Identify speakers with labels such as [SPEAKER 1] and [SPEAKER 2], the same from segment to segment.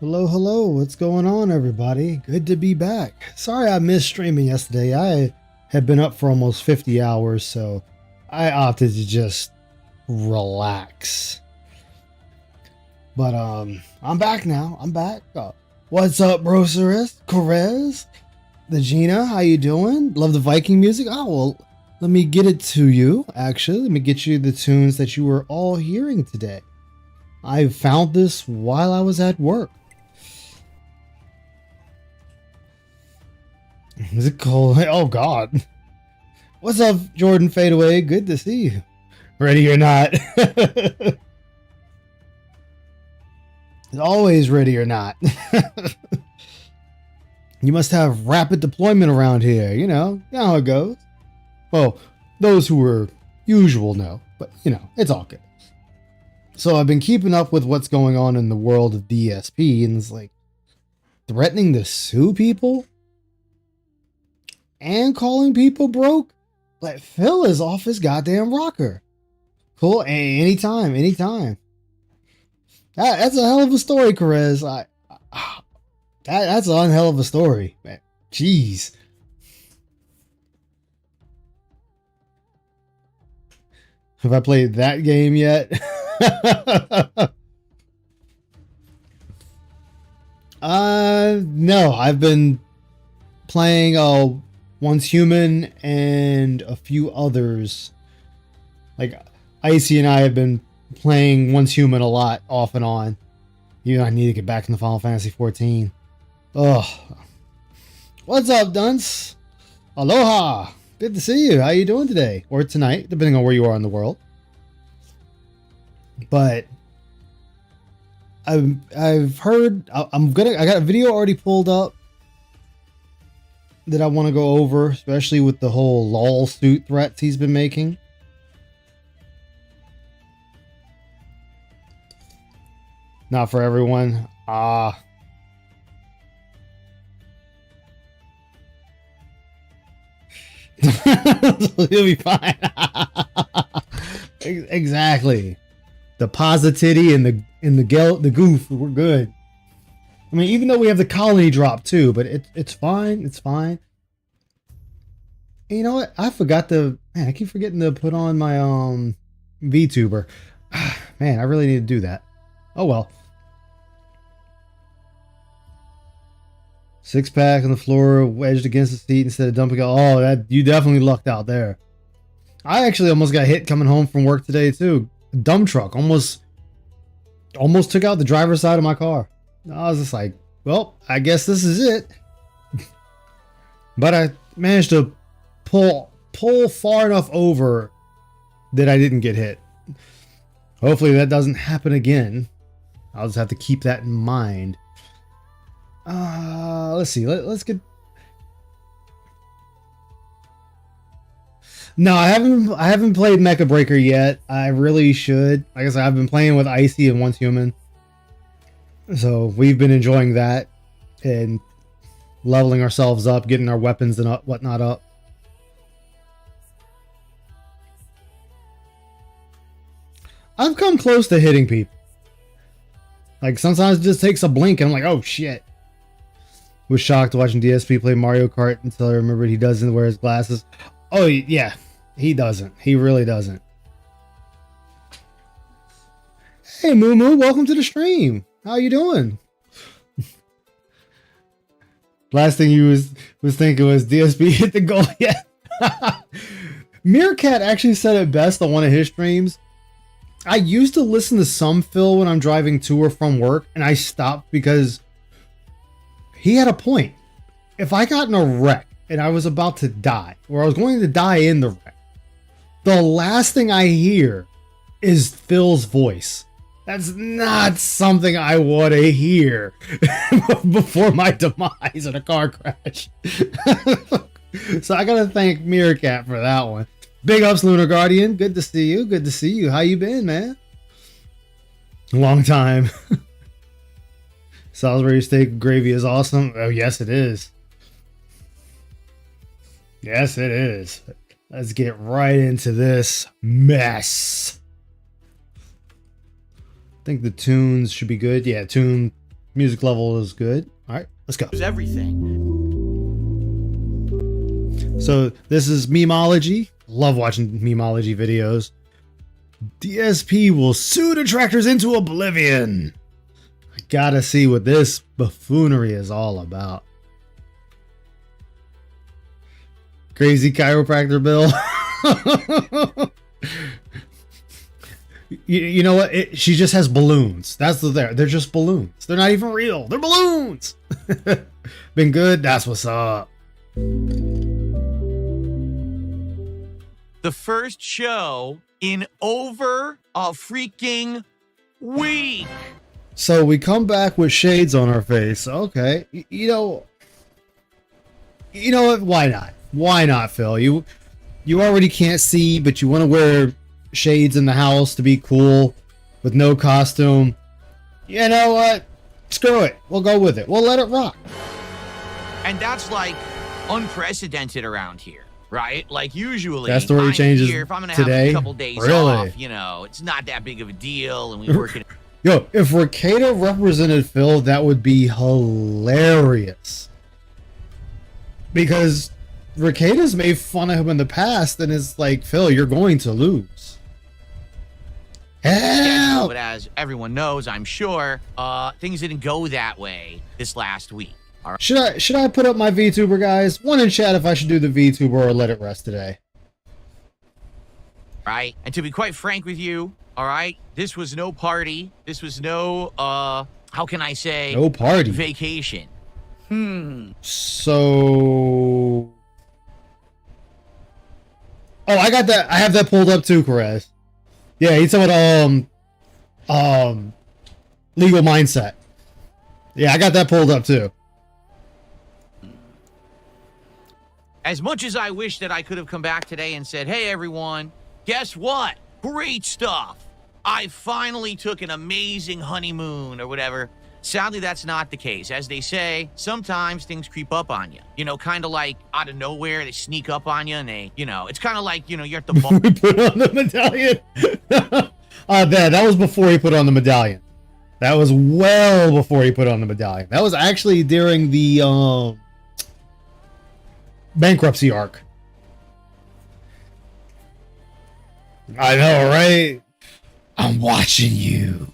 [SPEAKER 1] Hello, hello. What's going on, everybody? Good to be back. Sorry I missed streaming yesterday. I had been up for almost 50 hours, so I opted to just relax. But I'm back now. I'm back. What's up, bro, Corez? The Gina, how you doing? Love the Viking music? Oh, well, let me get it to you, actually. Let me get you the tunes that you were all hearing today. I found this while I was at work. Is it cold? Oh God. What's up, Jordan Fadeaway? Good to see you. Ready or not. Always ready or not. You must have rapid deployment around here, you know how it goes. Well, those who were usual know, but it's all good. So I've been keeping up with what's going on in the world of DSP, and it's like threatening to sue people and calling people broke. Like, Phil is off his goddamn rocker. Cool. Anytime. That's a hell of a story, Perez. That's a hell of a story, man. Jeez. Have I played that game yet? No. I've been playing Once Human and a few others. Like Icy and I have been playing Once Human a lot, off and on. You know, I need to get back into Final Fantasy 14. Oh, what's up, Dunce? Aloha. Good to see you. How you doing today or tonight, depending on where you are in the world. But I've heard I got a video already pulled up that I want to go over, especially with the whole lawsuit threats he's been making. Not for everyone. He'll be fine. Exactly. The positivity and the goof, we're good. I mean, even though we have the colony drop too, but it's fine. It's fine. And you know what? I keep forgetting to put on my VTuber. Man, I really need to do that. Oh well. 6-pack on the floor, wedged against the seat instead of dumping it. Oh, that you definitely lucked out there. I actually almost got hit coming home from work today too. A dump truck almost took out the driver's side of my car. I was just like, well, I guess this is it. But I managed to pull far enough over that I didn't get hit. Hopefully that doesn't happen again. I'll just have to keep that in mind. Let's see. Let's get. No, I haven't played Mecha Breaker yet. I really should. Like I said, I've been playing with Icy and Once Human, so we've been enjoying that and leveling ourselves up, getting our weapons and whatnot up. I've come close to hitting people. Like sometimes it just takes a blink and I'm like, oh shit. Was shocked watching DSP play Mario Kart until I remembered he doesn't wear his glasses. Oh yeah, he doesn't. He really doesn't. Hey Moo Moo, welcome to the stream. How you doing? Last thing you was thinking was DSP hit the goal yet. Meerkat actually said it best on one of his streams. I used to listen to some Phil when I'm driving to or from work, and I stopped because he had a point. If I got in a wreck and I was about to die, or I was going to die in the wreck, the last thing I hear is Phil's voice. That's not something I want to hear before my demise in a car crash. So I gotta thank Meerkat for that one. Big ups, Lunar Guardian. Good to see you. Good to see you. How you been, man? Long time. Salisbury steak gravy is awesome. Oh, yes, it is. Yes, it is. Let's get right into this mess. I think the tunes should be good. Yeah, tune Music level is good. All right, let's go.
[SPEAKER 2] Everything.
[SPEAKER 1] So this is Memology. Love watching Memology videos. DSP will sue detractors into oblivion. I gotta see what this buffoonery is all about. Crazy chiropractor bill. You know what? She just has balloons. That's what they're just balloons. They're not even real. They're balloons. Been good. That's what's up.
[SPEAKER 2] The first show in over a freaking week.
[SPEAKER 1] So we come back with shades on our face. Okay. You know what? Why not? Why not, Phil? You already can't see, but you want to wear shades in the house to be cool with no costume. You know what? Screw it. We'll go with it. We'll let it rock.
[SPEAKER 2] And that's like unprecedented around here, right? Like usually
[SPEAKER 1] that story changes
[SPEAKER 2] here, if I'm gonna
[SPEAKER 1] today.
[SPEAKER 2] Have a couple days off, you know, it's not that big of a deal, and we work it.
[SPEAKER 1] Yo, if Ricada represented Phil, that would be hilarious. Because Ricada's made fun of him in the past, and it's like, Phil, you're going to lose. Help!
[SPEAKER 2] But as everyone knows, I'm sure, things didn't go that way this last week. All right.
[SPEAKER 1] Should I put up my VTuber, guys? One in chat if I should do the VTuber or let it rest today.
[SPEAKER 2] Right? And to be quite frank with you, all right, this was no party. This was no, how can I say?
[SPEAKER 1] No party.
[SPEAKER 2] Vacation.
[SPEAKER 1] So... Oh, I got that. I have that pulled up too, Perez. Yeah, he's talking about, legal mindset. Yeah, I got that pulled up too.
[SPEAKER 2] As much as I wish that I could have come back today and said, hey, everyone, guess what? Great stuff. I finally took an amazing honeymoon or whatever. Sadly, that's not the case. As they say, sometimes things creep up on you. You know, kind of like out of nowhere, they sneak up on you and they, you know, it's kind of like, you know, you're at the bar.
[SPEAKER 1] We put on the medallion. That was before he put on the medallion. That was well before he put on the medallion. That was actually during the bankruptcy arc. I know, right? I'm watching you.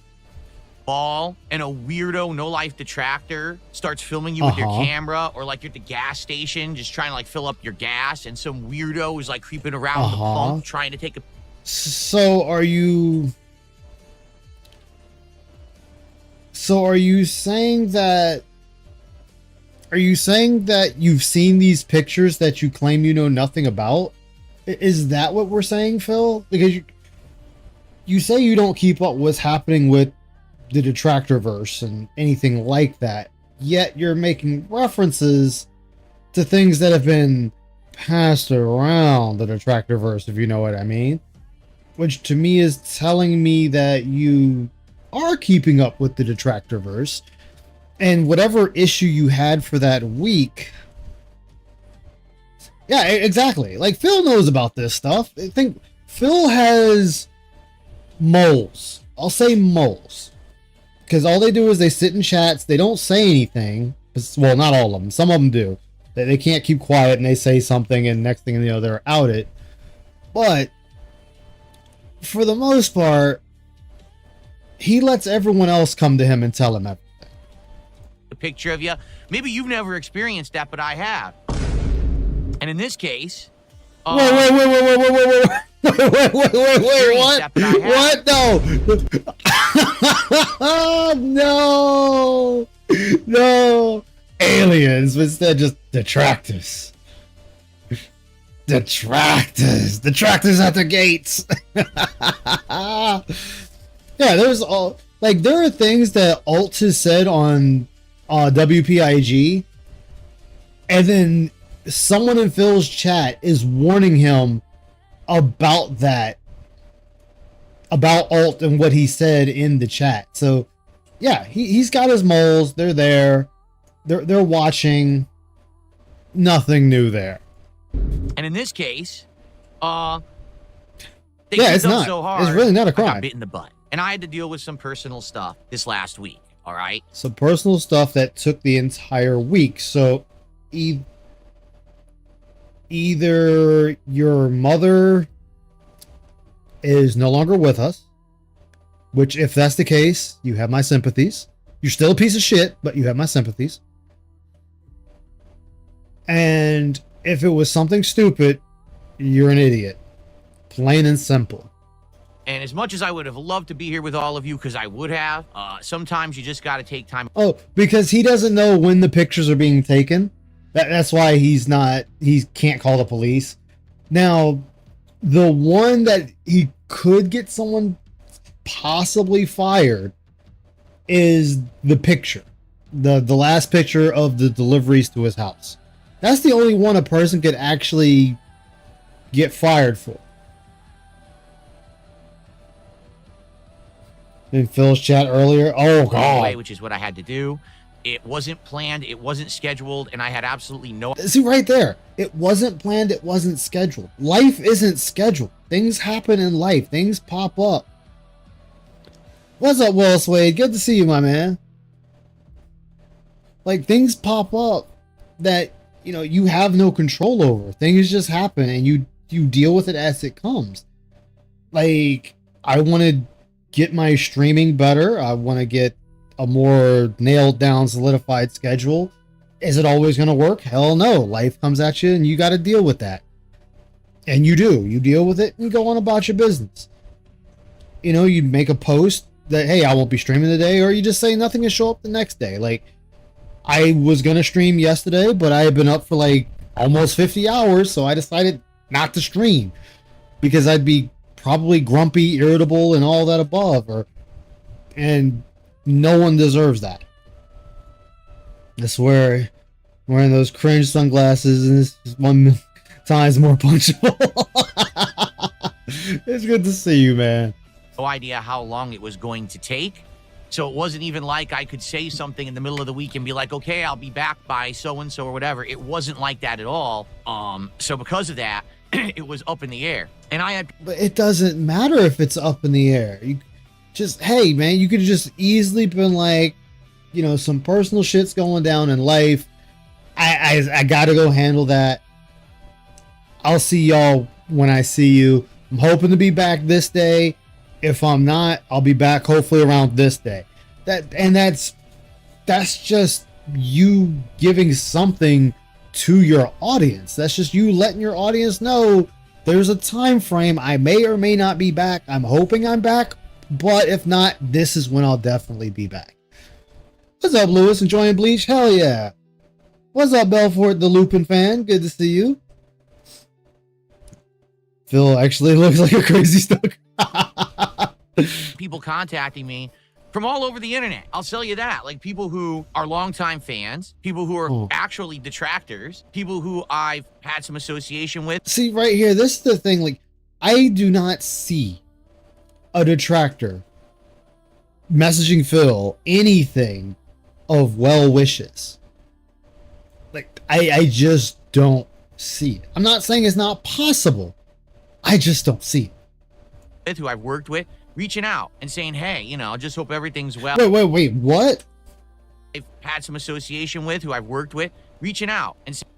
[SPEAKER 2] Ball and a weirdo no-life detractor starts filming you with your camera, or like you're at the gas station just trying to like fill up your gas, and some weirdo is like creeping around the pump trying to take a...
[SPEAKER 1] So are you saying that you've seen these pictures that you claim you know nothing about? Is that what we're saying, Phil? Because you say you don't keep up what's happening with the Detractorverse and anything like that, yet you're making references to things that have been passed around the Detractorverse, if you know what I mean. Which to me is telling me that you are keeping up with the Detractorverse, and whatever issue you had for that week. Yeah, exactly. Like, Phil knows about this stuff. I think Phil has moles. I'll say moles. Because all they do is they sit in chats. They don't say anything. Well, not all of them. Some of them do. They can't keep quiet and they say something and next thing you know, they're outed. But for the most part, he lets everyone else come to him and tell him everything.
[SPEAKER 2] A picture of you. Maybe you've never experienced that, but I have. And in this case...
[SPEAKER 1] Wait, what? What? No. No. Aliens, instead just detractors. Detractors at the gates. Yeah, there's all, like, there are things that Alt has said on WPIG, and then someone in Phil's chat is warning him about that, about Alt and what he said in the chat. So yeah, he's got his moles. They're there. They're watching. Nothing new there.
[SPEAKER 2] And in this case,
[SPEAKER 1] yeah, it's not.
[SPEAKER 2] So hard,
[SPEAKER 1] it's really not a crime.
[SPEAKER 2] I got bit in the butt, and I had to deal with some personal stuff this last week. All right.
[SPEAKER 1] Some personal stuff that took the entire week. So either your mother is no longer with us, which if that's the case, you have my sympathies. You're still a piece of shit, but you have my sympathies. And if it was something stupid, you're an idiot. Plain and simple.
[SPEAKER 2] And as much as I would have loved to be here with all of you, because I would have, sometimes you just got to take time.
[SPEAKER 1] Oh, because he doesn't know when the pictures are being taken. That's why he can't call the police. Now, the one that he could get someone possibly fired is the picture. The last picture of the deliveries to his house. That's the only one a person could actually get fired for. In Phil's chat earlier. Oh, God.
[SPEAKER 2] Which is what I had to do. It wasn't planned. It wasn't scheduled. And I had absolutely no...
[SPEAKER 1] See, right there. It wasn't planned. It wasn't scheduled. Life isn't scheduled. Things happen in life. Things pop up. What's up, Will Swade? Good to see you, my man. Like, things pop up that, you know, you have no control over. Things just happen and you deal with it as it comes. Like, I want to get my streaming better. I want to get a more nailed down, solidified schedule. Is it always going to work? Hell no. Life comes at you and you got to deal with that. And you do. You deal with it and go on about your business. You know, you make a post that, hey, I won't be streaming today, or you just say nothing and show up the next day. Like, I was going to stream yesterday, but I had been up for like almost 50 hours, so I decided not to stream because I'd be probably grumpy, irritable, and all that above. And no one deserves that. I swear, wearing those cringe sunglasses is 1 times more punchable. It's good to see you, man.
[SPEAKER 2] No idea how long it was going to take. So it wasn't even like I could say something in the middle of the week and be like, okay, I'll be back by so-and-so or whatever. It wasn't like that at all. So because of that, it was up in the air. And I had...
[SPEAKER 1] But it doesn't matter if it's up in the air. You just, hey, man, you could have just easily been like, you know, some personal shit's going down in life. I gotta go handle that. I'll see y'all when I see you. I'm hoping to be back this day. If I'm not, I'll be back hopefully around this day. That's just you giving something to your audience. That's just you letting your audience know there's a time frame. I may or may not be back. I'm hoping I'm back, but if not, this is when I'll definitely be back. What's up, Lewis? Enjoying Bleach? Hell yeah. What's up, Belfort, the Lupin fan? Good to see you. Phil actually looks like a crazy stalker.
[SPEAKER 2] People contacting me from all over the internet. I'll tell you that. Like people who are longtime fans, people who are actually detractors, people who I've had some association with.
[SPEAKER 1] See, right here, this is the thing. Like, I do not see a detractor messaging Phil anything of well wishes. Like, I just don't see it. I'm not saying it's not possible. I just don't see it.
[SPEAKER 2] Who I've worked with, reaching out and saying, hey, you know, I just hope everything's well.
[SPEAKER 1] Wait, what?
[SPEAKER 2] I've had some association with, who I've worked with, reaching out and saying,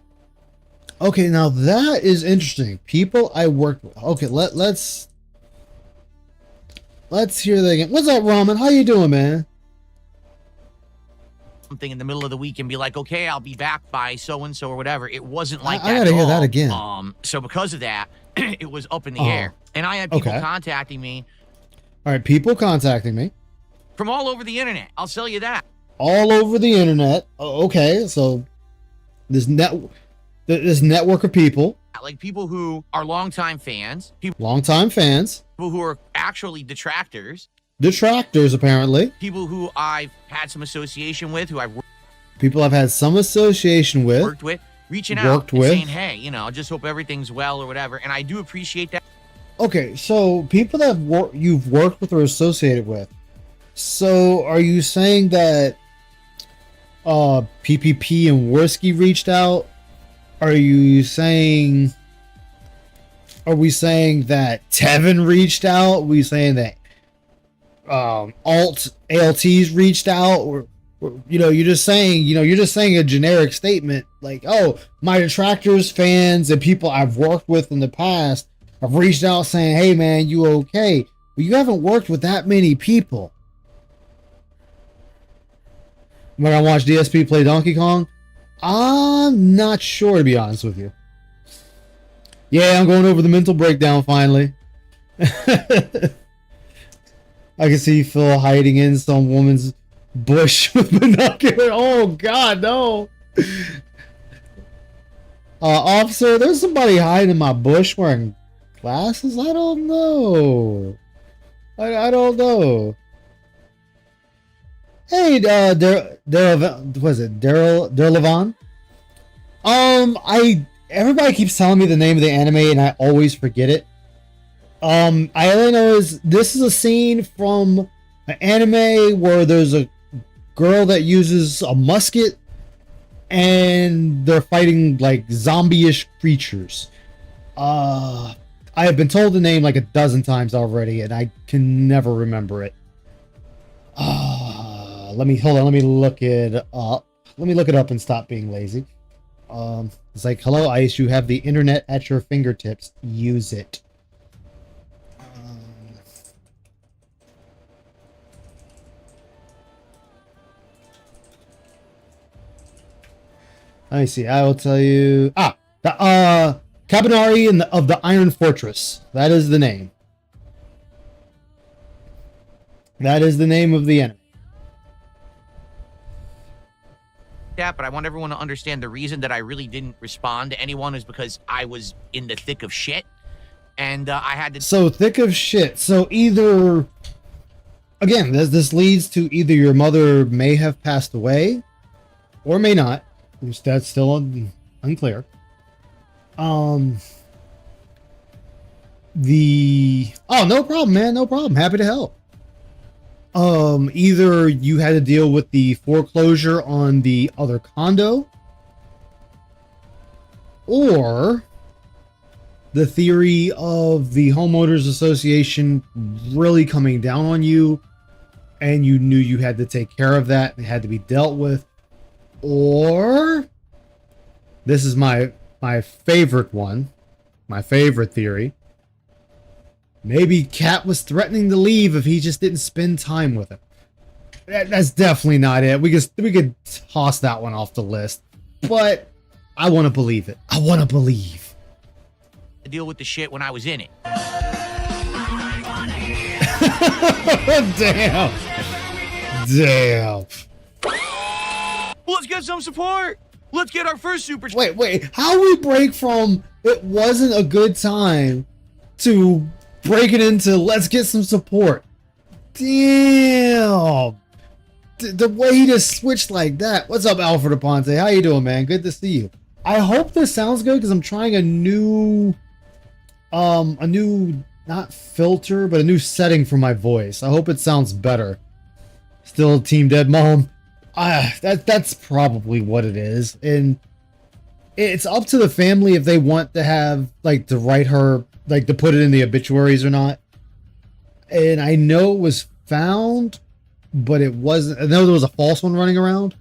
[SPEAKER 1] okay, now that is interesting. People I worked with. Okay, let's hear that again. What's up, Ramen? How you doing, man?
[SPEAKER 2] Something in the middle of the week and be like, okay, I'll be back by so-and-so or whatever. It wasn't like that.
[SPEAKER 1] I gotta hear that again.
[SPEAKER 2] So because of that, it was up in the air. And I had people contacting me.
[SPEAKER 1] All right, people contacting me.
[SPEAKER 2] From all over the internet. I'll tell you that.
[SPEAKER 1] All over the internet. Oh, okay, so this network of people.
[SPEAKER 2] Like people who are longtime fans.
[SPEAKER 1] Longtime fans.
[SPEAKER 2] People who are actually detractors.
[SPEAKER 1] Detractors, apparently.
[SPEAKER 2] People who I've had some association with, who I've
[SPEAKER 1] people I've had some association with.
[SPEAKER 2] Worked with. Reaching out and saying, hey, you know, I just hope everything's well or whatever. And I do appreciate that.
[SPEAKER 1] Okay, so people that you've worked with or associated with. So are you saying that PPP and Worski reached out? Are we saying that Tevin reached out? Are we saying that ALTs reached out, or you're just saying a generic statement like, oh, my detractors, fans, and people I've worked with in the past have reached out saying, hey man, you okay? But you haven't worked with that many people. When I watch DSP play Donkey Kong, I'm not sure, to be honest with you. Yeah, I'm going over the mental breakdown finally. I can see Phil hiding in some woman's bush with binocular. Oh God, no! Officer, there's somebody hiding in my bush wearing glasses. I don't know. I don't know. Hey, was it Daryl Levon? Everybody keeps telling me the name of the anime and I always forget it. I only know this is a scene from an anime where there's a girl that uses a musket and they're fighting like zombie-ish creatures. I have been told the name like a dozen times already and I can never remember it. Let me look it up. Let me look it up and stop being lazy. It's like, hello Ice, you have the internet at your fingertips. Use it. Let me see. I will tell you. The Kabinari of the Iron Fortress. That is the name. That is the name of the enemy.
[SPEAKER 2] Yeah, but I want everyone to understand the reason that I really didn't respond to anyone is because I was in the thick of shit, and I had to. So
[SPEAKER 1] thick of shit. So either, again, this leads to either your mother may have passed away, or may not. That's still unclear. Oh, no problem, man. No problem. Happy to help. Either you had to deal with the foreclosure on the other condo, or the theory of the homeowners association really coming down on you and you knew you had to take care of that and it had to be dealt with, or this is my favorite one, my favorite theory. Maybe Kat was threatening to leave if he just didn't spend time with him. That's definitely not it. We could toss that one off the list. But I want to believe it. I want to believe.
[SPEAKER 2] To deal with the shit when I was in it.
[SPEAKER 1] Damn. Damn.
[SPEAKER 2] Let's get some support. Let's get our first super.
[SPEAKER 1] Wait. How we break from it wasn't a good time to break it into let's get some support? Damn. The way he just switched like that. What's up, Alfred Aponte? How you doing, man? Good to see you. I hope this sounds good because I'm trying a new not filter, but a new setting for my voice. I hope it sounds better. Still Team Dead Mom. That's probably what it is. And it's up to the family if they want to have like to write her, like to put it in the obituaries or not. And I know it was found, but it wasn't. I know there was a false one running around.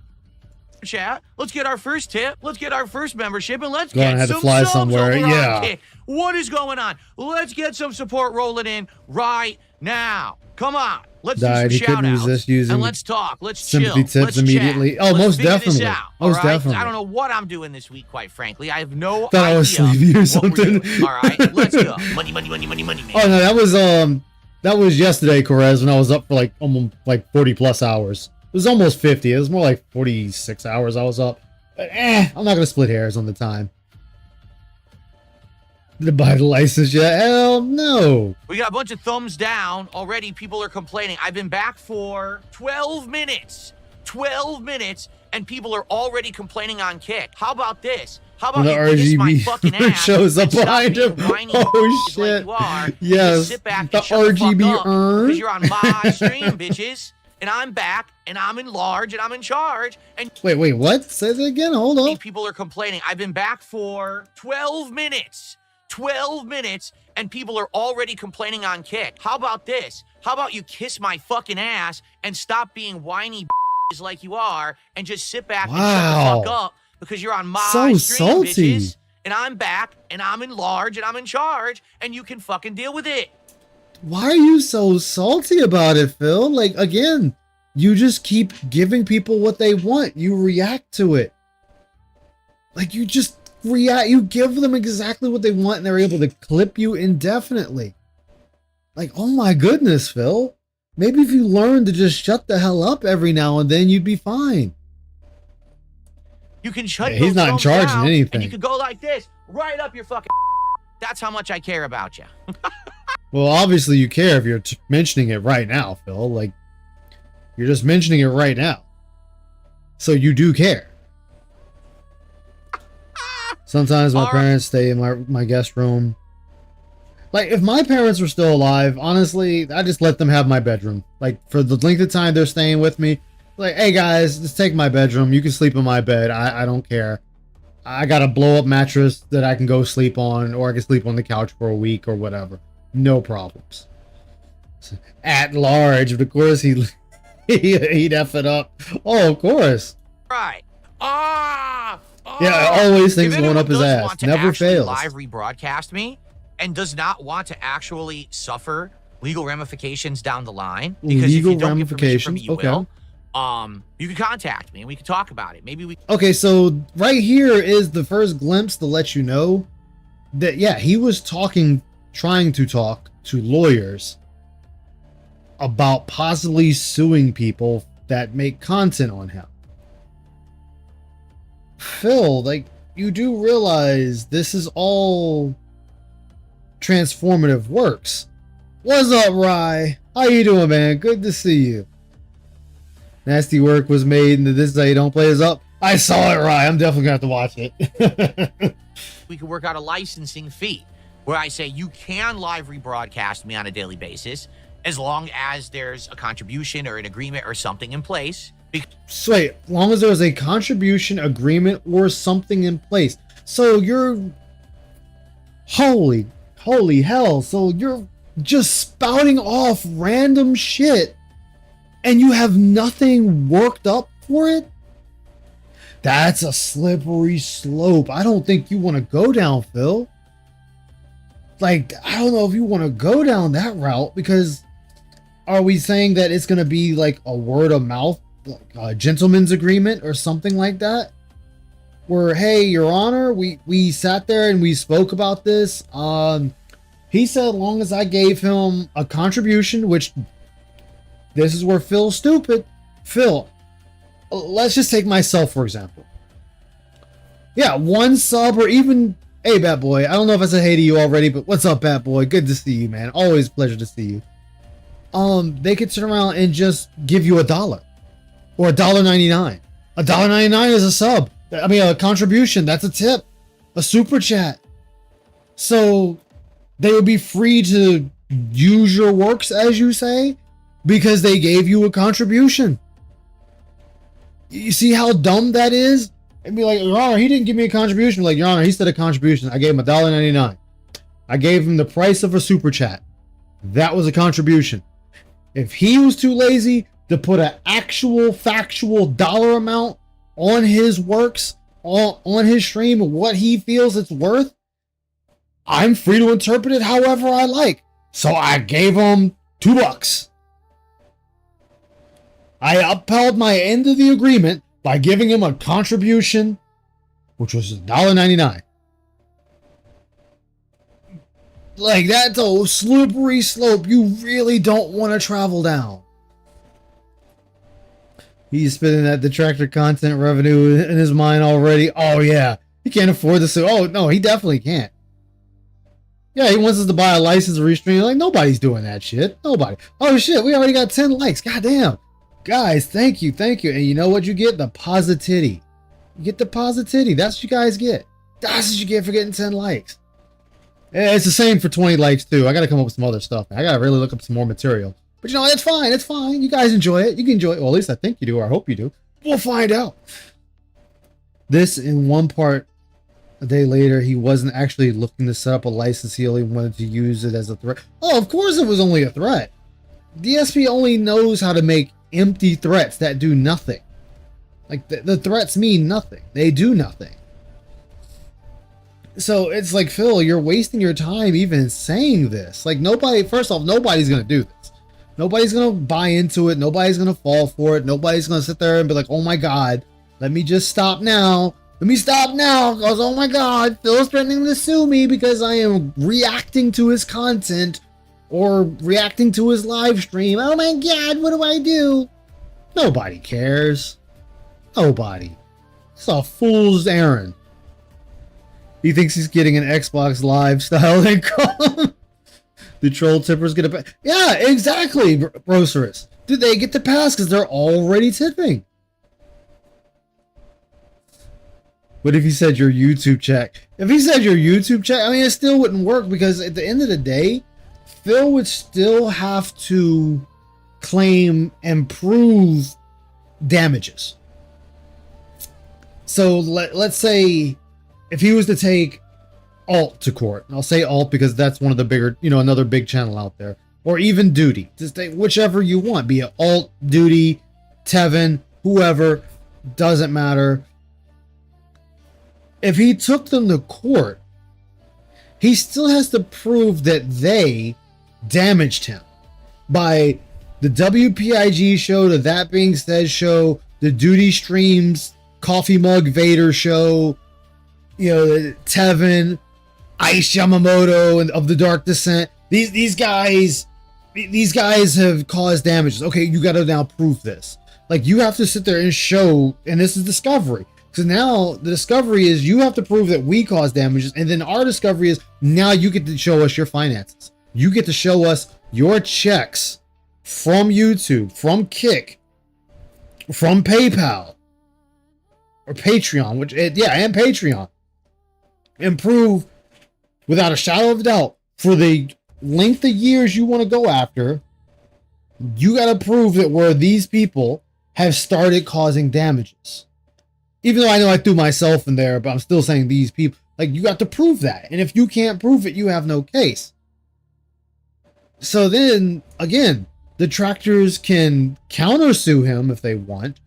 [SPEAKER 2] Chat. Let's get our first tip. Let's get our first membership, and let's
[SPEAKER 1] get some fly somewhere. Yeah.
[SPEAKER 2] What is going on? Let's get some support rolling in right now. Come on. Let's do some shout outs. And let's talk. Let's chill.
[SPEAKER 1] Tips
[SPEAKER 2] let's
[SPEAKER 1] immediately.
[SPEAKER 2] Chat.
[SPEAKER 1] Oh,
[SPEAKER 2] let's
[SPEAKER 1] most definitely. Most definitely.
[SPEAKER 2] I don't know what I'm doing this week, quite frankly. I have no
[SPEAKER 1] idea. I was sleepy or something.
[SPEAKER 2] All right, let's go. Money, man.
[SPEAKER 1] Oh no, that was yesterday, Corez, when I was up for like almost like 40 plus hours. It was almost 50. It was more like 46 hours I was up. But I'm not gonna split hairs on the time. To buy the license yet? Hell no.
[SPEAKER 2] We got a bunch of thumbs down already. People are complaining. I've been back for 12 minutes. 12 minutes, and people are already complaining on Kick. How about this? How about you kiss my fucking ass
[SPEAKER 1] shows up behind him? Oh shit!
[SPEAKER 2] Like
[SPEAKER 1] yes,
[SPEAKER 2] sit back
[SPEAKER 1] the
[SPEAKER 2] and shut
[SPEAKER 1] RGB
[SPEAKER 2] the fuck up,
[SPEAKER 1] urn.
[SPEAKER 2] because you're on my stream, bitches. And I'm back, and I'm in large, and I'm in charge. And
[SPEAKER 1] wait, what? Say that again. Hold on.
[SPEAKER 2] People are complaining. I've been back for 12 minutes. 12 minutes and people are already complaining on Kick. How about this? How about you kiss my fucking ass and stop being whiny like you are and just sit back and shut the fuck up because you're on my
[SPEAKER 1] So
[SPEAKER 2] stream,
[SPEAKER 1] salty.
[SPEAKER 2] bitches. And I'm back and I'm in large and I'm in charge and you can fucking deal with it.
[SPEAKER 1] Why are you so salty about it, Phil? Like, again, you just keep giving people what they want. You react to it. Like, you just react. You give them exactly what they want and they're able to clip you indefinitely. Like, oh my goodness, Phil. Maybe if you learn to just shut the hell up every now and then, you'd be fine.
[SPEAKER 2] You can shut
[SPEAKER 1] he's not in charge
[SPEAKER 2] down,
[SPEAKER 1] of anything.
[SPEAKER 2] and you can go like this, right up your fucking. That's how much I care about you.
[SPEAKER 1] Well, obviously you care if you're mentioning it right now, Phil. Like, you're just mentioning it right now. So you do care. Sometimes my parents stay in my guest room. Like, if my parents were still alive, honestly, I just let them have my bedroom. Like, for the length of time they're staying with me, like, hey guys, just take my bedroom. You can sleep in my bed. I don't care. I got a blow up mattress that I can go sleep on, or I can sleep on the couch for a week or whatever. No problems. At large, but of course he'd F it up. Oh, of course.
[SPEAKER 2] Right.
[SPEAKER 1] Yeah, always things going up his
[SPEAKER 2] does
[SPEAKER 1] ass.
[SPEAKER 2] Want to
[SPEAKER 1] Never
[SPEAKER 2] actually
[SPEAKER 1] fails.
[SPEAKER 2] Live rebroadcast me and does not want to actually suffer legal ramifications down the line. Because
[SPEAKER 1] Legal
[SPEAKER 2] if you don't get permission from me,
[SPEAKER 1] ramifications?
[SPEAKER 2] you
[SPEAKER 1] Okay.
[SPEAKER 2] will. You can contact me and we can talk about it. Maybe we.
[SPEAKER 1] Okay, so right here is the first glimpse to let you know that, yeah, he was trying to talk to lawyers about possibly suing people that make content on him. Phil, like, you do realize this is all transformative works. What's up, Rye? How you doing, man? Good to see you. Nasty work was made, and this is how you don't play is up. I saw it, Rye. I'm definitely gonna have to watch it.
[SPEAKER 2] We could work out a licensing fee where I say you can live rebroadcast me on a daily basis as long as there's a contribution or an agreement or something in place.
[SPEAKER 1] So wait, as long as there's a contribution agreement or something in place. So you're holy hell. So you're just spouting off random shit and you have nothing worked up for it? That's a slippery slope. I don't think you want to go down, Phil. Like, I don't know if you want to go down that route, because are we saying that it's going to be like a word of mouth, like a gentleman's agreement or something like that? Where, hey, Your Honor, we sat there and we spoke about this. He said as long as I gave him a contribution, which this is where Phil's stupid. Phil, let's just take myself, for example. Yeah, one sub or even, hey, Bat Boy. I don't know if I said hey to you already, but what's up, Bat Boy? Good to see you, man. Always a pleasure to see you. They could turn around and just give you $1 or $1.99. $1.99 is a sub. I mean, a contribution. That's a tip. A super chat. So they would be free to use your works, as you say, because they gave you a contribution. You see how dumb that is? And be like, Your Honor, he didn't give me a contribution. Like, Your Honor, he said a contribution. I gave him $1.99. I gave him the price of a super chat. That was a contribution. If he was too lazy to put an actual factual dollar amount on his works, on his stream, what he feels it's worth, I'm free to interpret it however I like. So I gave him $2. I upheld my end of the agreement by giving him a contribution, which was $1.99. Like, that's a slippery slope you really don't want to travel down. He's spending that detractor content revenue in his mind already. Oh, yeah. He can't afford this. Oh, no, he definitely can't. Yeah, he wants us to buy a license or restream. Like, nobody's doing that shit. Nobody. Oh, shit, we already got 10 likes. Goddamn. Guys, thank you. And you know what you get? The positivity. You get the positivity. That's what you guys get. That's what you get for getting 10 likes. It's the same for 20 likes, too. I got to come up with some other stuff. I got to really look up some more material. But, you know, it's fine. It's fine. You guys enjoy it. You can enjoy it. Well, at least I think you do, or I hope you do. We'll find out. This, in one part, A day later, he wasn't actually looking to set up a license. He only wanted to use it as a threat. Oh, of course it was only a threat. DSP only knows how to make empty threats that do nothing. Like, the threats mean nothing. They do nothing. So it's like, Phil, you're wasting your time even saying this. Like, first off, nobody's going to do this. Nobody's going to buy into it. Nobody's going to fall for it. Nobody's going to sit there and be like, oh my God, let me just stop now. Let me stop now, because oh my God, Phil's threatening to sue me because I am reacting to his content or reacting to his live stream. Oh my God, what do I do? Nobody cares. Nobody. It's a fool's errand. He thinks he's getting an Xbox Live style income. The troll tippers get a pass. Yeah, exactly, Brocerus. Do they get the pass because they're already tipping? What if he said your YouTube check? If he said your YouTube check, I mean, it still wouldn't work because at the end of the day, Phil would still have to claim and prove damages. So let's say if he was to take Alt to court, and I'll say Alt because that's one of the bigger, another big channel out there, or even Duty, just take whichever you want, be it Alt, Duty, Tevin, whoever, doesn't matter. If he took them to court, he still has to prove that they damaged him by the WPIG show, the That Being Said show, the Duty Streams, Coffee Mug Vader show, Tevin, IceYamamoto, and of the Dark Descent. These guys have caused damages. Okay, you got to now prove this. Like, you have to sit there and show, and this is discovery. So now the discovery is you have to prove that we caused damages, and then our discovery is now you get to show us your finances. You get to show us your checks from YouTube, from Kick, from PayPal, or Patreon, and Patreon, and prove without a shadow of a doubt for the length of years you want to go after, you got to prove that where these people have started causing damages. Even though I know I threw myself in there, but I'm still saying these people. Like, you got to prove that. And if you can't prove it, you have no case. So then, again, detractors can countersue him if they want.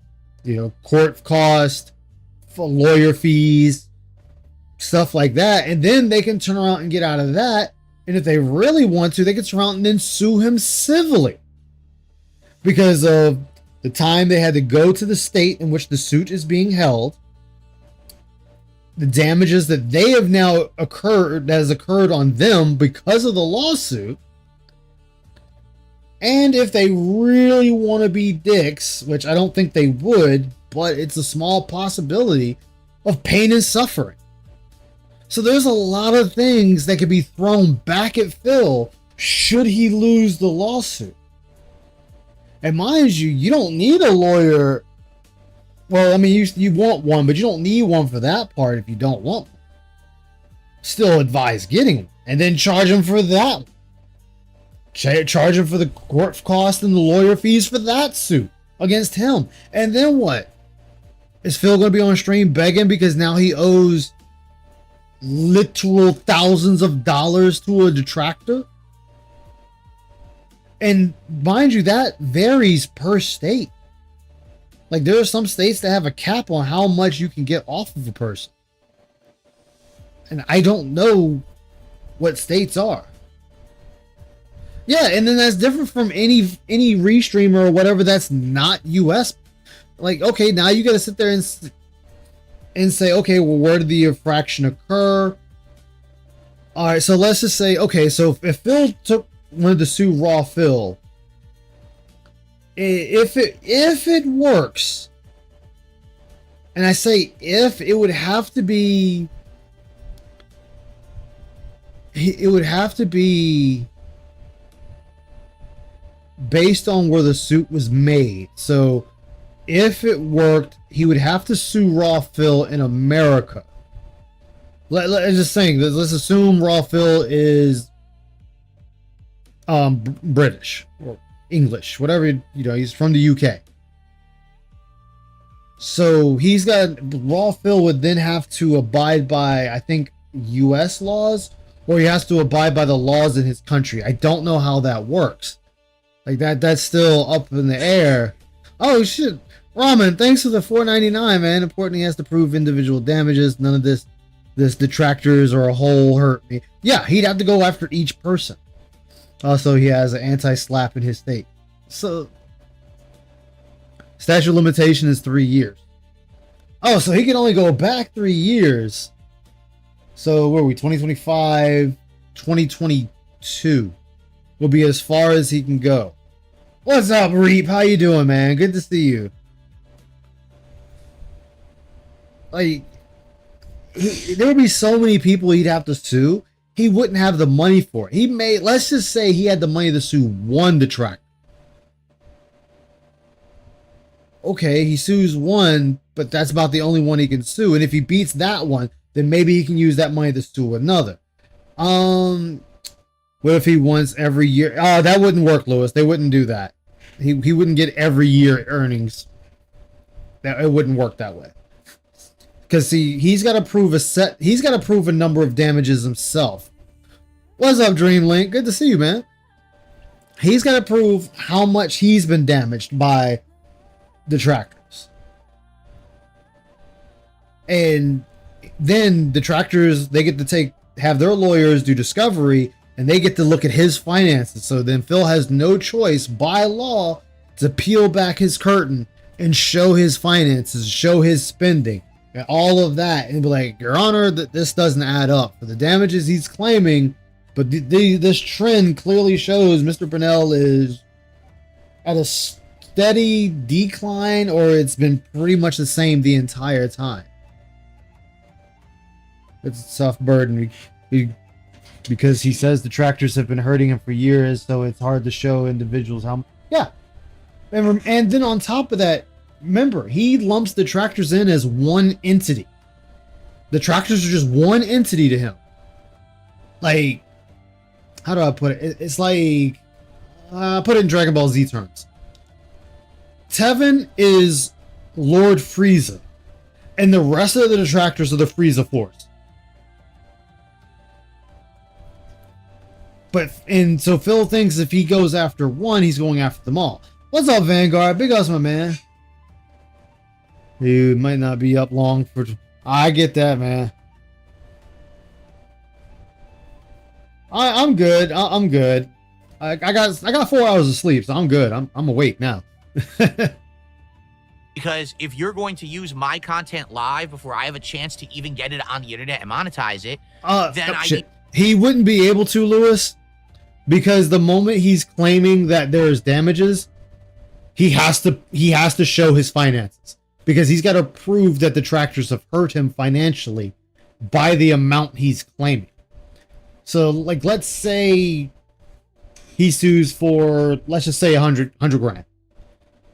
[SPEAKER 1] Court cost, lawyer fees, stuff like that. And then they can turn around and get out of that. And if they really want to, they can turn around and then sue him civilly. Because of the time they had to go to the state in which the suit is being held, the damages that they have now has occurred on them because of the lawsuit, and if they really want to be dicks, which I don't think they would, but it's a small possibility of pain and suffering. So there's a lot of things that could be thrown back at Phil should he lose the lawsuit. And mind you, you don't need a lawyer. Well, I mean, you want one, but you don't need one for that part if you don't want one. Still advise getting one. And then charge him for that one. Charge him for the court cost and the lawyer fees for that suit against him. And then what? Is Phil going to be on stream begging because now he owes literal thousands of dollars to a detractor? And mind you, that varies per state. Like, there are some states that have a cap on how much you can get off of a person. And I don't know what states are. Yeah, and then that's different from any restreamer or whatever that's not US. Like, okay, now you got to sit there and say, okay, well, where did the infraction occur? All right, so let's just say, okay, so if Phil wanted to sue Raw Phil, if it works, and I say if, it would have to be based on where the suit was made. So if it worked, he would have to sue Raw Phil in America. Let's just saying, let's assume Raw Phil is British or English, whatever, he's from the UK. So he's got Raw Phil would then have to abide by, I think, U.S. laws, or he has to abide by the laws in his country. I don't know how that works. Like that's still up in the air. Oh shit, Ramen, thanks for the $4.99, man. Important, he has to prove individual damages. None of this detractors or a whole hurt me. Yeah, he'd have to go after each person. Also, he has an anti-slap in his state. So statute of limitation is 3 years. Oh, so he can only go back 3 years. So where are we? 2025, 2022 will be as far as he can go. What's up, Reap? How you doing, man? Good to see you. Like, there would be so many people he'd have to sue. He wouldn't have the money for it. Let's just say he had the money to sue one detractor. Okay, he sues one, but that's about the only one he can sue. And if he beats that one, then maybe he can use that money to sue another. What if he wants every year? Oh, that wouldn't work, Lewis. They wouldn't do that. He wouldn't get every year earnings. It wouldn't work that way. Because see, he's got to prove a number of damages himself. What's up, Dreamlink? Good to see you, man. He's got to prove how much he's been damaged by detractors. And then detractors, they get to have their lawyers do discovery, and they get to look at his finances. So then Phil has no choice by law to peel back his curtain and show his finances, show his spending, and all of that, and be like, Your Honor, that this doesn't add up for the damages he's claiming. But this trend clearly shows Mr. Burnell is at a steady decline, or it's been pretty much the same the entire time. It's a tough burden because he says detractors have been hurting him for years, so it's hard to show individuals how. Yeah, and then on top of that, remember, he lumps detractors in as one entity. Detractors are just one entity to him. Like, how do I put it? It's like, put it in Dragon Ball Z terms. Tevin is Lord Frieza, and the rest of the detractors are the Frieza Force. And so Phil thinks if he goes after one, he's going after them all. What's up, Vanguard? Big ups, my man. You might not be up long for. I get that, man. I'm good. I'm good. I got 4 hours of sleep, so I'm good. I'm awake now.
[SPEAKER 2] Because if you're going to use my content live before I have a chance to even get it on the internet and monetize it, then
[SPEAKER 1] he wouldn't be able to, Lewis, because the moment he's claiming that there's damages, he has to show his finances, because he's got to prove that detractors have hurt him financially by the amount he's claiming. So, like, let's say he sues for, let's just say 100 grand.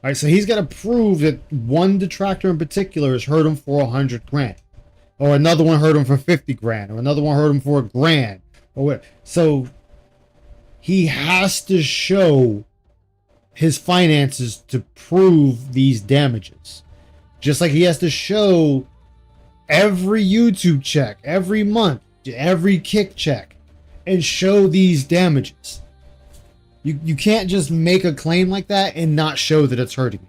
[SPEAKER 1] All right, so he's got to prove that one detractor in particular has hurt him for 100 grand, or another one hurt him for 50 grand, or another one hurt him for $1,000, or whatever. So he has to show his finances to prove these damages. Just like he has to show every YouTube check, every month, every kick check, and show these damages. You can't just make a claim like that and not show that it's hurting you.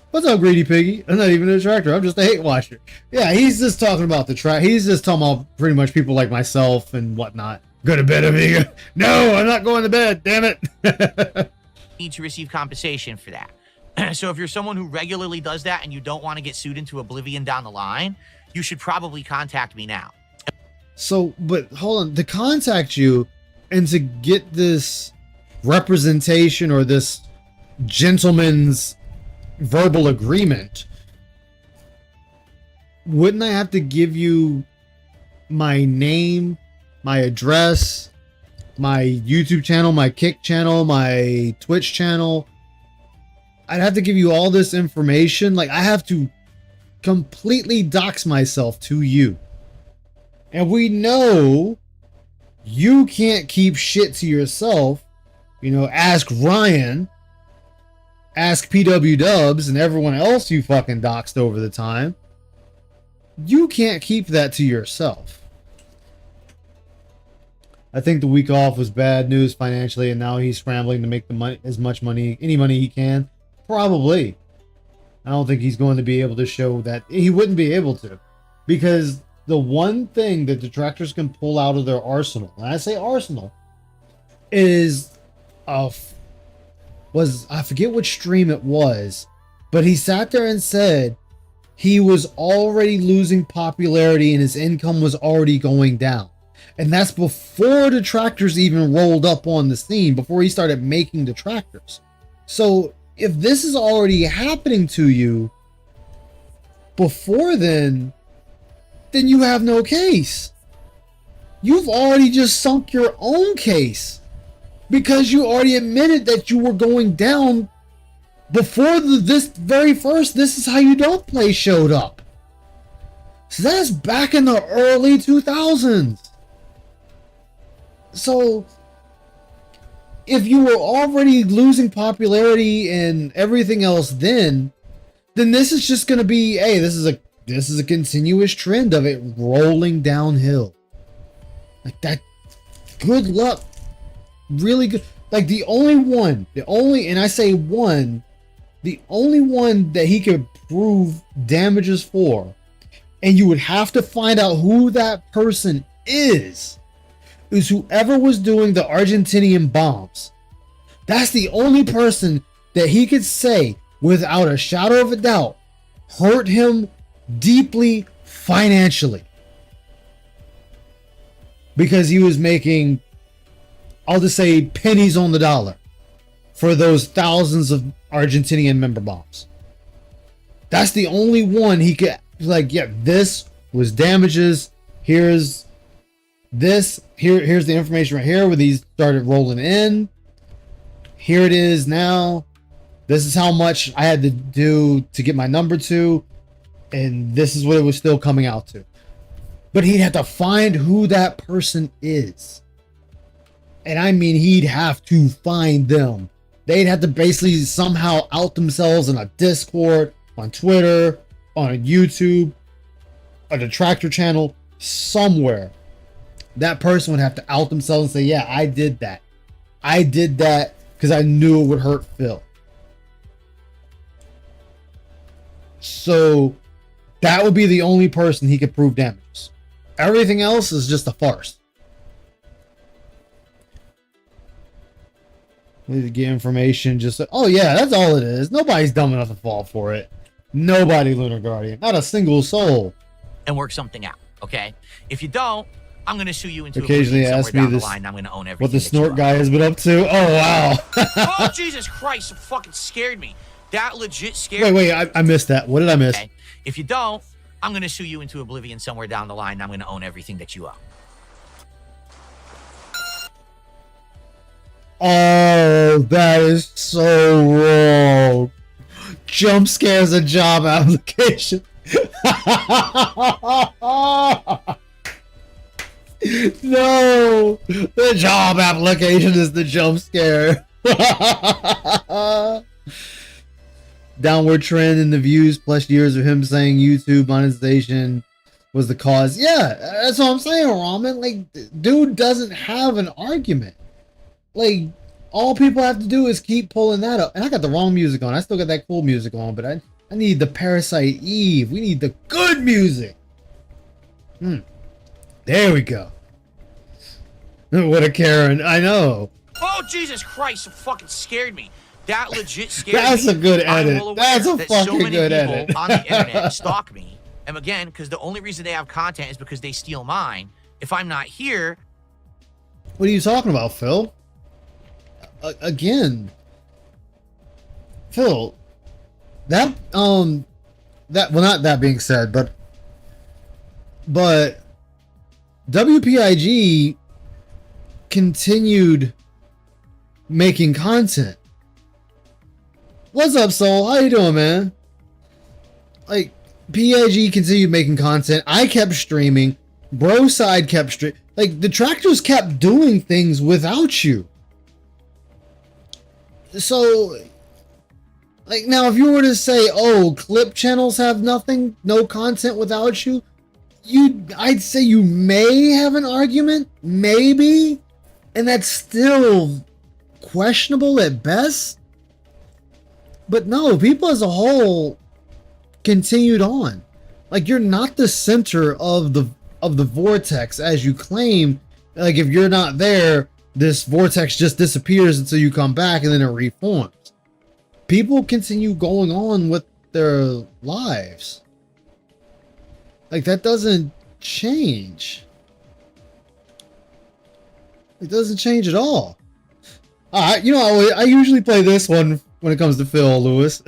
[SPEAKER 1] What's up, Greedy Piggy? I'm not even a detractor. I'm just a hate watcher. Yeah, he's just talking about the track. He's just talking about pretty much people like myself and whatnot. Go to bed, Amiga. No, I'm not going to bed. Damn it.
[SPEAKER 2] Need to receive compensation for that. So if you're someone who regularly does that and you don't want to get sued into oblivion down the line, you should probably contact me now.
[SPEAKER 1] So, but hold on. To contact you and to get this representation or this gentleman's verbal agreement, wouldn't I have to give you my name, my address, my YouTube channel, my Kick channel, my Twitch channel? I'd have to give you all this information. Like, I have to completely dox myself to you. And we know you can't keep shit to yourself. You know, ask Ryan. ask PW Dubs and everyone else you fucking doxed over the time. You can't keep that to yourself. I think the week off was bad news financially, and now he's scrambling to make the money, as much money, any money he can. Probably. I don't think he's going to be able to show that. He wouldn't be able to, because the one thing that detractors can pull out of their arsenal, and I say arsenal, is I forget which stream it was, but he sat there and said he was already losing popularity and his income was already going down. And that's before detractors even rolled up on the scene, before he started making detractors. So if this is already happening to you before then you have no case. You've already just sunk your own case, because you already admitted that you were going down before this very first This Is How You Don't Play showed up. So that's back in the early 2000s. So if you were already losing popularity and everything else then this is just going to be, hey, this is a continuous trend of it rolling downhill. Like that. Good luck. Really good. Like the only one that he could prove damages for, and you would have to find out who that person is whoever was doing the Argentinian bombs. That's the only person that he could say without a shadow of a doubt hurt him deeply financially, because he was making, I'll just say, pennies on the dollar for those thousands of Argentinian member bombs. That's the only one he could, like, yeah, this was damages. Here's the information right here where these started rolling in. Here it is now. This is how much I had to do to get my number to, and this is what it was still coming out to. But he'd have to find who that person is. And I mean, he'd have to find them. They'd have to basically somehow out themselves in a Discord, on Twitter, on YouTube, a detractor channel, somewhere. That person would have to out themselves and say, yeah, I did that. I did that because I knew it would hurt Phil. So that would be the only person he could prove damages. Everything else is just a farce. Need to get information, just, oh yeah, that's all it is. Nobody's dumb enough to fall for it. Nobody, Lunar Guardian. Not a single soul.
[SPEAKER 2] And work something out, okay? If you don't, I'm going to sue you into
[SPEAKER 1] occasionally ask me this,
[SPEAKER 2] line. I'm going to own everything.
[SPEAKER 1] What the snort guy has been up to. Oh wow.
[SPEAKER 2] Oh Jesus Christ! It fucking scared me. That legit scared me.
[SPEAKER 1] Wait, I missed that. What did I miss?
[SPEAKER 2] Okay. If you don't, I'm going to sue you into oblivion somewhere down the line. And I'm going to own everything that you own.
[SPEAKER 1] Oh, that is so wrong. Jump scare's a job application. No, the job application is the jump scare. Downward trend in the views plus years of him saying YouTube monetization was the cause. Yeah, that's what I'm saying, Ramen. Like, dude doesn't have an argument. Like, all people have to do is keep pulling that up. And I got the wrong music on. I still got that cool music on, but I need the Parasite Eve. We need the good music. There we go. What a Karen. I know.
[SPEAKER 2] Oh, Jesus Christ. It fucking scared me. That legit scared
[SPEAKER 1] That's
[SPEAKER 2] me.
[SPEAKER 1] a good edit. That's a fucking
[SPEAKER 2] so many
[SPEAKER 1] good
[SPEAKER 2] people
[SPEAKER 1] edit.
[SPEAKER 2] on the internet stalk me. And again, because the only reason they have content is because they steal mine. If I'm not here.
[SPEAKER 1] What are you talking about, Phil? Again. Phil. Well, not that being said, but WPIG continued making content. What's up, Soul? How you doing, man? Like, PIG continued making content. I kept streaming. Bro Side kept streaming. Like, the Detractors kept doing things without you. So, Like, now, if you were to say, oh, clip channels have nothing, no content without you, I'd say you may have an argument, maybe, and that's still questionable at best. But no, people as a whole continued on. Like, you're not the center of the vortex as you claim. Like, if you're not there, this vortex just disappears until you come back and then it reforms. People continue going on with their lives. Like, that doesn't change. It doesn't change at all. You know, I usually play this one when it comes to Phil, Lewis.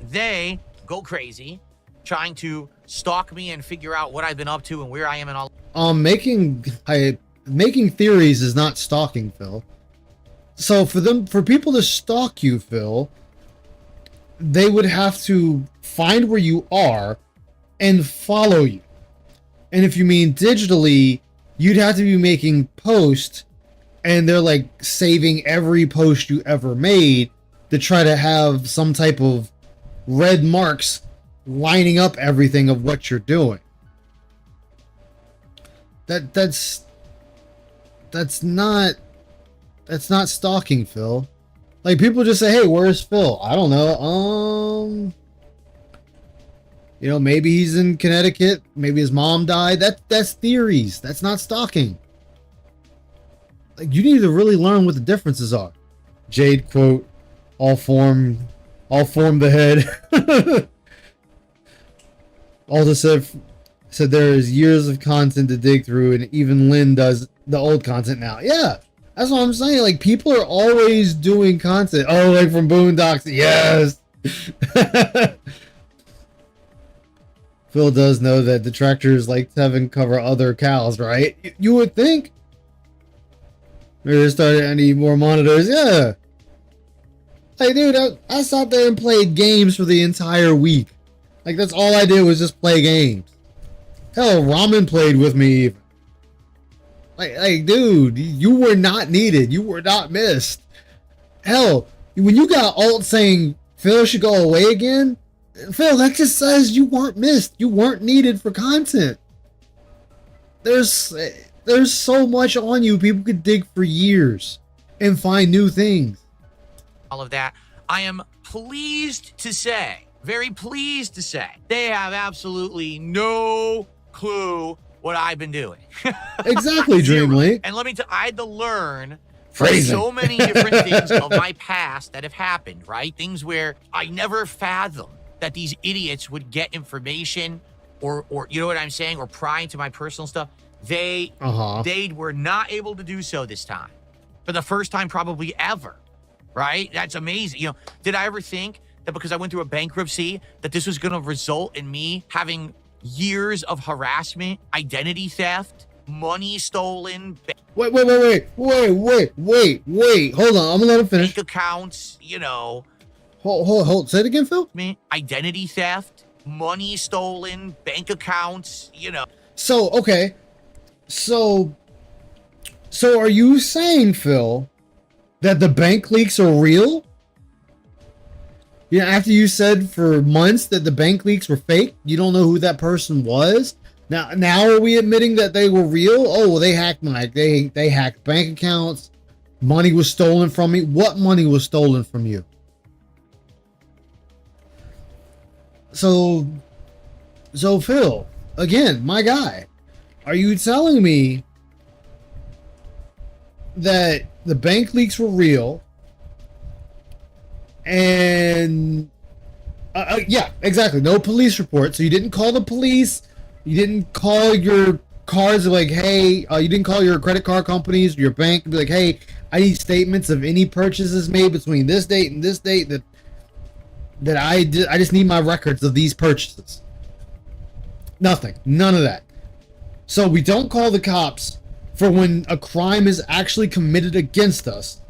[SPEAKER 2] They go crazy trying to stalk me and figure out what I've been up to and where I am and all.
[SPEAKER 1] Making theories is not stalking, Phil. So for people to stalk you, Phil, they would have to find where you are and follow you. And if you mean digitally, you'd have to be making posts, and they're like saving every post you ever made to try to have some type of red marks lining up everything of what you're doing. That's not stalking, Phil. Like, people just say, hey, where's Phil? I don't know. You know, maybe he's in Connecticut. Maybe his mom died. That's theories. That's not stalking. Like, you need to really learn what the differences are. Jade quote, all form the head. Alda said there is years of content to dig through, and even Lynn does the old content now. Yeah, that's what I'm saying. Like, people are always doing content. Oh, like from Boondocks. Yes. Phil does know that detractors like Tevin cover other cows, right? You would think. Maybe started any more monitors. Yeah. Hey, dude, I sat there and played games for the entire week. Like, that's all I did was just play games. Hell, Ramen played with me. Like, dude, you were not needed. You were not missed. Hell, when you got alt saying Phil should go away again, Phil, that just says you weren't missed. You weren't needed for content. There's so much on you. People could dig for years and find new things.
[SPEAKER 2] All of that. I am pleased to say, very pleased to say, they have absolutely no clue what I've been doing.
[SPEAKER 1] Exactly, Dreamly.
[SPEAKER 2] And let me tell you, I had to learn from so many different things of my past that have happened, right? Things where I never fathomed that these idiots would get information or you know what I'm saying, or pry into my personal stuff. They were not able to do so this time. For the first time probably ever. Right? That's amazing. You know, did I ever think that because I went through a bankruptcy that this was going to result in me having years of harassment, identity theft, money stolen?
[SPEAKER 1] Wait. Hold on. I'm gonna let him finish.
[SPEAKER 2] Bank accounts, you know.
[SPEAKER 1] Hold. Say it again, Phil.
[SPEAKER 2] Identity theft, money stolen, bank accounts, you know.
[SPEAKER 1] So, okay. So are you saying, Phil, that the bank leaks are real? Yeah, after you said for months that the bank leaks were fake, you don't know who that person was. Now are we admitting that they were real? Oh, well, they hacked they hacked bank accounts. Money was stolen from me. What money was stolen from you? So Phil, again, my guy, are you telling me that the bank leaks were real? And yeah, exactly. No police report. So you didn't call the police. You didn't call your cards like, hey, you didn't call your credit card companies or your bank and be like, hey, I need statements of any purchases made between this date and this date that I did. I just need my records of these purchases. Nothing. None of that. So we don't call the cops for when a crime is actually committed against us,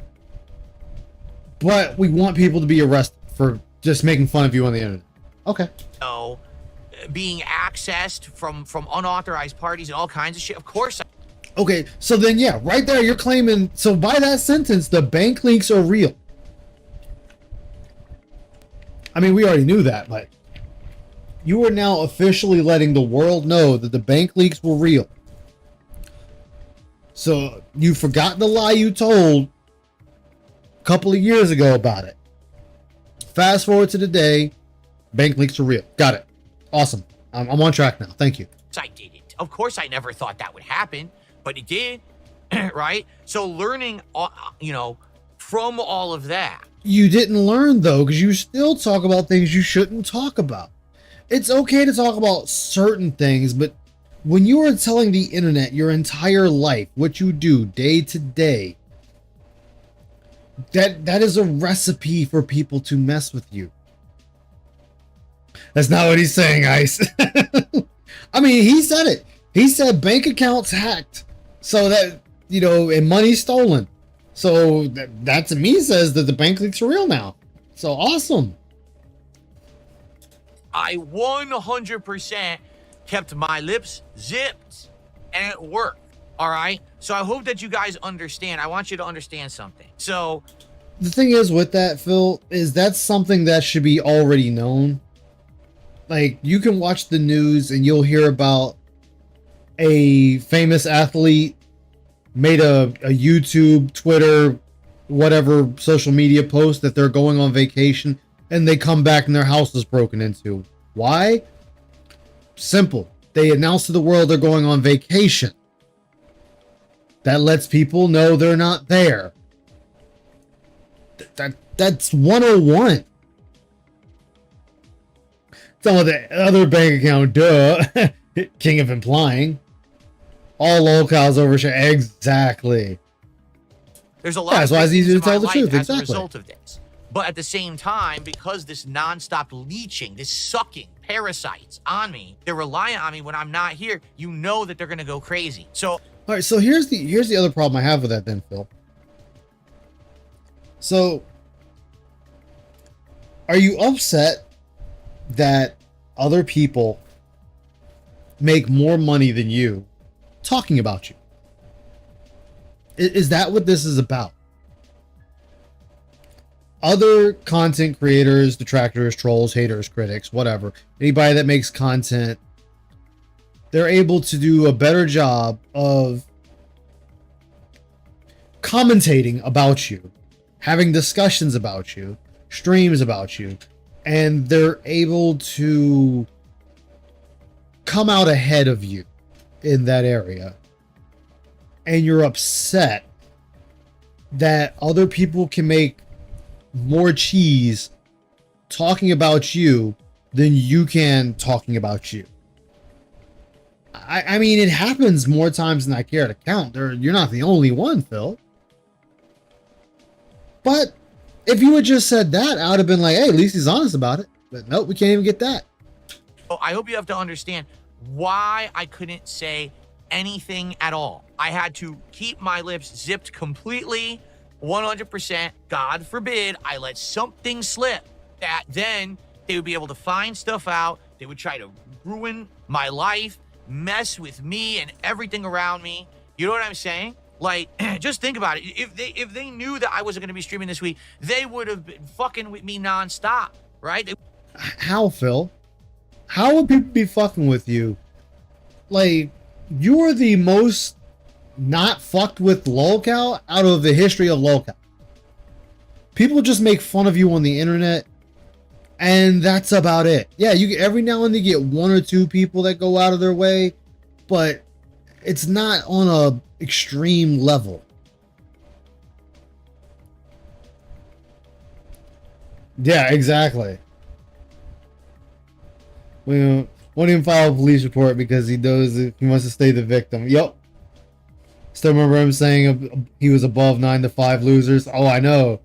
[SPEAKER 1] but we want people to be arrested for just making fun of you on the internet. Okay.
[SPEAKER 2] Being accessed from unauthorized parties and all kinds of shit. Of course.
[SPEAKER 1] Okay, so then yeah, right there you're claiming, so by that sentence, the bank leaks are real. I mean, we already knew that, but you are now officially letting the world know that the bank leaks were real. So you forgot the lie you told a couple of years ago about it. Fast forward to today, bank leaks are real. Got it. Awesome. I'm on track now. Thank you.
[SPEAKER 2] I didn't. Of course, I never thought that would happen, but it did, right? So learning, from all of that.
[SPEAKER 1] You didn't learn though, because you still talk about things you shouldn't talk about. It's okay to talk about certain things, but when you are telling the internet your entire life, what you do day to day, that is a recipe for people to mess with you. That's not what he's saying, Ice. I mean, he said it. He said bank accounts hacked, so that, and money stolen. So that to me says that the bank leaks are real now. So awesome.
[SPEAKER 2] I 100% kept my lips zipped, and it worked. All right. So I hope that you guys understand. I want you to understand something. So
[SPEAKER 1] the thing is with that, Phil, is that's something that should be already known. Like, you can watch the news and you'll hear about a famous athlete made a YouTube, Twitter, whatever social media post that they're going on vacation, and they come back and their house is broken into. Why? Simple. They announce to the world they're going on vacation. That lets people know they're not there. That's 101. Some of the other bank account, duh. King of implying. All locales overshare. Exactly.
[SPEAKER 2] There's a lot.
[SPEAKER 1] That's why it's easy to tell the truth.
[SPEAKER 2] As
[SPEAKER 1] Exactly.
[SPEAKER 2] a result of this, but at the same time, because this nonstop leeching, this sucking parasites on me, they're reliant on me when I'm not here. You know that they're gonna go crazy. So,
[SPEAKER 1] all right. So here's the other problem I have with that, then, Phil. So, are you upset that other people make more money than you talking about you? Is that what this is about? Other content creators, detractors, trolls, haters, critics, whatever, anybody that makes content, they're able to do a better job of commentating about you, having discussions about you, streams about you, and they're able to come out ahead of you in that area. And you're upset that other people can make more cheese talking about you than you can talking about you. I mean, it happens more times than I care to count. You're not the only one, Phil. But if you had just said that, I would have been like, hey, at least he's honest about it. But nope, we can't even get that.
[SPEAKER 2] I hope you have to understand why I couldn't say anything at all. I had to keep my lips zipped completely, 100%. God forbid I let something slip that then they would be able to find stuff out. They would try to ruin my life, mess with me and everything around me. You know what I'm saying? Like, just think about it. If they knew that I wasn't going to be streaming this week, they would have been fucking with me nonstop, right?
[SPEAKER 1] How, Phil? How would people be fucking with you? Like, you are the most not fucked with lolcow out of the history of lolcow. People just make fun of you on the internet, and that's about it. Yeah, you every now and then you get one or two people that go out of their way, but it's not on a extreme level. Yeah, exactly. We won't even file a police report because he knows that he wants to stay the victim. Yep. Still remember him saying he was above 9-5 losers. Oh, I know.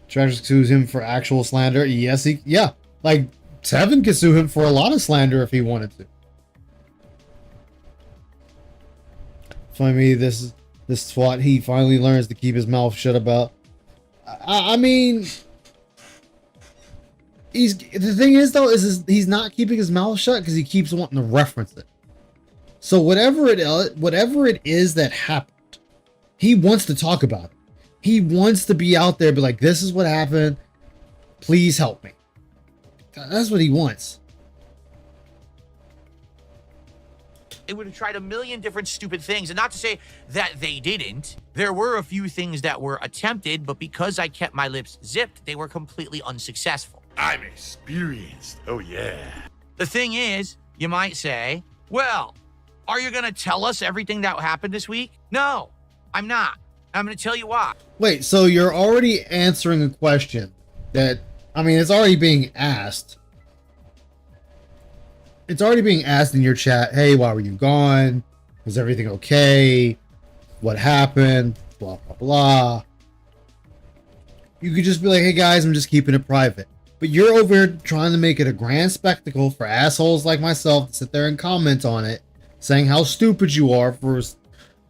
[SPEAKER 1] Tragic sues him for actual slander. Yes, yeah. Like, Tevin could sue him for a lot of slander if he wanted to. Finally, this twat, he finally learns to keep his mouth shut about. I mean, the thing is though, is he's not keeping his mouth shut because he keeps wanting to reference it. So whatever it is that happened, he wants to talk about it. He wants to be out there, be like, this is what happened. Please help me. That's what he wants.
[SPEAKER 2] They would have tried a million different stupid things, and not to say that they didn't. There were a few things that were attempted, but because I kept my lips zipped, they were completely unsuccessful.
[SPEAKER 3] I'm experienced. Oh, yeah.
[SPEAKER 2] The thing is, you might say, well, are you going to tell us everything that happened this week? No, I'm not. I'm going to tell you why.
[SPEAKER 1] Wait, so you're already answering a question that, I mean, it's already being asked. It's already being asked in your chat. Hey, why were you gone? Was everything okay? What happened? Blah, blah, blah. You could just be like, hey guys, I'm just keeping it private. But you're over here trying to make it a grand spectacle for assholes like myself to sit there and comment on it, saying how stupid you are for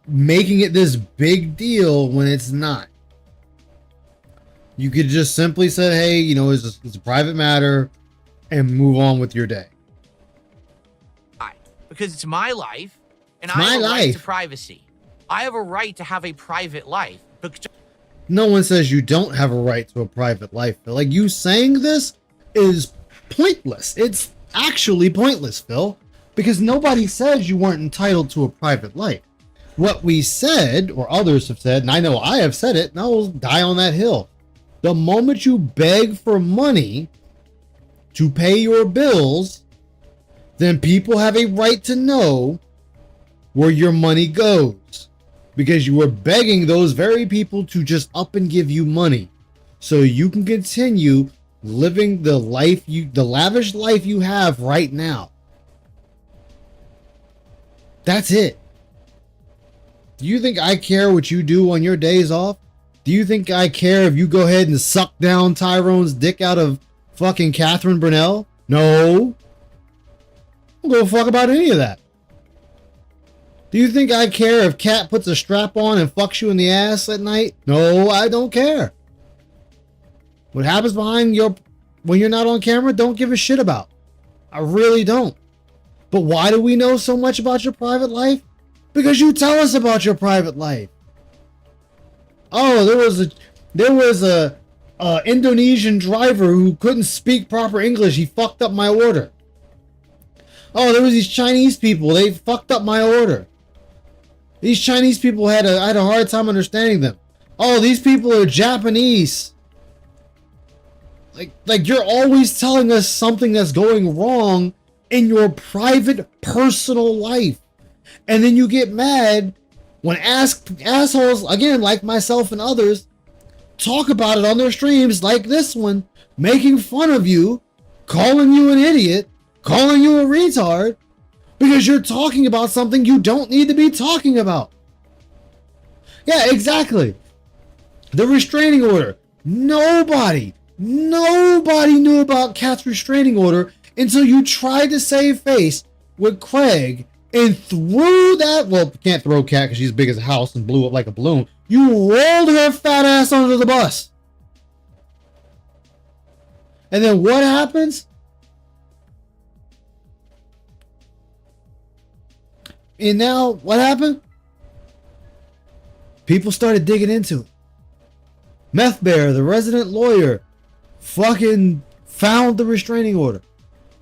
[SPEAKER 1] making it this big deal when it's not. You could just simply say, hey, you know, it's a private matter, and move on with your day.
[SPEAKER 2] Because it's my life, and
[SPEAKER 1] It's
[SPEAKER 2] I have
[SPEAKER 1] my
[SPEAKER 2] a right to
[SPEAKER 1] life.
[SPEAKER 2] privacy. I have a right to have a private life.
[SPEAKER 1] No one says you don't have a right to a private life, Phil. Like, you saying this is pointless. It's actually pointless, Phil, because nobody says you weren't entitled to a private life. What we said, or others have said, and I know I have said it, and I will die on that hill. The moment you beg for money to pay your bills, then people have a right to know where your money goes, because you were begging those very people to just up and give you money so you can continue living the lavish life you have right now. That's it. Do you think I care what you do on your days off? Do you think I care if you go ahead and suck down Tyrone's dick out of fucking Catherine Brunell? No. I don't give a fuck about any of that. Do you think I care if Kat puts a strap on and fucks you in the ass at night? No, I don't care. What happens behind when you're not on camera, don't give a shit about. I really don't. But why do we know so much about your private life? Because you tell us about your private life. Oh, there was a Indonesian driver who couldn't speak proper English. He fucked up my order. Oh, there was these Chinese people. They fucked up my order. These Chinese people I had a hard time understanding them. Oh, these people are Japanese. Like you're always telling us something that's going wrong in your private, personal life. And then you get mad when assholes, again, like myself and others, talk about it on their streams like this one, making fun of you, calling you an idiot, calling you a retard, because you're talking about something you don't need to be talking about. Yeah, exactly. The restraining order. Nobody knew about Kat's restraining order until you tried to save face with Craig and threw that, well, can't throw Kat because she's big as a house and blew up like a balloon. You rolled her fat ass under the bus. And then what happens? And now, what happened? People started digging into it. Meth Bear, the resident lawyer, fucking found the restraining order.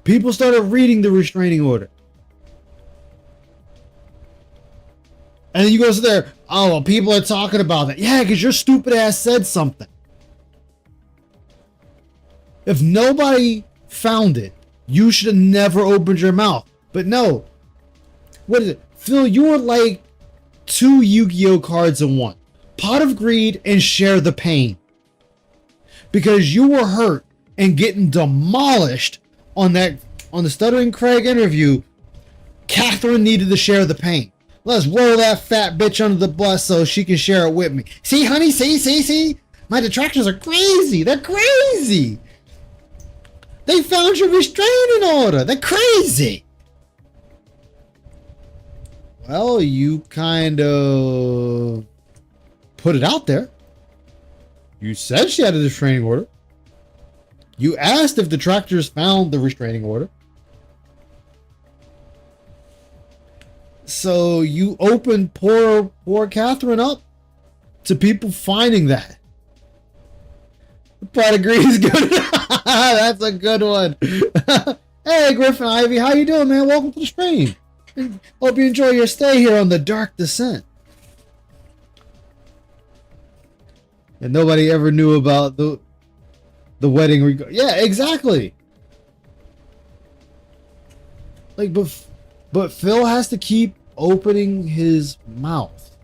[SPEAKER 1] People started reading the restraining order. And then you go sit there, oh, well, people are talking about that. Yeah, because your stupid ass said something. If nobody found it, you should have never opened your mouth. But no. What is it? Phil, you're like two Yu-Gi-Oh cards in one. Pot of Greed and Share the Pain. Because you were hurt and getting demolished on the Stuttering Craig interview. Catherine needed to share the pain. Let's roll that fat bitch under the bus so she can share it with me. See, honey, see? My detractors are crazy. They're crazy. They found your restraining order. They're crazy. Well, you kind of put it out there. You said she had a restraining order. You asked if detractors found the restraining order. So you open poor Catherine up to people finding that. But agrees good. That's a good one. Hey, Griffin Ivy, how you doing, man? Welcome to the stream. Hope you enjoy your stay here on the Dark Descent. And nobody ever knew about the wedding. Yeah, exactly. Like, but Phil has to keep opening his mouth.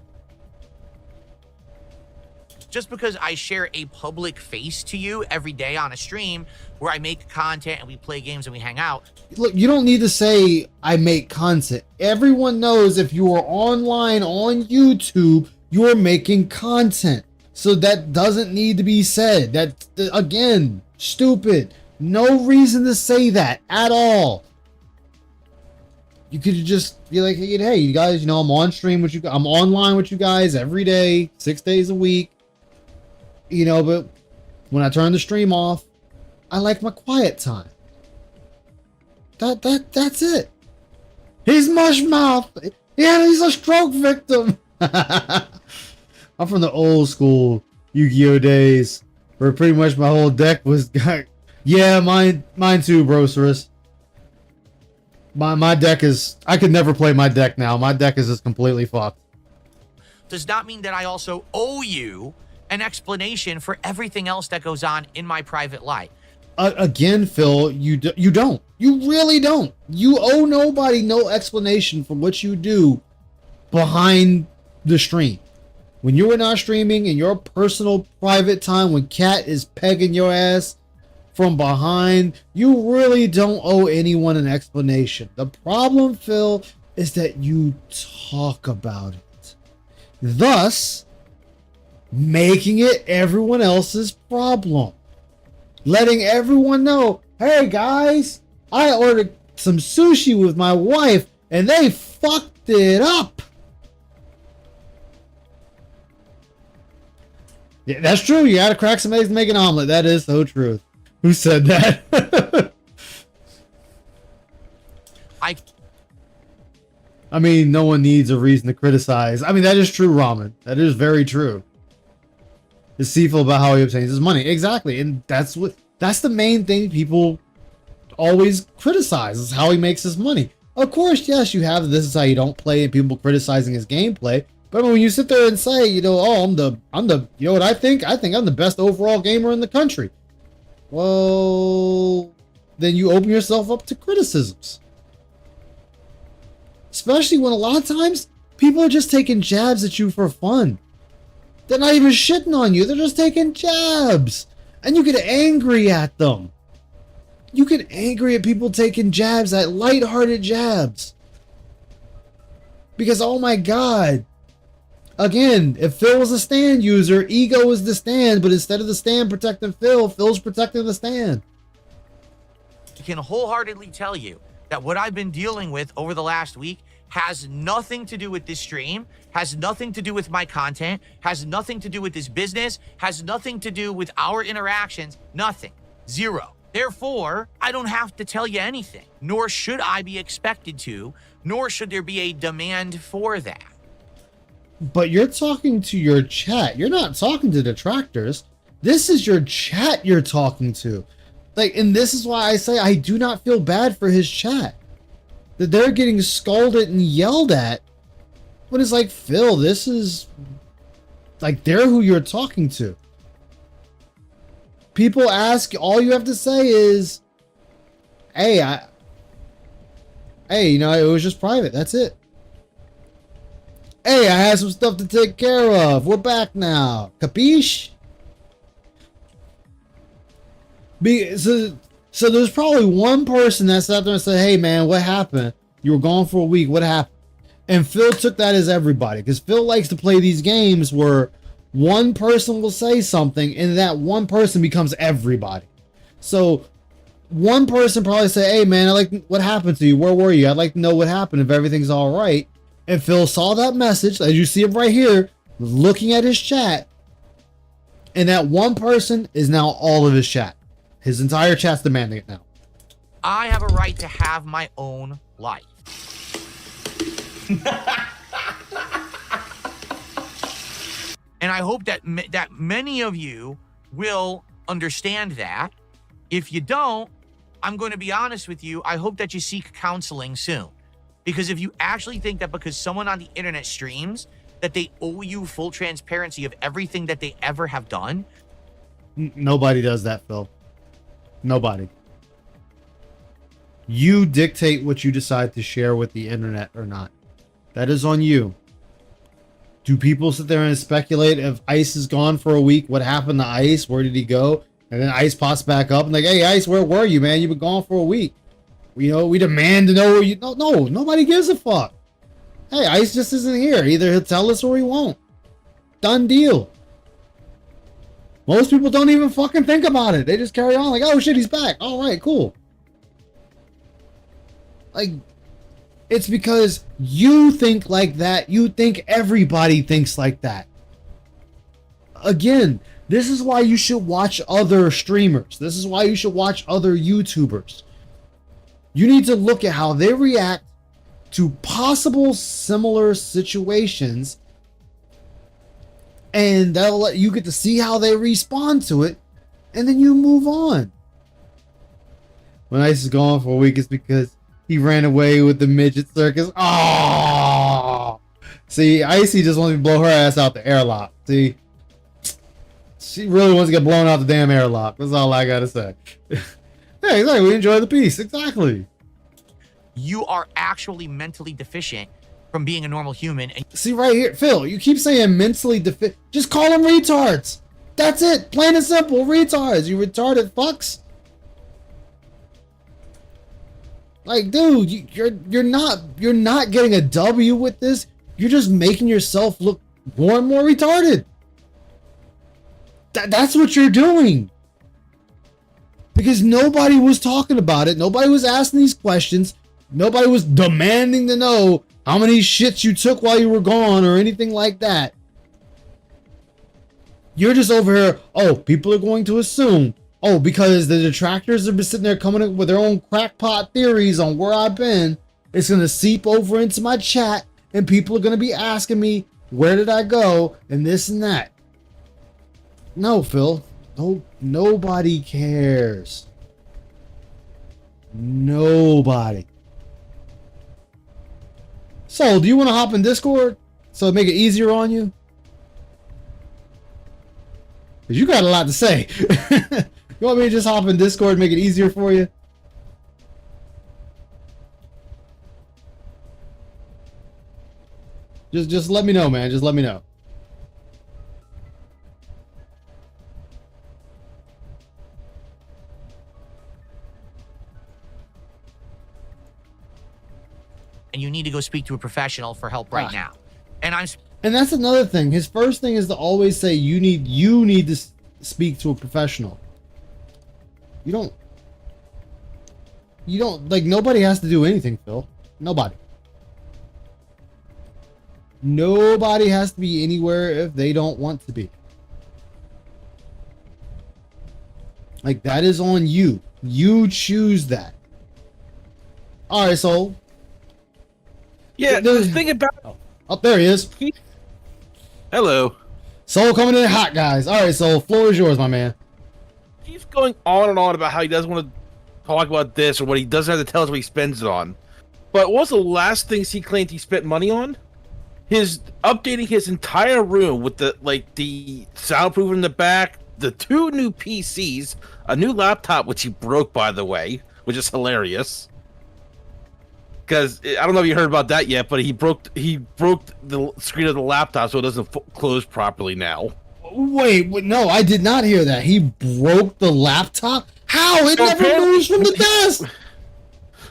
[SPEAKER 2] Just because I share a public face to you every day on a stream where I make content and we play games and we hang out.
[SPEAKER 1] Look, you don't need to say I make content. Everyone knows if you are online on YouTube, you're making content. So that doesn't need to be said. That, again, stupid. No reason to say that at all. You could just be like, hey, you guys, you know, I'm on stream with you. I'm online with you guys every day, 6 days a week. You know, but when I turn the stream off, I like my quiet time. That's it. He's mush mouth. Yeah, he's a stroke victim. I'm from the old school Yu-Gi-Oh days where pretty much my whole deck was yeah, mine too, Brocerus. My deck is, I could never play my deck now. My deck is just completely fucked.
[SPEAKER 2] Does not mean that I also owe you an explanation for everything else that goes on in my private life.
[SPEAKER 1] Again, Phil, you don't. You really don't. You owe nobody no explanation for what you do behind the stream. When you are not streaming in your personal private time, when Cat is pegging your ass from behind, you really don't owe anyone an explanation. The problem, Phil, is that you talk about it, thus making it everyone else's problem. Letting everyone know, hey guys, I ordered some sushi with my wife and they fucked it up. Yeah, that's true. You gotta crack some eggs to make an omelet. That is so true. Who said that? I mean, no one needs a reason to criticize. I mean, that is true, Ramen. That is very true. Deceitful about how he obtains his money. Exactly. And that's the main thing people always criticize, is how he makes his money. Of course, yes, you have this is how you don't play and people criticizing his gameplay. But when you sit there and say, you know, oh, I'm the, you know what I think? I think I'm the best overall gamer in the country. Well, then you open yourself up to criticisms. Especially when a lot of times people are just taking jabs at you for fun. They're not even shitting on you. They're just taking jabs. And you get angry at them. You get angry at people taking jabs, at lighthearted jabs. Because, oh my God. Again, if Phil was a stand user, ego is the stand. But instead of the stand protecting Phil, Phil's protecting the stand.
[SPEAKER 2] I can wholeheartedly tell you that what I've been dealing with over the last week has nothing to do with this stream, has nothing to do with my content, has nothing to do with this business, has nothing to do with our interactions, nothing. Zero. Therefore, I don't have to tell you anything, nor should I be expected to, nor should there be a demand for that.
[SPEAKER 1] But you're talking to your chat. You're not talking to detractors. This is your chat you're talking to. Like, and this is why I say I do not feel bad for his chat. That they're getting scolded and yelled at. When it's like, Phil, this is... like, they're who you're talking to. People ask, all you have to say is, hey, you know, it was just private. That's it. Hey, I had some stuff to take care of. We're back now. Capiche? So there's probably one person that sat there and said, hey man, what happened? You were gone for a week. What happened? And Phil took that as everybody, because Phil likes to play these games where one person will say something and that one person becomes everybody. So one person probably say, hey man, what happened to you? Where were you? I'd like to know what happened, if everything's all right. And Phil saw that message, as you see him right here, looking at his chat. And that one person is now all of his chat. His entire chat's demanding it now.
[SPEAKER 2] I have a right to have my own life. And I hope that that many of you will understand that. If you don't, I'm going to be honest with you. I hope that you seek counseling soon. Because if you actually think that because someone on the internet streams, that they owe you full transparency of everything that they ever have done.
[SPEAKER 1] Nobody does that, Phil. Nobody. You dictate what you decide to share with the internet or not. That is on you. Do people sit there and speculate if Ice is gone for a week? What happened to Ice? Where did he go? And then Ice pops back up and like, hey, Ice, where were you, man? You've been gone for a week. You know, we demand to know where you... No, nobody gives a fuck. Hey, Ice just isn't here. Either he'll tell us or he won't. Done deal. Most people don't even fucking think about it. They just carry on like, oh shit, he's back. All right, cool. Like, it's because you think like that. You think everybody thinks like that. Again, this is why you should watch other streamers. This is why you should watch other YouTubers. You need to look at how they react to possible similar situations, and that'll let you get to see how they respond to it, and then you move on. When Ice is gone for a week, it's because he ran away with the midget circus. Oh, see, Icy just wants to blow her ass out the airlock. See, she really wants to get blown out the damn airlock. That's all I gotta say. Yeah, exactly. We enjoy the peace. Exactly.
[SPEAKER 2] You are actually mentally deficient from being a normal human. And
[SPEAKER 1] see right here, Phil, you keep saying mentally deficient. Just call them retards. That's it. Plain and simple. Retards. You retarded fucks. Like, dude, you're not getting a W with this. You're just making yourself look more and more retarded. That's what you're doing. Because nobody was talking about it. Nobody was asking these questions. Nobody was demanding to know how many shits you took while you were gone or anything like that. You're just over here, oh, people are going to assume, oh, because the detractors have been sitting there coming up with their own crackpot theories on where I've been, it's going to seep over into my chat and people are going to be asking me, where did I go? And this and that. No, Phil. No, nobody cares. Nobody. So, do you want to hop in Discord so make it easier on you? Because you got a lot to say. You want me to just hop in Discord and make it easier for you? Just let me know, man. Just let me know.
[SPEAKER 2] and you need to go speak to a professional for help right now. And
[SPEAKER 1] that's another thing. His first thing is to always say you need to speak to a professional. You don't like, nobody has to do anything, Phil. Nobody has to be anywhere if they don't want to be. Like, that is on you. You choose that. All right, so
[SPEAKER 4] yeah, the thing about
[SPEAKER 1] oh, there he is.
[SPEAKER 4] Hello.
[SPEAKER 1] Soul coming in hot, guys. All right, Soul, floor is yours, my man.
[SPEAKER 4] He's going on and on about how he doesn't want to talk about this or what he doesn't have to tell us what he spends it on. But what's the last things he claimed he spent money on? His updating his entire room with the soundproof in the back, the 2 new PCs, a new laptop which he broke, by the way, which is hilarious. Because I don't know if you heard about that yet, but he broke the screen of the laptop so it doesn't close properly now.
[SPEAKER 1] Wait, no, I did not hear that. He broke the laptop? How? It never moves from the desk.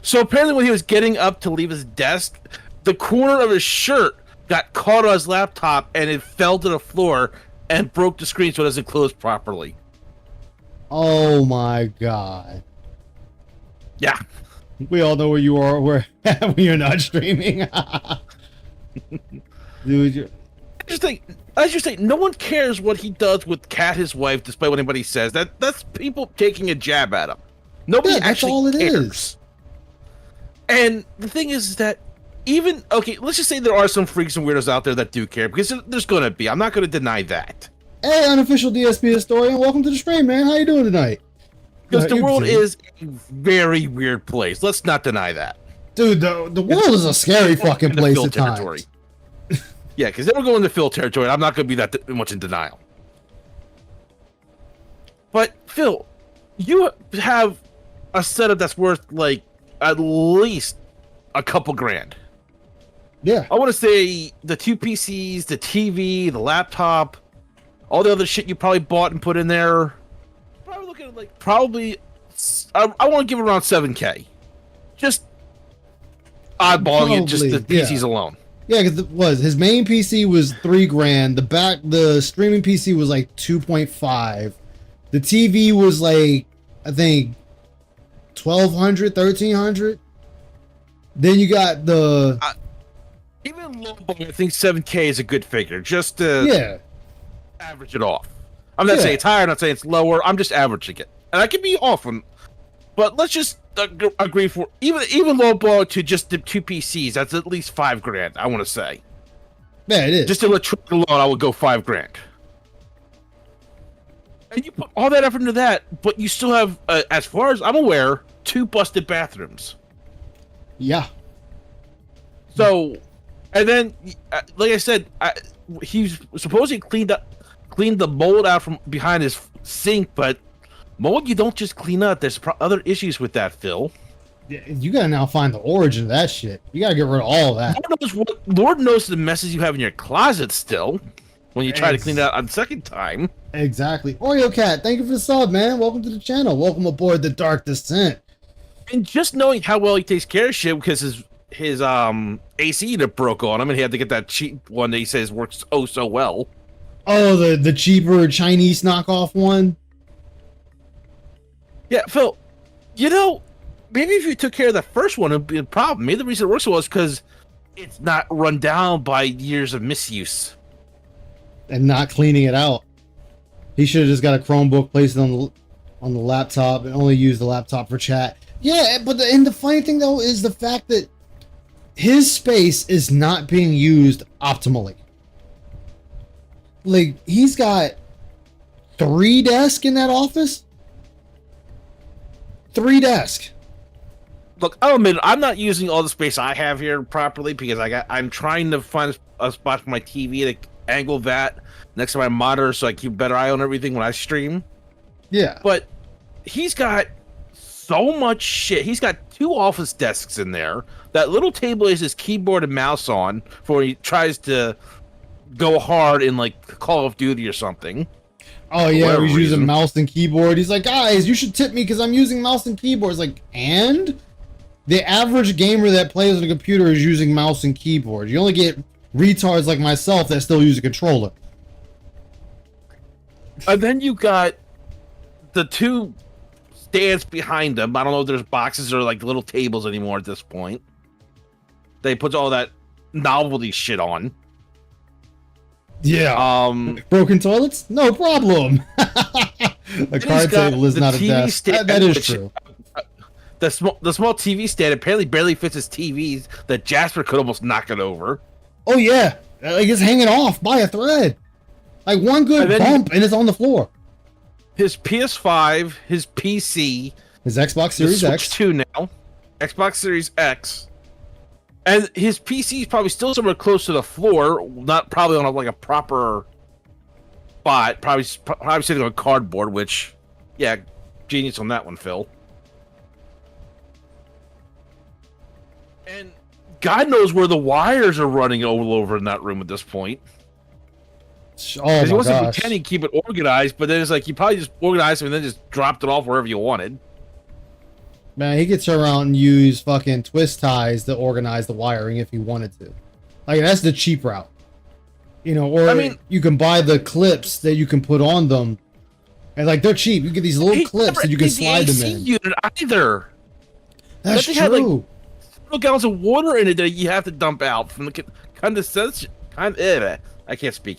[SPEAKER 4] So apparently when he was getting up to leave his desk, the corner of his shirt got caught on his laptop and it fell to the floor and broke the screen so it doesn't close properly.
[SPEAKER 1] Oh my god.
[SPEAKER 4] Yeah.
[SPEAKER 1] We all know where you are when you're not streaming. Dude,
[SPEAKER 4] I just think no one cares what he does with Kat, his wife, despite what anybody says. That's people taking a jab at him. Nobody
[SPEAKER 1] that's
[SPEAKER 4] actually
[SPEAKER 1] all it
[SPEAKER 4] cares.
[SPEAKER 1] is.
[SPEAKER 4] And the thing is that even okay, let's just say there are some freaks and weirdos out there that do care, because there's gonna be. I'm not gonna deny that.
[SPEAKER 1] Hey, unofficial DSP historian, welcome to the stream, man. How you doing tonight?
[SPEAKER 4] Because the world is a very weird place. Let's not deny that.
[SPEAKER 1] Dude, the world is a scary fucking place at times.
[SPEAKER 4] Yeah, because then we're going to Phil territory. I'm not going to be that much in denial. But Phil, you have a setup that's worth like at least a couple grand.
[SPEAKER 1] Yeah.
[SPEAKER 4] I want to say the 2 PCs, the TV, the laptop, all the other shit you probably bought and put in there. Probably looking at like I want to give it around 7K. Just oddballing it, just the PCs alone.
[SPEAKER 1] Yeah, because his main PC was $3,000. The streaming PC was like 2.5. The TV was like, I think, 1,200, 1,300. Then you got the
[SPEAKER 4] even low ball. I think 7K is a good figure. Just to average it off. I'm not saying it's higher. I'm not saying it's lower. I'm just averaging it, and I can be off on. But let's just agree for even low ball to just the 2 PCs. That's at least $5,000. I want to say.
[SPEAKER 1] Yeah, it is.
[SPEAKER 4] Just electronic alone, I would go $5,000. And you put all that effort into that, but you still have, as far as I'm aware, 2 busted bathrooms.
[SPEAKER 1] Yeah.
[SPEAKER 4] So, and then, like I said, he's supposedly cleaned the mold out from behind his sink, but mold you don't just clean up. There's other issues with that, Phil.
[SPEAKER 1] You gotta now find the origin of that shit. You gotta get rid of all of that.
[SPEAKER 4] Lord knows the messes you have in your closet still when you try to clean it out on second time.
[SPEAKER 1] Exactly. Oreo Cat, thank you for the sub, man. Welcome to the channel. Welcome aboard the Dark Descent.
[SPEAKER 4] And just knowing how well he takes care of shit, because his AC unit broke on him, and he had to get that cheap one that he says works oh so well.
[SPEAKER 1] Oh, the cheaper Chinese knockoff one?
[SPEAKER 4] Yeah, Phil, you know, maybe if you took care of the first one, it'd be a problem. Maybe the reason it works so well is because it's not run down by years of misuse.
[SPEAKER 1] And not cleaning it out. He should have just got a Chromebook, placed it on the laptop, and only use the laptop for chat. Yeah, but the funny thing, though, is the fact that his space is not being used optimally. Like, he's got 3 desks in that office? 3 desks.
[SPEAKER 4] Look, I'll admit, I'm not using all the space I have here properly because I'm trying to find a spot for my TV to angle that next to my monitor so I keep a better eye on everything when I stream.
[SPEAKER 1] Yeah.
[SPEAKER 4] But he's got so much shit. He's got 2 office desks in there. That little table is his keyboard and mouse on for when he tries to go hard in like Call of Duty or something.
[SPEAKER 1] Oh yeah, he's using mouse and keyboard. He's like, guys, you should tip me because I'm using mouse and keyboard. It's like, and the average gamer that plays on a computer is using mouse and keyboard. You only get retards like myself that still use a controller.
[SPEAKER 4] And then you got the 2 stands behind them. I don't know if there's boxes or like little tables anymore at this point. They put all that novelty shit on.
[SPEAKER 1] Yeah. Broken toilets? No problem. A card table is not a desk. That is true.
[SPEAKER 4] The small TV stand apparently barely fits his TVs that Jasper could almost knock it over.
[SPEAKER 1] Oh yeah, like it's hanging off by a thread. Like one good bump and it's on the floor.
[SPEAKER 4] His PS5, his PC,
[SPEAKER 1] his Xbox Series X,
[SPEAKER 4] 2 now, Xbox Series X, and his PC is probably still somewhere close to the floor, not probably on like a proper spot. Probably sitting on cardboard. Which, yeah, genius on that one, Phil. And God knows where the wires are running all over in that room at this point.
[SPEAKER 1] Oh my
[SPEAKER 4] he wasn't
[SPEAKER 1] gosh.
[SPEAKER 4] pretending to keep it organized, but then it's like you probably just organized it and then just dropped it off wherever you wanted.
[SPEAKER 1] Man, he could turn around and use fucking twist ties to organize the wiring if he wanted to. Like, that's the cheap route. You know, or I mean, you can buy the clips that you can put on them. And, like, they're cheap. You get these little clips that you can slide them in.
[SPEAKER 4] Unit either.
[SPEAKER 1] That's true.
[SPEAKER 4] Had, like, little gallons of water in it that you have to dump out from the condensation. I can't speak.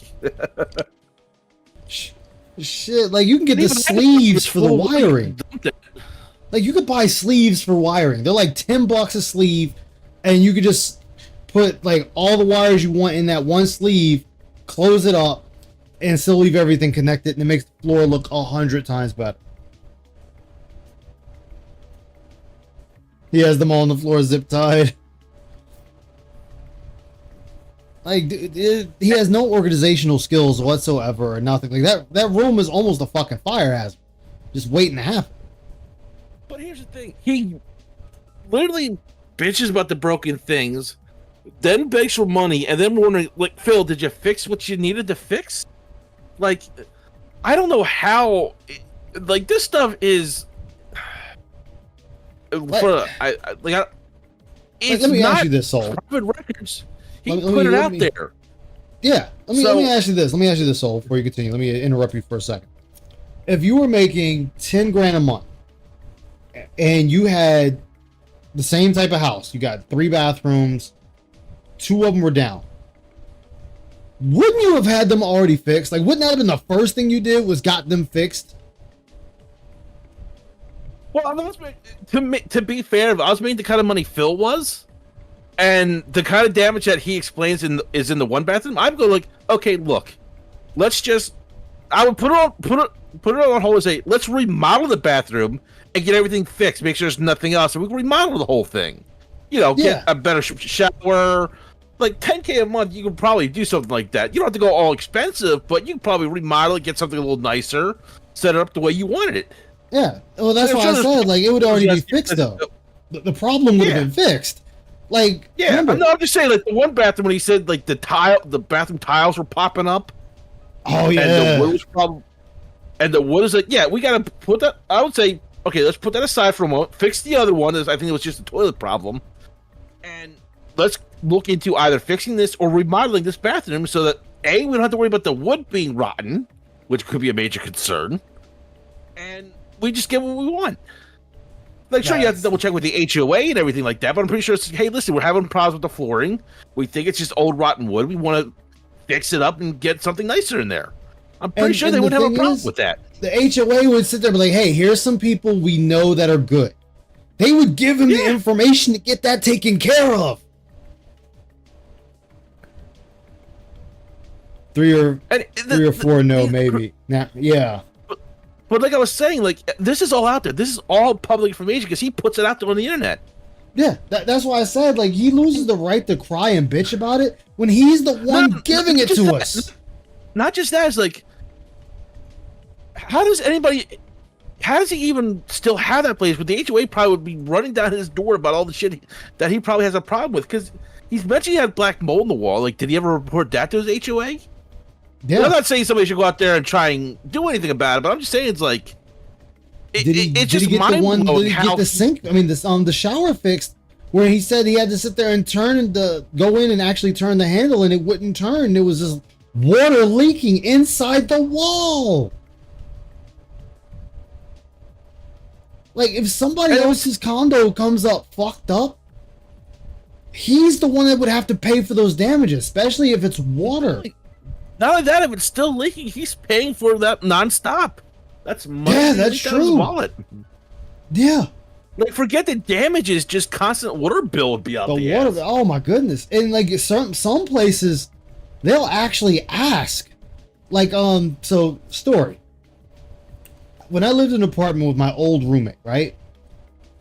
[SPEAKER 1] Shit, like, you can get the sleeves for the wiring. Like, you could buy sleeves for wiring. They're like $10 a sleeve, and you could just put like all the wires you want in that one sleeve, close it up, and still leave everything connected, and it makes the floor look 100 times better. He has them all on the floor zip tied. Like, dude, he has no organizational skills whatsoever or nothing. Like that room is almost a fucking fire hazard, just waiting to happen.
[SPEAKER 4] But here's the thing: he literally bitches about the broken things, then begs for money, and then wondering, like, Phil, did you fix what you needed to fix? Like, I don't know how. Like, this stuff is. It's
[SPEAKER 1] let me ask you this, Soul.
[SPEAKER 4] Private records. He
[SPEAKER 1] Let
[SPEAKER 4] put it
[SPEAKER 1] me-
[SPEAKER 4] out there.
[SPEAKER 1] Yeah, let me ask you this. Let me ask you this, Soul, before you continue. Let me interrupt you for a second. If you were making 10 grand a month, and you had the same type of house, you got 3 bathrooms, 2 of them were down, wouldn't you have had them already fixed? Like, wouldn't that have been the first thing you did was got them fixed?
[SPEAKER 4] Well, to be fair, if I was making the kind of money Phil was, and the kind of damage that he explains is in the one bathroom, I'd go like, okay, look, let's just. I would put it on hold and say, let's remodel the bathroom and get everything fixed. Make sure there's nothing else, and we can remodel the whole thing. You know, get a better shower. Like $10K a month, you could probably do something like that. You don't have to go all expensive, but you can probably remodel it, get something a little nicer, set it up the way you wanted it.
[SPEAKER 1] Yeah, well, that's why I said, like, it would already be fixed, though. The problem would have been fixed. Like,
[SPEAKER 4] yeah,
[SPEAKER 1] remember,
[SPEAKER 4] I'm just saying, like, the one bathroom when he said, like, the bathroom tiles were popping up.
[SPEAKER 1] Oh, yeah.
[SPEAKER 4] And the wood was is like, yeah, we gotta put that. I would say, okay, let's put that aside for a moment. Fix the other one. I think it was just a toilet problem, and let's look into either fixing this or remodeling this bathroom so that we don't have to worry about the wood being rotten, which could be a major concern, and we just get what we want. Like, sure, you have to double check with the HOA and everything like that, but I'm pretty sure it's, hey, listen, we're having problems with the flooring. We think it's just old rotten wood. We want to fix it up and get something nicer in there. I'm pretty sure they wouldn't have a problem with that.
[SPEAKER 1] The HOA would sit there and be like, hey, here's some people we know that are good. They would give him the information to get that taken care of. 3 or 4, no, maybe. Nah, yeah.
[SPEAKER 4] But like I was saying, like, this is all out there. This is all public information because he puts it out there on the internet.
[SPEAKER 1] Yeah, that's why I said, like, he loses the right to cry and bitch about it when he's the one giving it to us.
[SPEAKER 4] Not just that, it's like, how does he even still have that place? But the HOA probably would be running down his door about all the shit that he probably has a problem with because he's mentioned he had black mold in the wall. Like, did he ever report that to his HOA? Yeah. I'm not saying somebody should go out there and try and do anything about it, but I'm just saying it's like,
[SPEAKER 1] did he get the sink? I mean, the shower fixed where he said he had to sit there and go in and actually turn the handle and it wouldn't turn. It was just water leaking inside the wall. Like, if somebody else's condo comes up fucked up, he's the one that would have to pay for those damages, especially if it's water.
[SPEAKER 4] Not only that, if it's still leaking, he's paying for that nonstop. That's money.
[SPEAKER 1] Yeah, that's true.
[SPEAKER 4] Wallet.
[SPEAKER 1] Yeah.
[SPEAKER 4] Like, forget the damages, just constant water bill would be out
[SPEAKER 1] the water. Oh my goodness! And like some places, they'll actually ask. Like so story. When I lived in an apartment with my old roommate, right?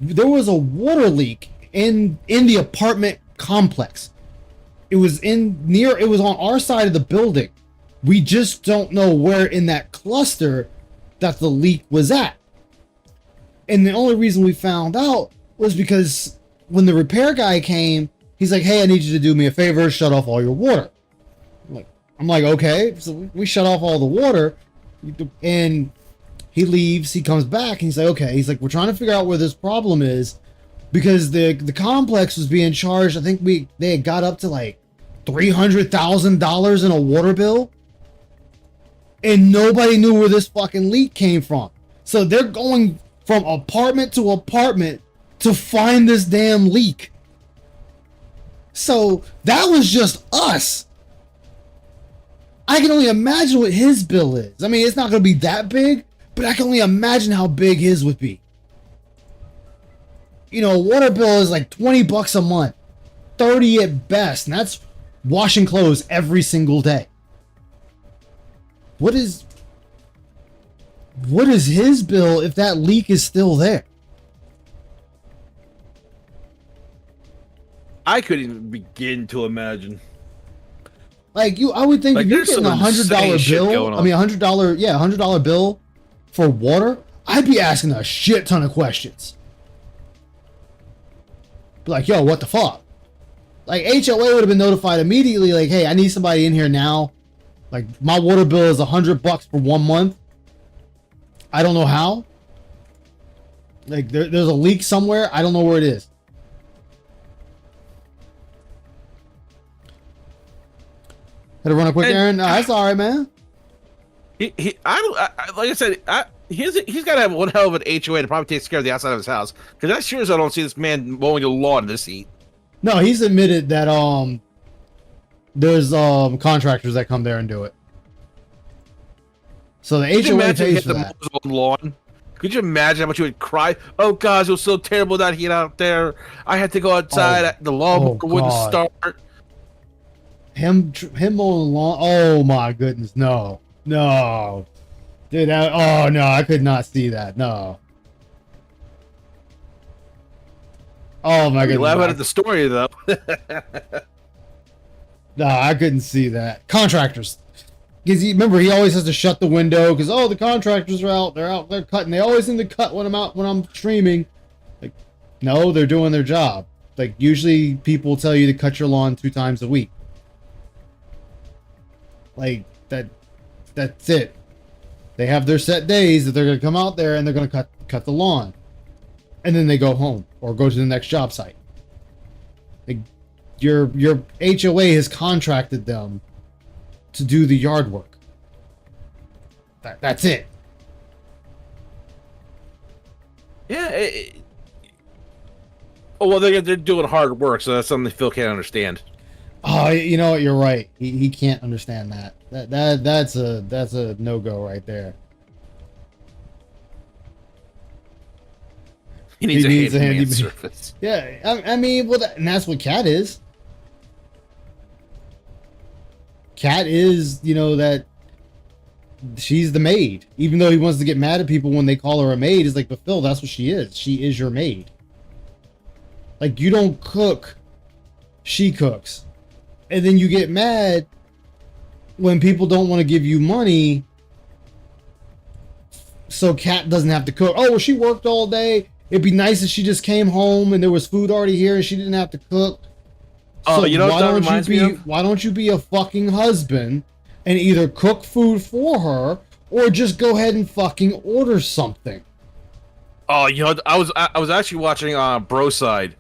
[SPEAKER 1] There was a water leak in the apartment complex. It was it was on our side of the building. We just don't know where in that cluster that the leak was at. And the only reason we found out was because when the repair guy came, he's like, hey, I need you to do me a favor, shut off all your water. I'm like, okay. So we shut off all the water, and he leaves, he comes back, and he's like, okay. He's like, we're trying to figure out where this problem is, because the complex was being charged, I think they had got up to like $300,000 in a water bill, and nobody knew where this fucking leak came from. So they're going from apartment to apartment to find this damn leak. So that was just us. I can only imagine what his bill is. I mean, it's not going to be that big, but I can only imagine how big his would be. You know, a water bill is like $20 a month. 30 at best, and that's washing clothes every single day. What is his bill if that leak is still there?
[SPEAKER 4] I couldn't even begin to imagine.
[SPEAKER 1] Like I would think
[SPEAKER 4] Like,
[SPEAKER 1] if you're
[SPEAKER 4] there's
[SPEAKER 1] getting
[SPEAKER 4] some insane
[SPEAKER 1] $100
[SPEAKER 4] shit
[SPEAKER 1] bill,
[SPEAKER 4] going on.
[SPEAKER 1] I mean $100 bill for water, I'd be asking a shit ton of questions. Be like, yo, what the fuck? Like HOA would have been notified immediately, like, hey, I need somebody in here now. Like my water bill is $100 for 1 month. I don't know how. Like there's a leak somewhere. I don't know where it is. Had to run a quick errand. No, that's all right, man.
[SPEAKER 4] Like I said, he's got to have one hell of an HOA to probably take care of the outside of his house. Because I sure as I don't see this man mowing a lawn in this heat.
[SPEAKER 1] No, he's admitted that there's contractors that come there and do it. So the
[SPEAKER 4] Could you
[SPEAKER 1] HOA
[SPEAKER 4] imagine
[SPEAKER 1] pays
[SPEAKER 4] hit
[SPEAKER 1] for
[SPEAKER 4] the
[SPEAKER 1] that.
[SPEAKER 4] mow his own lawn? Could you imagine how much you would cry? Oh gosh, it was so terrible that heat out there. I had to go outside. The lawnmower wouldn't
[SPEAKER 1] God.
[SPEAKER 4] start.
[SPEAKER 1] Him mowing the lawn. Oh my goodness, no, dude. Oh no, I could not see that. No. Oh my
[SPEAKER 4] You laugh
[SPEAKER 1] goodness.
[SPEAKER 4] at the story though.
[SPEAKER 1] No, I couldn't see that. Contractors. Because remember, he always has to shut the window because, oh, the contractors are out. They're out there cutting. They always seem to cut when I'm streaming. Like, no, they're doing their job. Like, usually people tell you to cut your lawn 2 times a week. Like, that's it. They have their set days that they're going to come out there and they're going to cut the lawn. And then they go home or go to the next job site. Like, your HOA has contracted them to do the yard work. That's it.
[SPEAKER 4] Yeah. Oh well, they're doing hard work, so that's something Phil can't understand.
[SPEAKER 1] Oh, you know what? You're right. He can't understand that. That's a no-go right there.
[SPEAKER 4] He needs
[SPEAKER 1] needs
[SPEAKER 4] a
[SPEAKER 1] a handyman.
[SPEAKER 4] handyman surface.
[SPEAKER 1] Yeah, I mean, well, and that's what Cat is. Cat is, that she's the maid. Even though he wants to get mad at people when they call her a maid, it's like, but Phil, that's what she is. She is your maid. Like, you don't cook, she cooks. And then you get mad when people don't want to give you money so Cat doesn't have to cook. Oh, well, she worked all day. It'd be nice if she just came home and there was food already here and she didn't have to cook.
[SPEAKER 4] Oh,
[SPEAKER 1] So
[SPEAKER 4] you know what that reminds me of?
[SPEAKER 1] why don't you be a fucking husband and either cook food for her or just go ahead and fucking order something?
[SPEAKER 4] Oh, I was actually watching Bro Side,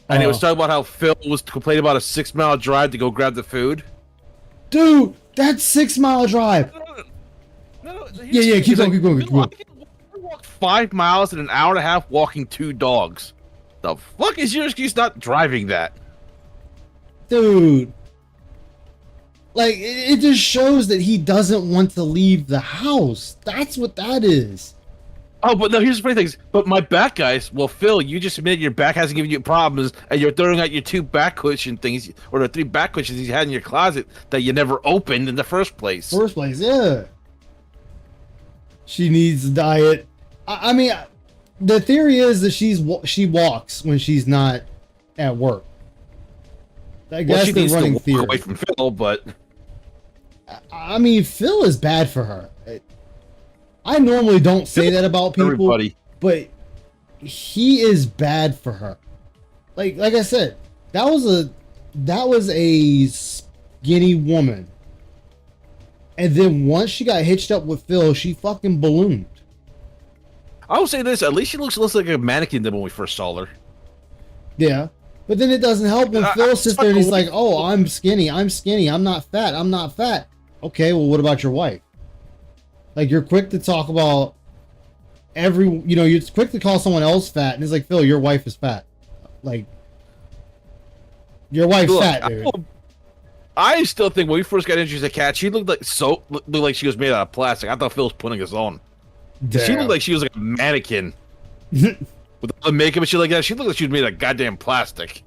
[SPEAKER 4] and it was talking about how Phil was complaining about a 6-mile drive to go grab the food.
[SPEAKER 1] Dude, that's 6 mile drive.
[SPEAKER 4] No,
[SPEAKER 1] Yeah, keep going.
[SPEAKER 4] I walked 5 miles in an hour and a half walking 2 dogs. The fuck is your excuse not driving that?
[SPEAKER 1] Dude. Like, it just shows that he doesn't want to leave the house. That's what that is.
[SPEAKER 4] Oh, but no, here's the funny thing. But my back, guys. Well, Phil, you just admitted your back hasn't given you problems, and you're throwing out your 2 back cushion things, or the 3 back cushions you had in your closet that you never opened in the first place.
[SPEAKER 1] Yeah. She needs a diet. I mean, the theory is that she walks when she's not at work. I guess
[SPEAKER 4] she
[SPEAKER 1] the
[SPEAKER 4] needs to
[SPEAKER 1] running
[SPEAKER 4] walk
[SPEAKER 1] theory.
[SPEAKER 4] away from Phil, but
[SPEAKER 1] I mean, Phil is bad for her. I normally don't say that about people,
[SPEAKER 4] everybody.
[SPEAKER 1] but he is bad for her. Like I said, that was a skinny woman, and then once she got hitched up with Phil, she fucking ballooned.
[SPEAKER 4] I will say this: at least she looks less like a mannequin than when we first saw her.
[SPEAKER 1] Yeah, but then it doesn't help when Phil sits there and he's like, "Oh, I'm skinny. I'm not fat. Okay, well, what about your wife? Like, you're quick to talk about you're quick to call someone else fat, and it's like, Phil, your wife is fat. Like, your wife's fat, dude.
[SPEAKER 4] I still think when we first got introduced to Cat, she looked like she was made out of plastic. I thought Phil was putting us on. She looked like she was like a mannequin with all the makeup and shit like that. She looked like she was made out of goddamn plastic.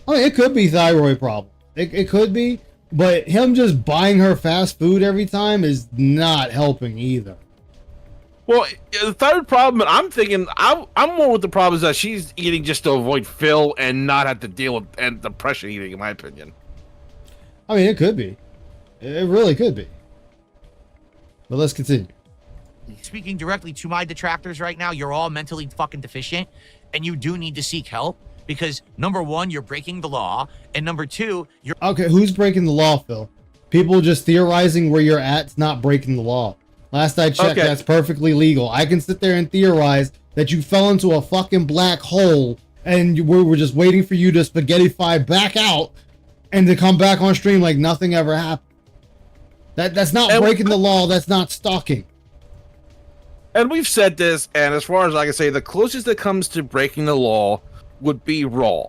[SPEAKER 1] I mean, it could be thyroid problem. It could be, but him just buying her fast food every time is not helping either.
[SPEAKER 4] Well, the third problem, I'm thinking, I'm more with the problem is that she's eating just to avoid Phil and not have to deal with and depression eating, in my opinion.
[SPEAKER 1] I mean, it could be. It really could be. But let's continue.
[SPEAKER 2] Speaking directly to my detractors right now, you're all mentally fucking deficient, and you do need to seek help because number one, you're breaking the law, and number two, you're
[SPEAKER 1] Okay, who's breaking the law, Phil? People just theorizing where you're at's not breaking the law. Last I checked,
[SPEAKER 4] Okay.
[SPEAKER 1] that's perfectly legal. I can sit there and theorize that you fell into a fucking black hole and we were just waiting for you to spaghettify back out and to come back on stream like nothing ever happened. That's not breaking the law. That's not stalking.
[SPEAKER 4] And we've said this, and as far as I can say, the closest that comes to breaking the law would be Raw.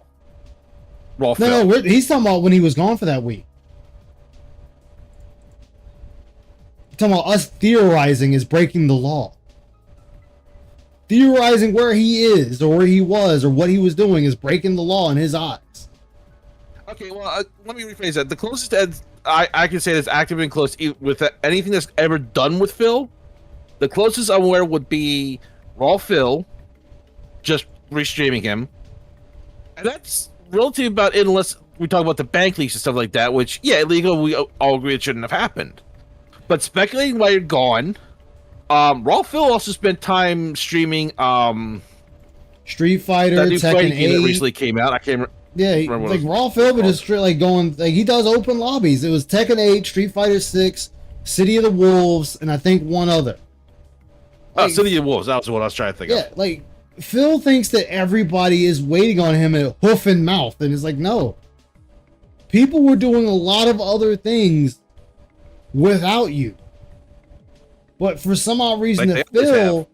[SPEAKER 4] Raw Phil.
[SPEAKER 1] No, he's talking about when he was gone for that week. He's talking about us theorizing is breaking the law. Theorizing where he is or where he was or what he was doing is breaking the law in his eyes.
[SPEAKER 4] Okay, well, let me rephrase that. The closest that I can say that's active and close with anything that's ever done with Phil, the closest I'm aware would be Raw Phil, just restreaming him. And that's relative about it unless we talk about the bank leaks and stuff like that, which, yeah, illegal, we all agree it shouldn't have happened. But speculating while you're gone, Raw Phil also spent time streaming
[SPEAKER 1] Street Fighter,
[SPEAKER 4] that new
[SPEAKER 1] Tekken
[SPEAKER 4] fighting game that
[SPEAKER 1] 8.
[SPEAKER 4] recently came out. I can't
[SPEAKER 1] Yeah,
[SPEAKER 4] remember what
[SPEAKER 1] like
[SPEAKER 4] it was
[SPEAKER 1] Raw Phil, but
[SPEAKER 4] called.
[SPEAKER 1] just straight like going like he does open lobbies. It was Tekken 8, Street Fighter 6, City of the Wolves, and I think one other.
[SPEAKER 4] Oh, City of Wolves. That was what I was trying to think
[SPEAKER 1] Yeah,
[SPEAKER 4] of.
[SPEAKER 1] like Phil thinks that everybody is waiting on him at hoof and mouth, and it's like, no. People were doing a lot of other things without you. But for some odd reason
[SPEAKER 4] Like
[SPEAKER 1] that
[SPEAKER 4] they always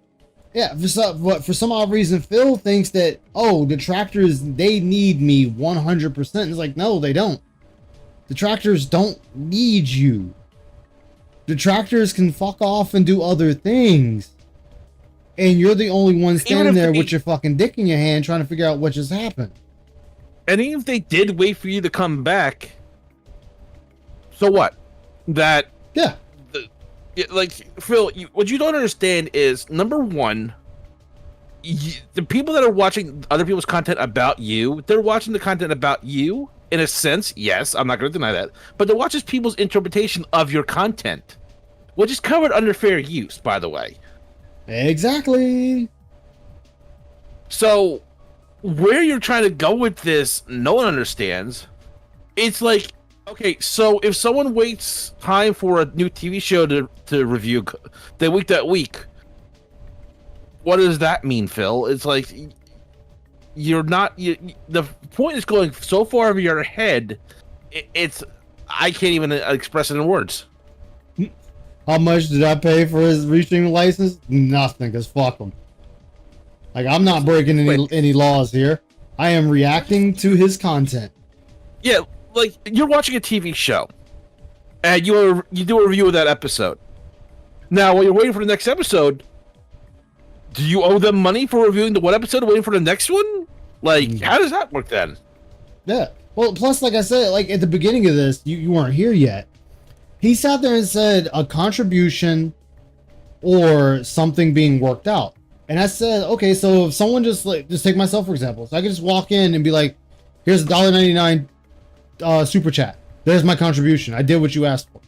[SPEAKER 1] Phil for some odd reason Phil thinks that, oh, detractors, they need me 100%. It's like, no, they don't. Detractors don't need you. Detractors can fuck off and do other things. And you're the only one standing
[SPEAKER 4] if
[SPEAKER 1] there
[SPEAKER 4] they-
[SPEAKER 1] with your fucking dick in your hand trying to figure out what just happened.
[SPEAKER 4] And even if they did wait for you to come back, so what? That
[SPEAKER 1] Yeah.
[SPEAKER 4] like Phil, what you don't understand is number one, the people that are watching other people's content about you, they're watching the content about you in a sense. Yes, I'm not going to deny that, but they're watching people's interpretation of your content, which is covered under fair use, by the way.
[SPEAKER 1] Exactly.
[SPEAKER 4] So, where you're trying to go with this, no one understands. It's like, okay, so if someone waits time for a new TV show to review the week, what does that mean, Phil? It's like you're not. The point is going so far over your head. It's I can't even express it in words.
[SPEAKER 1] How much did I pay for his restreaming license? Nothing, because fuck him. Like, I'm not breaking any laws here. I am reacting to his content.
[SPEAKER 4] Yeah, like you're watching a TV show, and you do a review of that episode. Now, while you're waiting for the next episode, do you owe them money for reviewing the one episode and waiting for the next one? Like, how does that work then?
[SPEAKER 1] Yeah. Well, plus, like I said, like at the beginning of this, you weren't here yet. He sat there and said a contribution or something being worked out. And I said, okay, so if someone just take myself for example, so I could just walk in and be like, here's $1.99 super chat. There's my contribution. I did what you asked for.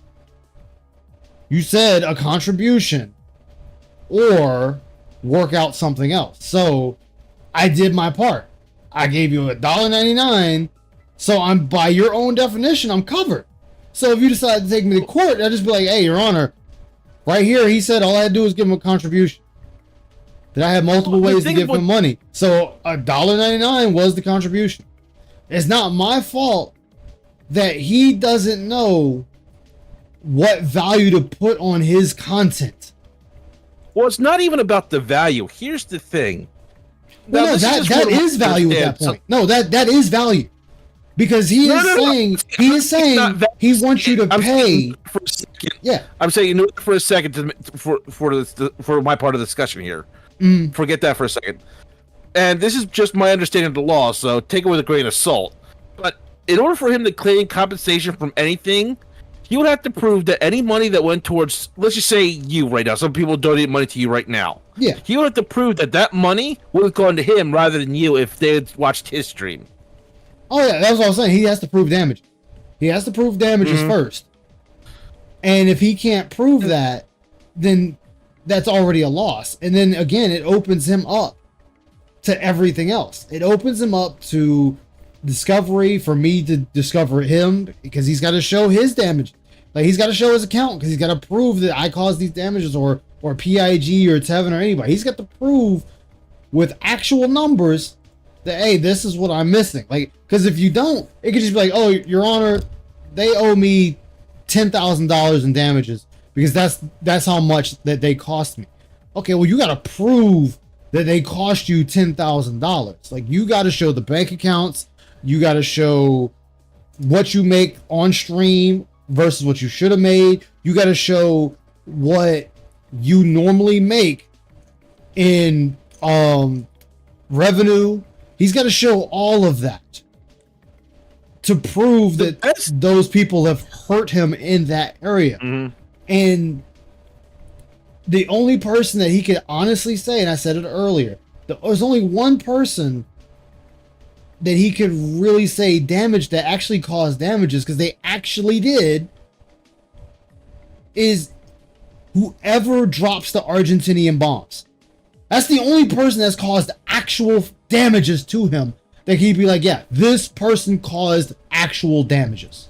[SPEAKER 1] You said a contribution or work out something else. So I did my part. I gave you $1.99. So I'm, by your own definition, I'm covered. So if you decide to take me to court, I'll just be like, hey, Your Honor, right here, he said all I had to do was give him a contribution. That I had multiple ways to give him money. So $1.99 was the contribution. It's not my fault that he doesn't know what value to put on his content.
[SPEAKER 4] Well, it's not even about the value. Here's the thing.
[SPEAKER 1] Well, no, that is value at that point. No, that is value. Because he is saying he wants you to pay
[SPEAKER 4] for a second.
[SPEAKER 1] Yeah,
[SPEAKER 4] I'm saying for a second for my part of the discussion here. Forget that for a second. And this is just my understanding of the law, so take it with a grain of salt. But in order for him to claim compensation from anything, he would have to prove that any money that went towards, let's just say you right now, some people donate money to you right now.
[SPEAKER 1] Yeah.
[SPEAKER 4] He would have to prove that that money would have gone to him rather than you if they had watched his stream.
[SPEAKER 1] Oh yeah, that's what I was saying. He has to prove damage. He has to prove damages first. And if he can't prove that, then that's already a loss. And then again, it opens him up to everything else. It opens him up to discovery, for me to discover him, because he's got to show his damage. Like, he's got to show his account, because he's got to prove that I caused these damages, or PIG or Tevin or anybody. He's got to prove with actual numbers that, hey, this is what I'm missing. Like, because if you don't, it could just be like, oh, Your Honor, they owe me $10,000 in damages because that's how much that they cost me. Okay, well, you got to prove that they cost you $10,000. Like, you got to show the bank accounts. You got to show what you make on stream versus what you should have made. You got to show what you normally make in revenue. He's got to show all of that to prove that those people have hurt him in that area. And the only person that he could honestly say, and I said it earlier, there's only one person that he could really say damage that actually caused damages, because they actually did, is whoever drops the Argentinian bombs. That's the only person that's caused actual damages to him that he'd be like, yeah, this person caused actual damages.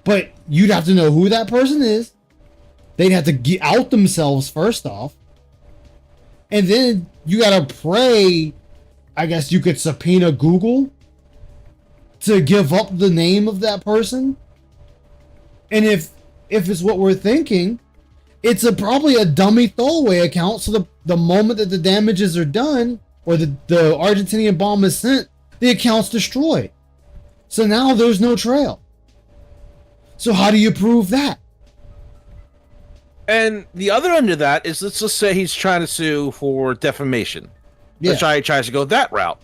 [SPEAKER 1] But you'd have to know who that person is. They'd have to get out themselves first off. And then you gotta pray, I guess you could subpoena Google to give up the name of that person. And if it's what we're thinking, it's probably a dummy throwaway account, so the moment that the damages are done, or the Argentinian bomb is sent, the account's destroyed. So now there's no trail. So how do you prove that?
[SPEAKER 4] And the other end of that is, let's just say he's trying to sue for defamation.
[SPEAKER 1] Yeah.
[SPEAKER 4] Let's say he tries to go that route.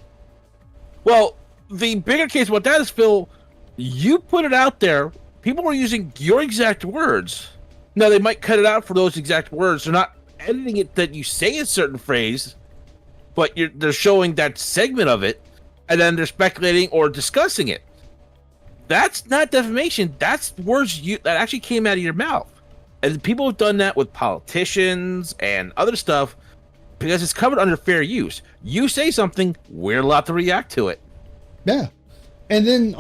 [SPEAKER 4] Well, the bigger case about that is, Phil, you put it out there, people were using your exact words. Now, they might cut it out for those exact words. They're not editing it that you say a certain phrase, but they're showing that segment of it, and then they're speculating or discussing it. That's not defamation. That's words that actually came out of your mouth. And people have done that with politicians and other stuff because it's covered under fair use. You say something, we're allowed to react to it.
[SPEAKER 1] Yeah. And then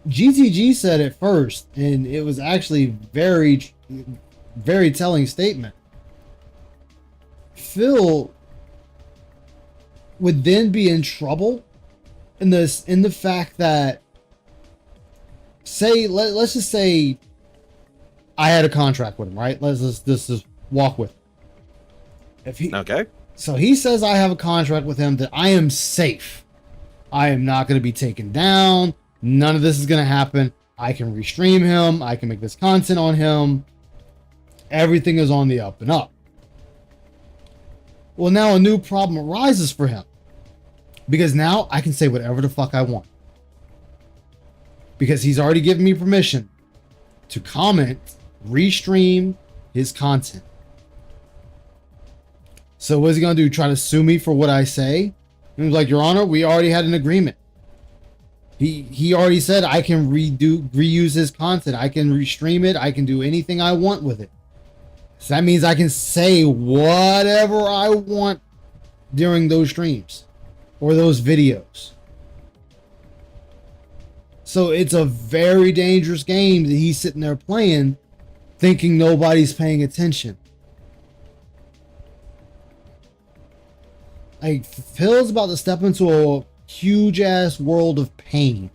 [SPEAKER 1] GTG said it first, and it was actually very, very telling statement. Phil would then be in trouble in the fact that, say, let's just say I had a contract with him, right? Let's just walk with him. If he,
[SPEAKER 4] okay.
[SPEAKER 1] So he says I have a contract with him that I am safe. I am not going to be taken down. None of this is going to happen. I can restream him. I can make this content on him. Everything is on the up and up. Well, now a new problem arises for him. Because now I can say whatever the fuck I want. Because he's already given me permission to comment, restream his content. So what's he going to do? Try to sue me for what I say? And he's like, Your Honor, we already had an agreement. He already said I can reuse his content. I can restream it. I can do anything I want with it. So that means I can say whatever I want during those streams or those videos. So it's a very dangerous game that he's sitting there playing, thinking nobody's paying attention. Like, Phil's about to step into a huge ass world of pain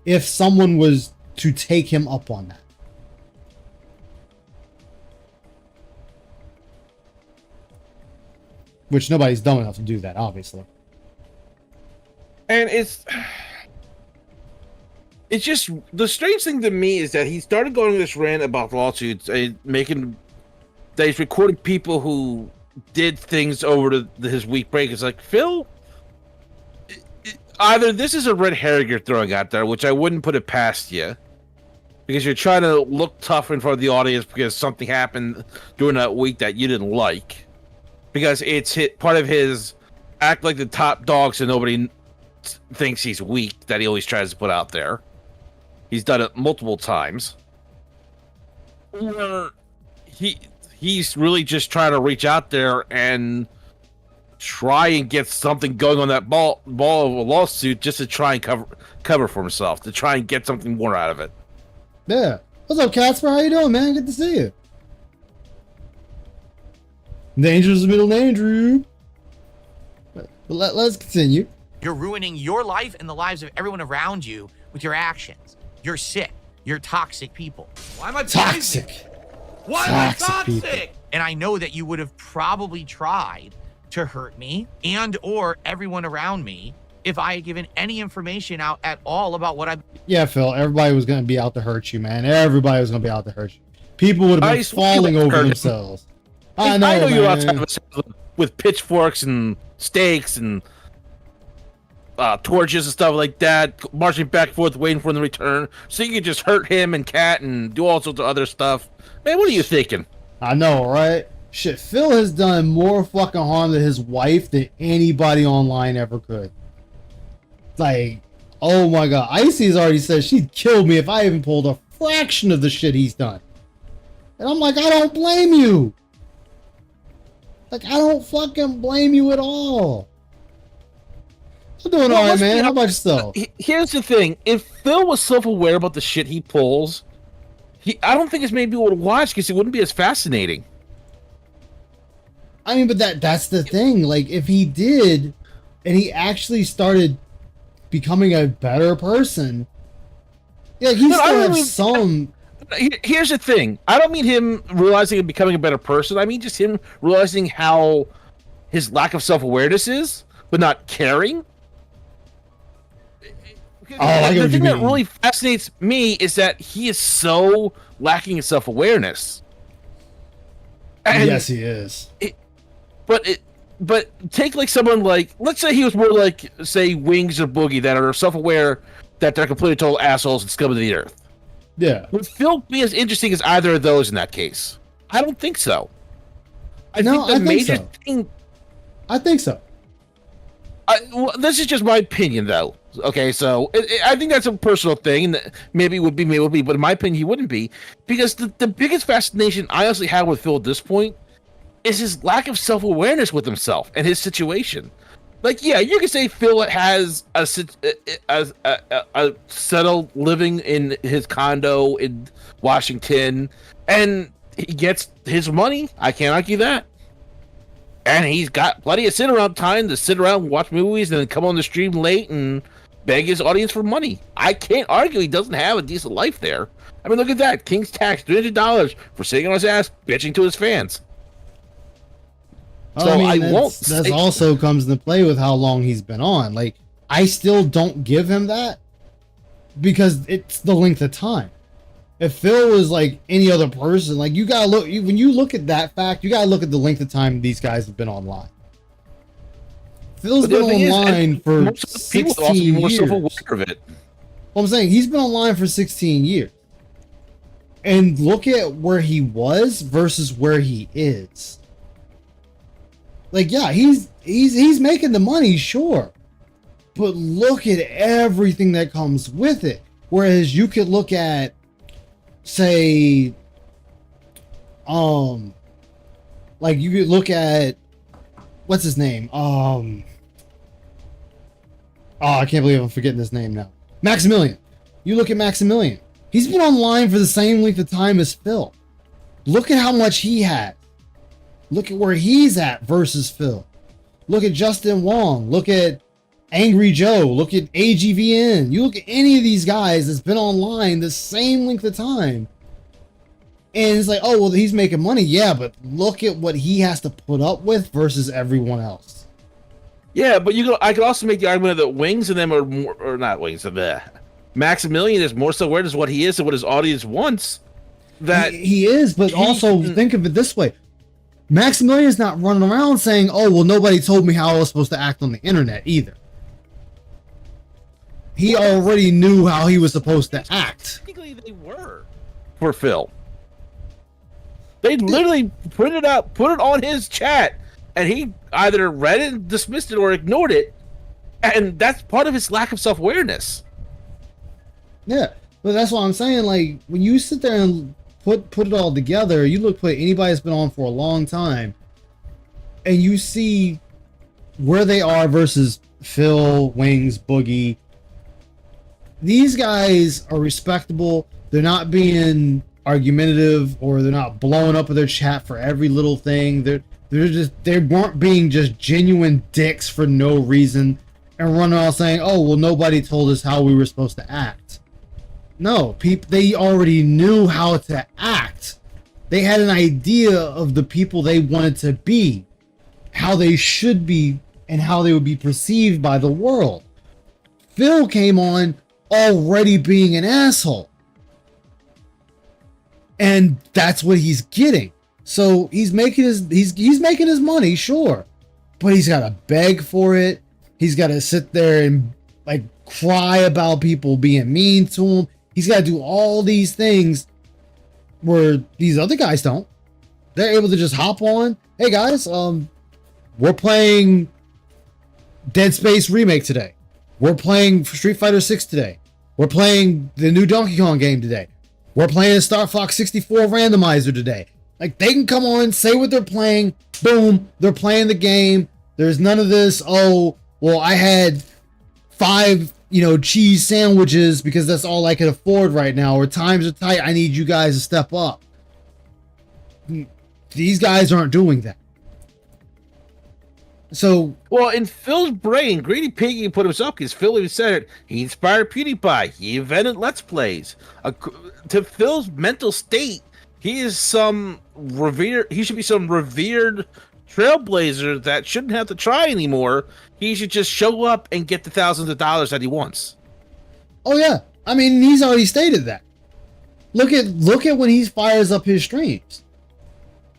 [SPEAKER 1] if someone was to take him up on that. Which nobody's dumb enough to do that, obviously.
[SPEAKER 4] And it's just, the strange thing to me is that he started going this rant about lawsuits, making that he's recording people who did things over his week break. It's like, Phil, either this is a red herring you're throwing out there, which I wouldn't put it past you, because you're trying to look tough in front of the audience because something happened during that week that you didn't like, because it's part of his act like the top dog so nobody thinks he's weak that he always tries to put out there. He's done it multiple times. Or he's really just trying to reach out there and try and get something going on that ball of a lawsuit just to try and cover for himself, to try and get something more out of it.
[SPEAKER 1] Yeah. What's up, Casper? How you doing, man? Good to see you. Danger's the middle name, Drew. But let's continue.
[SPEAKER 2] You're ruining your life and the lives of everyone around you with your actions. You're sick. You're toxic people. Why am I
[SPEAKER 1] Toxic.
[SPEAKER 2] poison? Why am I
[SPEAKER 1] Toxic
[SPEAKER 2] toxic?
[SPEAKER 1] people.
[SPEAKER 2] And I know that you would have probably tried to hurt me and or everyone around me if I had given any information out at all about what I've...
[SPEAKER 1] Yeah, Phil, everybody was going to be out to hurt you, man. Everybody was going to be out to hurt you. People would have been falling over themselves. I know
[SPEAKER 4] you're
[SPEAKER 1] man.
[SPEAKER 4] outside of a with pitchforks and stakes and torches and stuff like that, marching back and forth, waiting for him to return, so you could just hurt him and Cat and do all sorts of other stuff. Man, what are you thinking?
[SPEAKER 1] I know, right? Shit, Phil has done more fucking harm to his wife than anybody online ever could. Like, oh my god, Icy's already said she'd kill me if I even pulled a fraction of the shit he's done. And I'm like, I don't blame you. Like, I don't fucking blame you at all. I'm doing alright, man. How about yourself?
[SPEAKER 4] Here's the thing. If Phil was self-aware about the shit he pulls, I don't think it's made people to watch because it wouldn't be as fascinating.
[SPEAKER 1] I mean, but that's the thing. Like, if he did, and he actually started becoming a better person, yeah, he still has some...
[SPEAKER 4] Here's the thing. I don't mean him realizing and becoming a better person. I mean just him realizing how his lack of self-awareness is, but not caring. The thing that really fascinates me is that he is so lacking in self-awareness.
[SPEAKER 1] Yes, he is.
[SPEAKER 4] But take like someone like, let's say he was more like, say, Wings or Boogie, that are self-aware that they're completely total assholes and scum of the earth.
[SPEAKER 1] Yeah.
[SPEAKER 4] Would Phil be as interesting as either of those in that case? I don't think so. I think
[SPEAKER 1] so.
[SPEAKER 4] Well, this is just my opinion, though. Okay, so I think that's a personal thing, and maybe it would be, but in my opinion, he wouldn't be, because the biggest fascination I honestly have with Phil at this point is his lack of self-awareness with himself and his situation. Like, yeah, you can say Phil has a settled living in his condo in Washington, and he gets his money. I can't argue that. And he's got plenty of sit-around time to sit around and watch movies and then come on the stream late and beg his audience for money. I can't argue he doesn't have a decent life there. I mean, look at that. King's Tax, $300 for sitting on his ass, bitching to his fans.
[SPEAKER 1] So I mean, that also comes into play with how long he's been on. Like, I still don't give him that because it's the length of time. If Phil was like any other person, like, you gotta look, when you look at that fact, you gotta look at the length of time these guys have been online. Phil's been online for 16 years.
[SPEAKER 4] Of it.
[SPEAKER 1] Well, I'm saying he's been online for 16 years. And look at where he was versus where he is. Like, yeah, he's making the money, sure. But look at everything that comes with it. Whereas you could look at, say, like you could look at, what's his name? Oh, I can't believe I'm forgetting his name now. Maximilian. You look at Maximilian. He's been online for the same length of time as Phil. Look at how much he had. Look at where he's at versus Phil. Look at Justin Wong. Look at Angry Joe. Look at AGVN. You look at any of these guys that's been online the same length of time. And it's like, oh, well, he's making money. Yeah, but look at what he has to put up with versus everyone else.
[SPEAKER 4] Yeah, but I could also make the argument that Wings and them are more, or not Wings, Maximilian is more so aware of what he is and what his audience wants. That
[SPEAKER 1] he is, but also think of it this way. Maximilian's not running around saying, oh, well, nobody told me how I was supposed to act on the internet either. he already knew how he was supposed to act.
[SPEAKER 4] Technically, they were for Phil. They literally put it on his chat, and he either read it and dismissed it or ignored it, and that's part of his lack of self-awareness.
[SPEAKER 1] Yeah, but that's what I'm saying. Like, when you sit there and put it all together, you look at anybody that's been on for a long time, and you see where they are versus Phil, Wings, Boogie. These guys are respectable. They're not being argumentative, or they're not blowing up with their chat for every little thing. They weren't being just genuine dicks for no reason and running around saying, "Oh, well, nobody told us how we were supposed to act." No, they already knew how to act. They had an idea of the people they wanted to be, how they should be, and how they would be perceived by the world. Phil came on already being an asshole. And that's what he's getting. So he's making his money, sure. But he's gotta beg for it. He's gotta sit there and like cry about people being mean to him. He's gotta do all these things where these other guys don't. They're able to just hop on. Hey guys, we're playing Dead Space Remake today. We're playing Street Fighter 6 today. We're playing the new Donkey Kong game today. We're playing Star Fox 64 randomizer today. Like, they can come on, say what they're playing, boom, they're playing the game. There's none of this, oh, well, I had 5, cheese sandwiches because that's all I can afford right now, or times are tight, I need you guys to step up. These guys aren't doing that. So,
[SPEAKER 4] well, in Phil's brain, Greedy Piggy put himself, because Phil even said it, he inspired PewDiePie. He invented Let's Plays. To Phil's mental state, he should be some revered trailblazer that shouldn't have to try anymore. He should just show up and get the thousands of dollars that he wants.
[SPEAKER 1] Oh yeah, I mean, he's already stated that. Look at when he fires up his streams.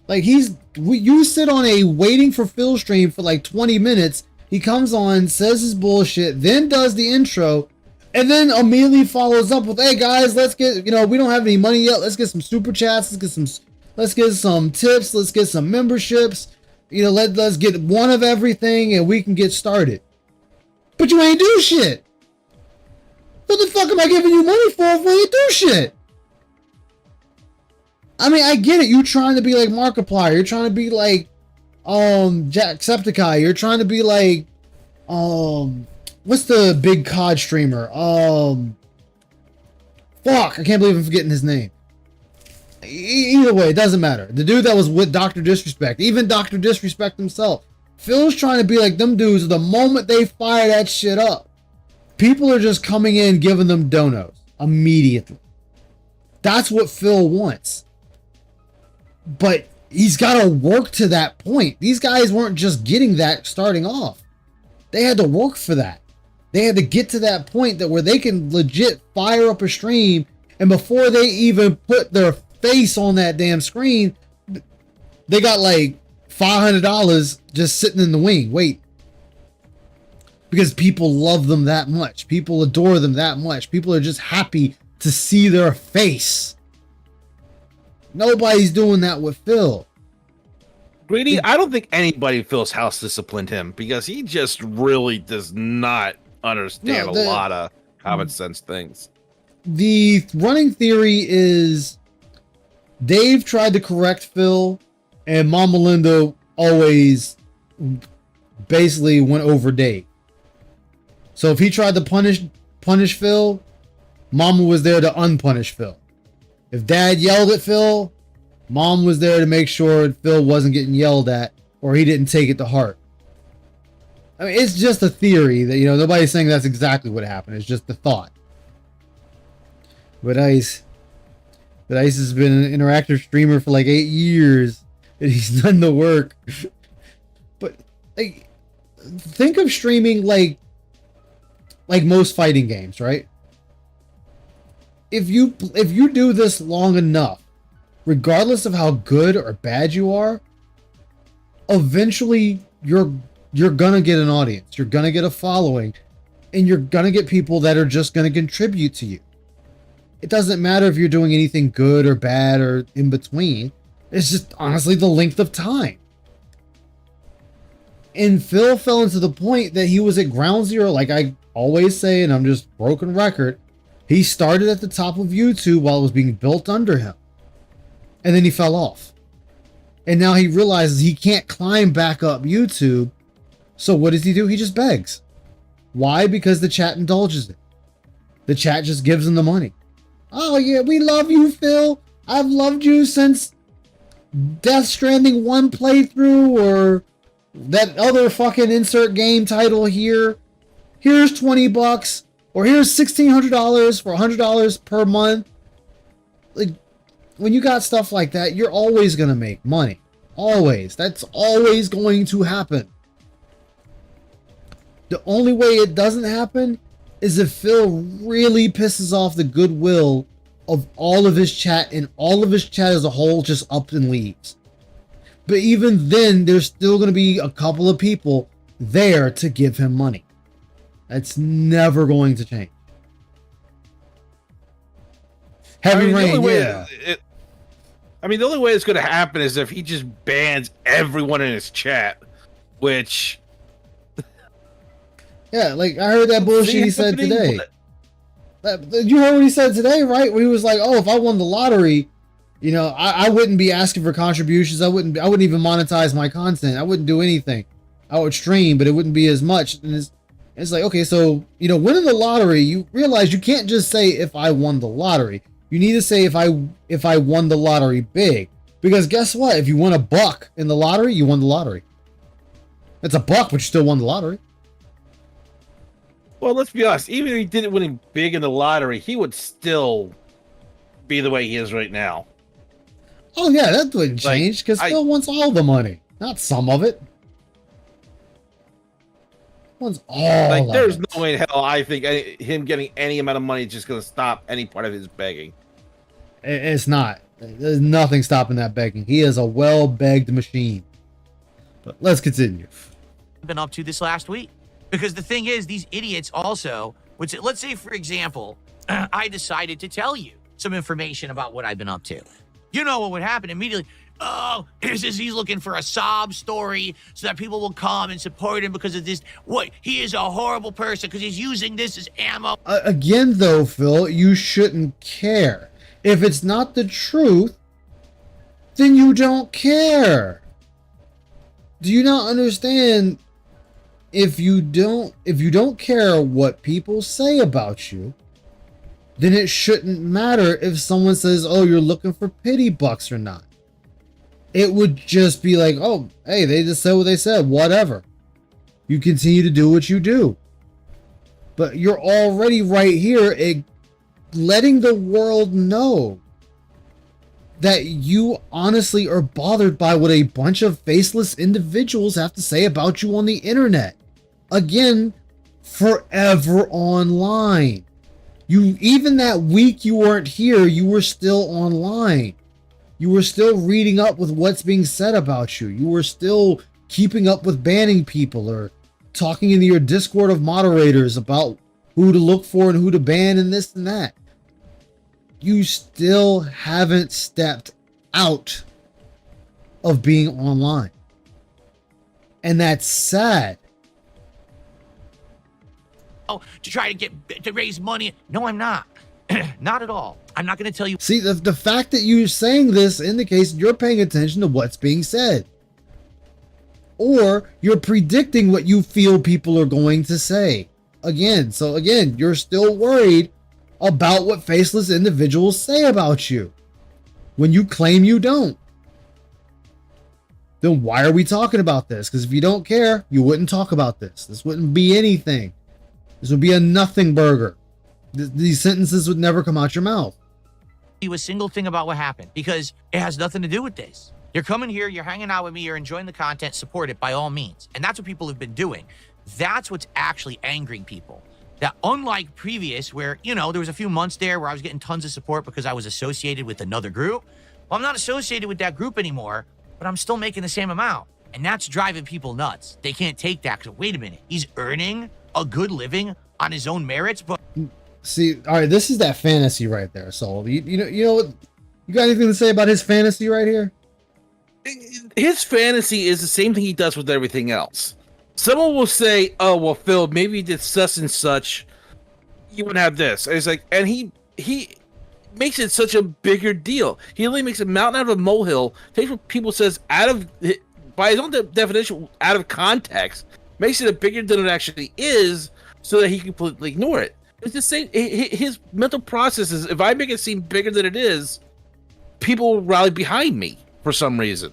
[SPEAKER 1] Like, you sit on a waiting for Phil stream for like 20 minutes. He comes on, says his bullshit, then does the intro, and then immediately follows up with, "Hey guys, let's get, we don't have any money yet. Let's get some super chats. Let's get some tips. Let's get some memberships. Let's get one of everything, and we can get started." But you ain't do shit. What the fuck am I giving you money for if we ain't do shit? I mean, I get it. You're trying to be like Markiplier. You're trying to be like Jacksepticeye. You're trying to be like what's the big COD streamer? Fuck, I can't believe I'm forgetting his name. Either way, it doesn't matter. The dude that was with Dr. Disrespect, even Dr. Disrespect himself, Phil's trying to be like them dudes. The moment they fire that shit up, people are just coming in giving them donos immediately. That's what Phil wants. But he's got to work to that point. These guys weren't just getting that starting off. They had to work for that. They had to get to that point that where they can legit fire up a stream, and before they even put their face on that damn screen, they got like $500 just sitting in the wing. Wait. Because people love them that much. People adore them that much. People are just happy to see their face. Nobody's doing that with Phil.
[SPEAKER 4] Greedy, I don't think anybody in Phil's house disciplined him, because he just really does not understand a lot of common sense things.
[SPEAKER 1] The running theory is Dave tried to correct Phil, and Mama Linda always basically went over Dave. So if he tried to punish Phil, Mama was there to unpunish Phil. If Dad yelled at Phil, Mom was there to make sure Phil wasn't getting yelled at, or he didn't take it to heart. I mean, it's just a theory that, nobody's saying that's exactly what happened. It's just the thought. But Ice has been an interactive streamer for like 8 years, and he's done the work. But like, think of streaming like most fighting games, right? If you do this long enough, regardless of how good or bad you are, eventually you're gonna get an audience. You're gonna get a following, And you're going to get people that are just going to contribute to you. It doesn't matter if you're doing anything good or bad or in between. It's just honestly the length of time. And Phil fell into the point that he was at ground zero, like I always say, and I'm just broken record. He started at the top of YouTube while it was being built under him. And then he fell off. And now he realizes he can't climb back up YouTube. So what does he do? He just begs. Why? Because the chat indulges it. The chat just gives him the money. Oh yeah, we love you, Phil. I've loved you since Death Stranding 1 playthrough, or that other fucking insert game title here. Here's $20, or here's $1,600 for $100 per month. Like, when you got stuff like that, you're always gonna make money. Always. That's always going to happen. The only way it doesn't happen is if Phil really pisses off the goodwill of all of his chat, and all of his chat as a whole just up and leaves. But even then, there's still going to be a couple of people there to give him money. That's never going to change. Heavy Rain, yeah.
[SPEAKER 4] The only way it's going to happen is if he just bans everyone in his chat, which...
[SPEAKER 1] Yeah, like I heard that bullshit he said today. You heard what he said today, right? Where he was like, "Oh, if I won the lottery, you know, I wouldn't be asking for contributions. I wouldn't even monetize my content. I wouldn't do anything. I would stream, but it wouldn't be as much." And it's like, okay, so you know, winning the lottery, you realize you can't just say if I won the lottery. You need to say if I won the lottery big, because guess what? If you won $1 in the lottery, you won the lottery. It's $1, but you still won the lottery.
[SPEAKER 4] Well, let's be honest. Even if he didn't win big in the lottery, he would still be the way he is right now.
[SPEAKER 1] Oh yeah, that wouldn't change because Phil wants all the money, not some of it. He wants all.
[SPEAKER 4] Like,
[SPEAKER 1] of
[SPEAKER 4] there's
[SPEAKER 1] it.
[SPEAKER 4] no way in hell I think him getting any amount of money is just going to stop any part of his begging.
[SPEAKER 1] It's not. There's nothing stopping that begging. He is a well-begged machine. But let's continue.
[SPEAKER 2] Been up to this last week. Because the thing is, these idiots also would say, let's say, for example, I decided to tell you some information about what I've been up to. You know what would happen immediately? Oh, he's looking for a sob story so that people will come and support him because of this. What? He is a horrible person because he's using this as ammo.
[SPEAKER 1] Again, though, Phil, you shouldn't care. If it's not the truth, then you don't care. Do you not understand? If you don't care what people say about you, then it shouldn't matter if someone says, "Oh, you're looking for pity bucks" or not. It would just be like, "Oh, hey, they just said what they said, whatever." You continue to do what you do. But you're already right here letting the world know that you honestly are bothered by what a bunch of faceless individuals have to say about you on the internet. Again, forever online. Even that week you weren't here, you were still online. You were still reading up with what's being said about you. You were still keeping up with banning people or talking into your Discord of moderators about who to look for and who to ban and this and that. You still haven't stepped out of being online. And that's sad.
[SPEAKER 2] To try to raise money. No, I'm not. Not at all. I'm not going to tell you.
[SPEAKER 1] See, the fact that you're saying this indicates you're paying attention to what's being said. Or you're predicting what you feel people are going to say. Again, you're still worried about what faceless individuals say about you when you claim you don't. Then why are we talking about this? Because if you don't care, you wouldn't talk about this. This wouldn't be anything. This would be a nothing burger. These sentences would never come out your mouth.
[SPEAKER 2] You a single thing about what happened because it has nothing to do with this. You're coming here, you're hanging out with me, you're enjoying the content, support it by all means. And that's what people have been doing. That's what's actually angering people. That unlike previous where, you know, there was a few months there where I was getting tons of support because I was associated with another group. Well, I'm not associated with that group anymore, but I'm still making the same amount. And that's driving people nuts. They can't take that because, wait a minute, he's earning a good living on his own merits, but
[SPEAKER 1] See, all right, this is that fantasy right there. So you know what? You got anything to say about his fantasy right here?
[SPEAKER 4] His fantasy is the same thing he does with everything else. Someone will say, "Oh, well, Phil, maybe you did such and such. You would have this." And it's like, and he makes it such a bigger deal. He really makes a mountain out of a molehill. Takes what people says out of, by his own definition, out of context, makes it a bigger than it actually is, so that he can completely ignore it. It's the same. His mental process is: if I make it seem bigger than it is, people will rally behind me for some reason.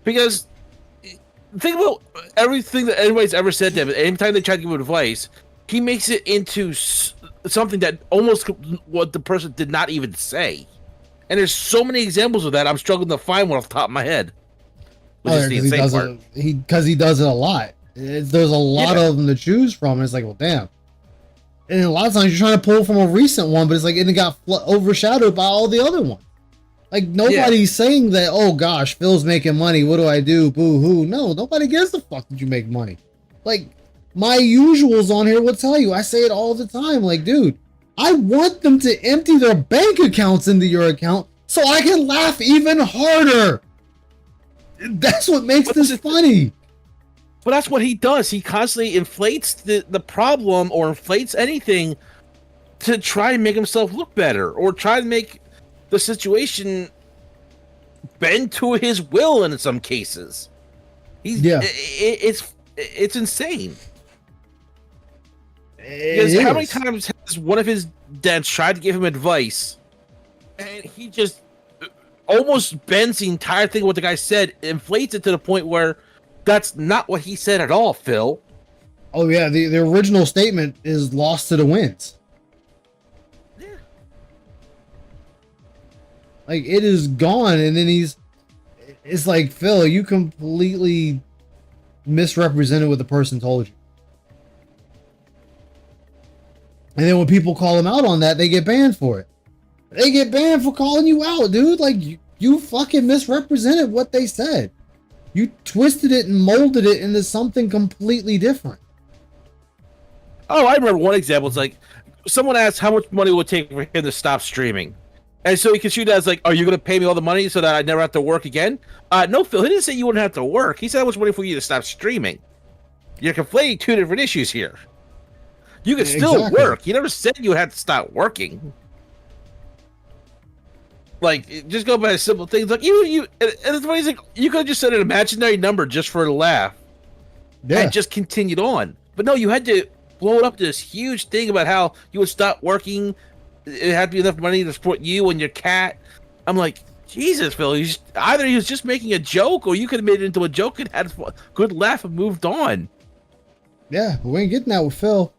[SPEAKER 4] Because think about everything that anybody's ever said to him. Anytime they try to give him advice, he makes it into something that almost what the person did not even say. And there's so many examples of that. I'm struggling to find one off the top of my head.
[SPEAKER 1] Because he does it a lot. There's a lot of them to choose from. And it's like, well, damn. And a lot of times you're trying to pull from a recent one, but it's like it got overshadowed by all the other ones. Like nobody's saying that, oh gosh, Phil's making money. What do I do? Boo hoo. No, nobody gives a fuck that you make money. Like my usuals on here will tell you. I say it all the time. Like, dude, I want them to empty their bank accounts into your account so I can laugh even harder. That's what makes this funny.
[SPEAKER 4] But that's what he does. He constantly inflates the problem or inflates anything to try and make himself look better or try to make the situation bend to his will in some cases. It's insane. Because how many times has one of his dads tried to give him advice and he just almost bends the entire thing of what the guy said, inflates it to the point where that's not what he said at all, Phil.
[SPEAKER 1] Oh yeah, the original statement is lost to the winds.
[SPEAKER 4] Yeah.
[SPEAKER 1] Like it is gone, and then it's like, Phil, you completely misrepresented what the person told you. And then when people call him out on that, they get banned for it. They get banned for calling you out, dude. Like you fucking misrepresented what they said. You twisted it and molded it into something completely different.
[SPEAKER 4] Oh, I remember one example. It's like someone asked how much money it would take for him to stop streaming. And so he could shoot as like, are you going to pay me all the money so that I never have to work again? No, Phil, he didn't say you wouldn't have to work. He said how much money for you to stop streaming. You're conflating two different issues here. You could still work. He never said you had to stop working. Like, just go by simple things. Like, and it's funny, like, you could have just said an imaginary number just for a laugh. Yeah. And just continued on. But no, you had to blow it up to this huge thing about how you would stop working. It had to be enough money to support you and your cat. I'm like, Jesus, Phil, either he was just making a joke or you could have made it into a joke and had a good laugh and moved on.
[SPEAKER 1] Yeah, but we ain't getting that with Phil.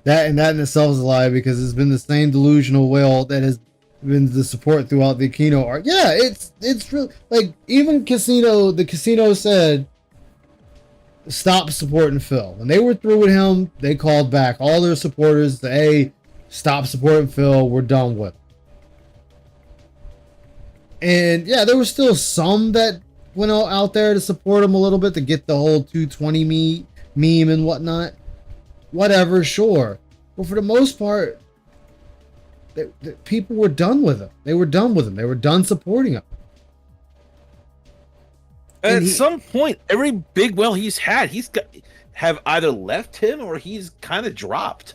[SPEAKER 1] That in itself is a lie, because it's been the same delusional whale that has been the support throughout the Kino arc. Yeah, it's really like even the casino said stop supporting Phil. When they were through with him, they called back all their supporters to, hey, stop supporting Phil, we're done with him. And yeah, there was still some that went out there to support him a little bit to get the whole 220 meme and whatnot. Whatever, sure. But for the most part, people were done with him. They were done with him. They were done supporting him.
[SPEAKER 4] And at some point, every big whale he's had, have either left him or he's kind of dropped.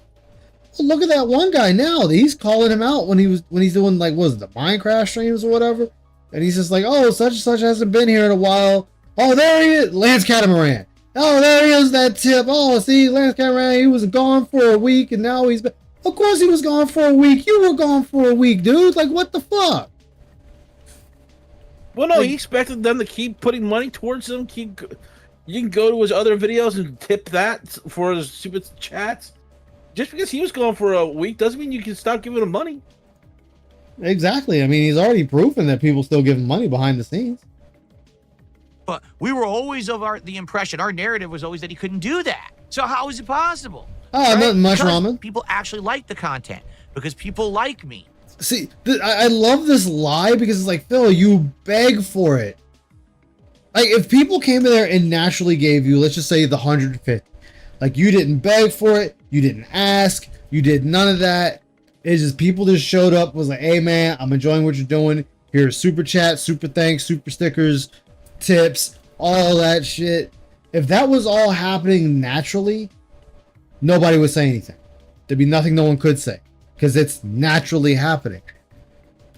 [SPEAKER 1] Well, look at that one guy now. He's calling him out when he's doing, like, what was it, the Minecraft streams or whatever? And he's just like, oh, such and such hasn't been here in a while. Oh, there he is, Lance Catamaran. Oh, there he is, that tip. Oh, see, Lance Catamaran, he was gone for a week, and now he's back. Of course he was gone for a week. You were gone for a week, dude. Like, what the fuck?
[SPEAKER 4] Well, no, he expected them to keep putting money towards him. You can go to his other videos and tip that for his super chats. Just because he was gone for a week doesn't mean you can stop giving him money.
[SPEAKER 1] Exactly. I mean, he's already proven that people still give him money behind the scenes.
[SPEAKER 2] But we were always of the impression, our narrative was always that he couldn't do that. So how is it possible?
[SPEAKER 1] Oh, right? Nothing much,
[SPEAKER 2] because
[SPEAKER 1] ramen.
[SPEAKER 2] People actually like the content because people like me.
[SPEAKER 1] See, I love this lie because it's like, Phil, you beg for it. Like, if people came in there and naturally gave you, let's just say, the 150, Like, you didn't beg for it, you didn't ask, you did none of that. It's just people just showed up, was like, hey man, I'm enjoying what you're doing. Here's super chat, super thanks, super stickers, tips, all that shit. If that was all happening naturally, nobody would say anything. There'd be nothing no one could say, because it's naturally happening.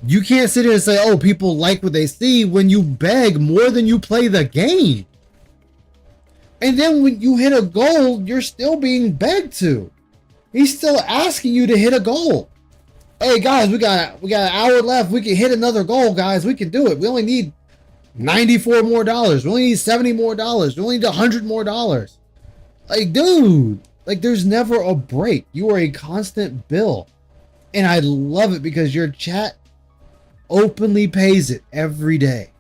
[SPEAKER 1] You can't sit here and say, oh, people like what they see, when you beg more than you play the game. And then when you hit a goal, you're still being begged to. He's still asking you to hit a goal. Hey guys, we got an hour left. We can hit another goal, guys. We can do it. We only need $94 more. We only need $70 more. We only need $100 more. Like, dude, like, there's never a break. You are a constant bill. And I love it because your chat openly pays it every day.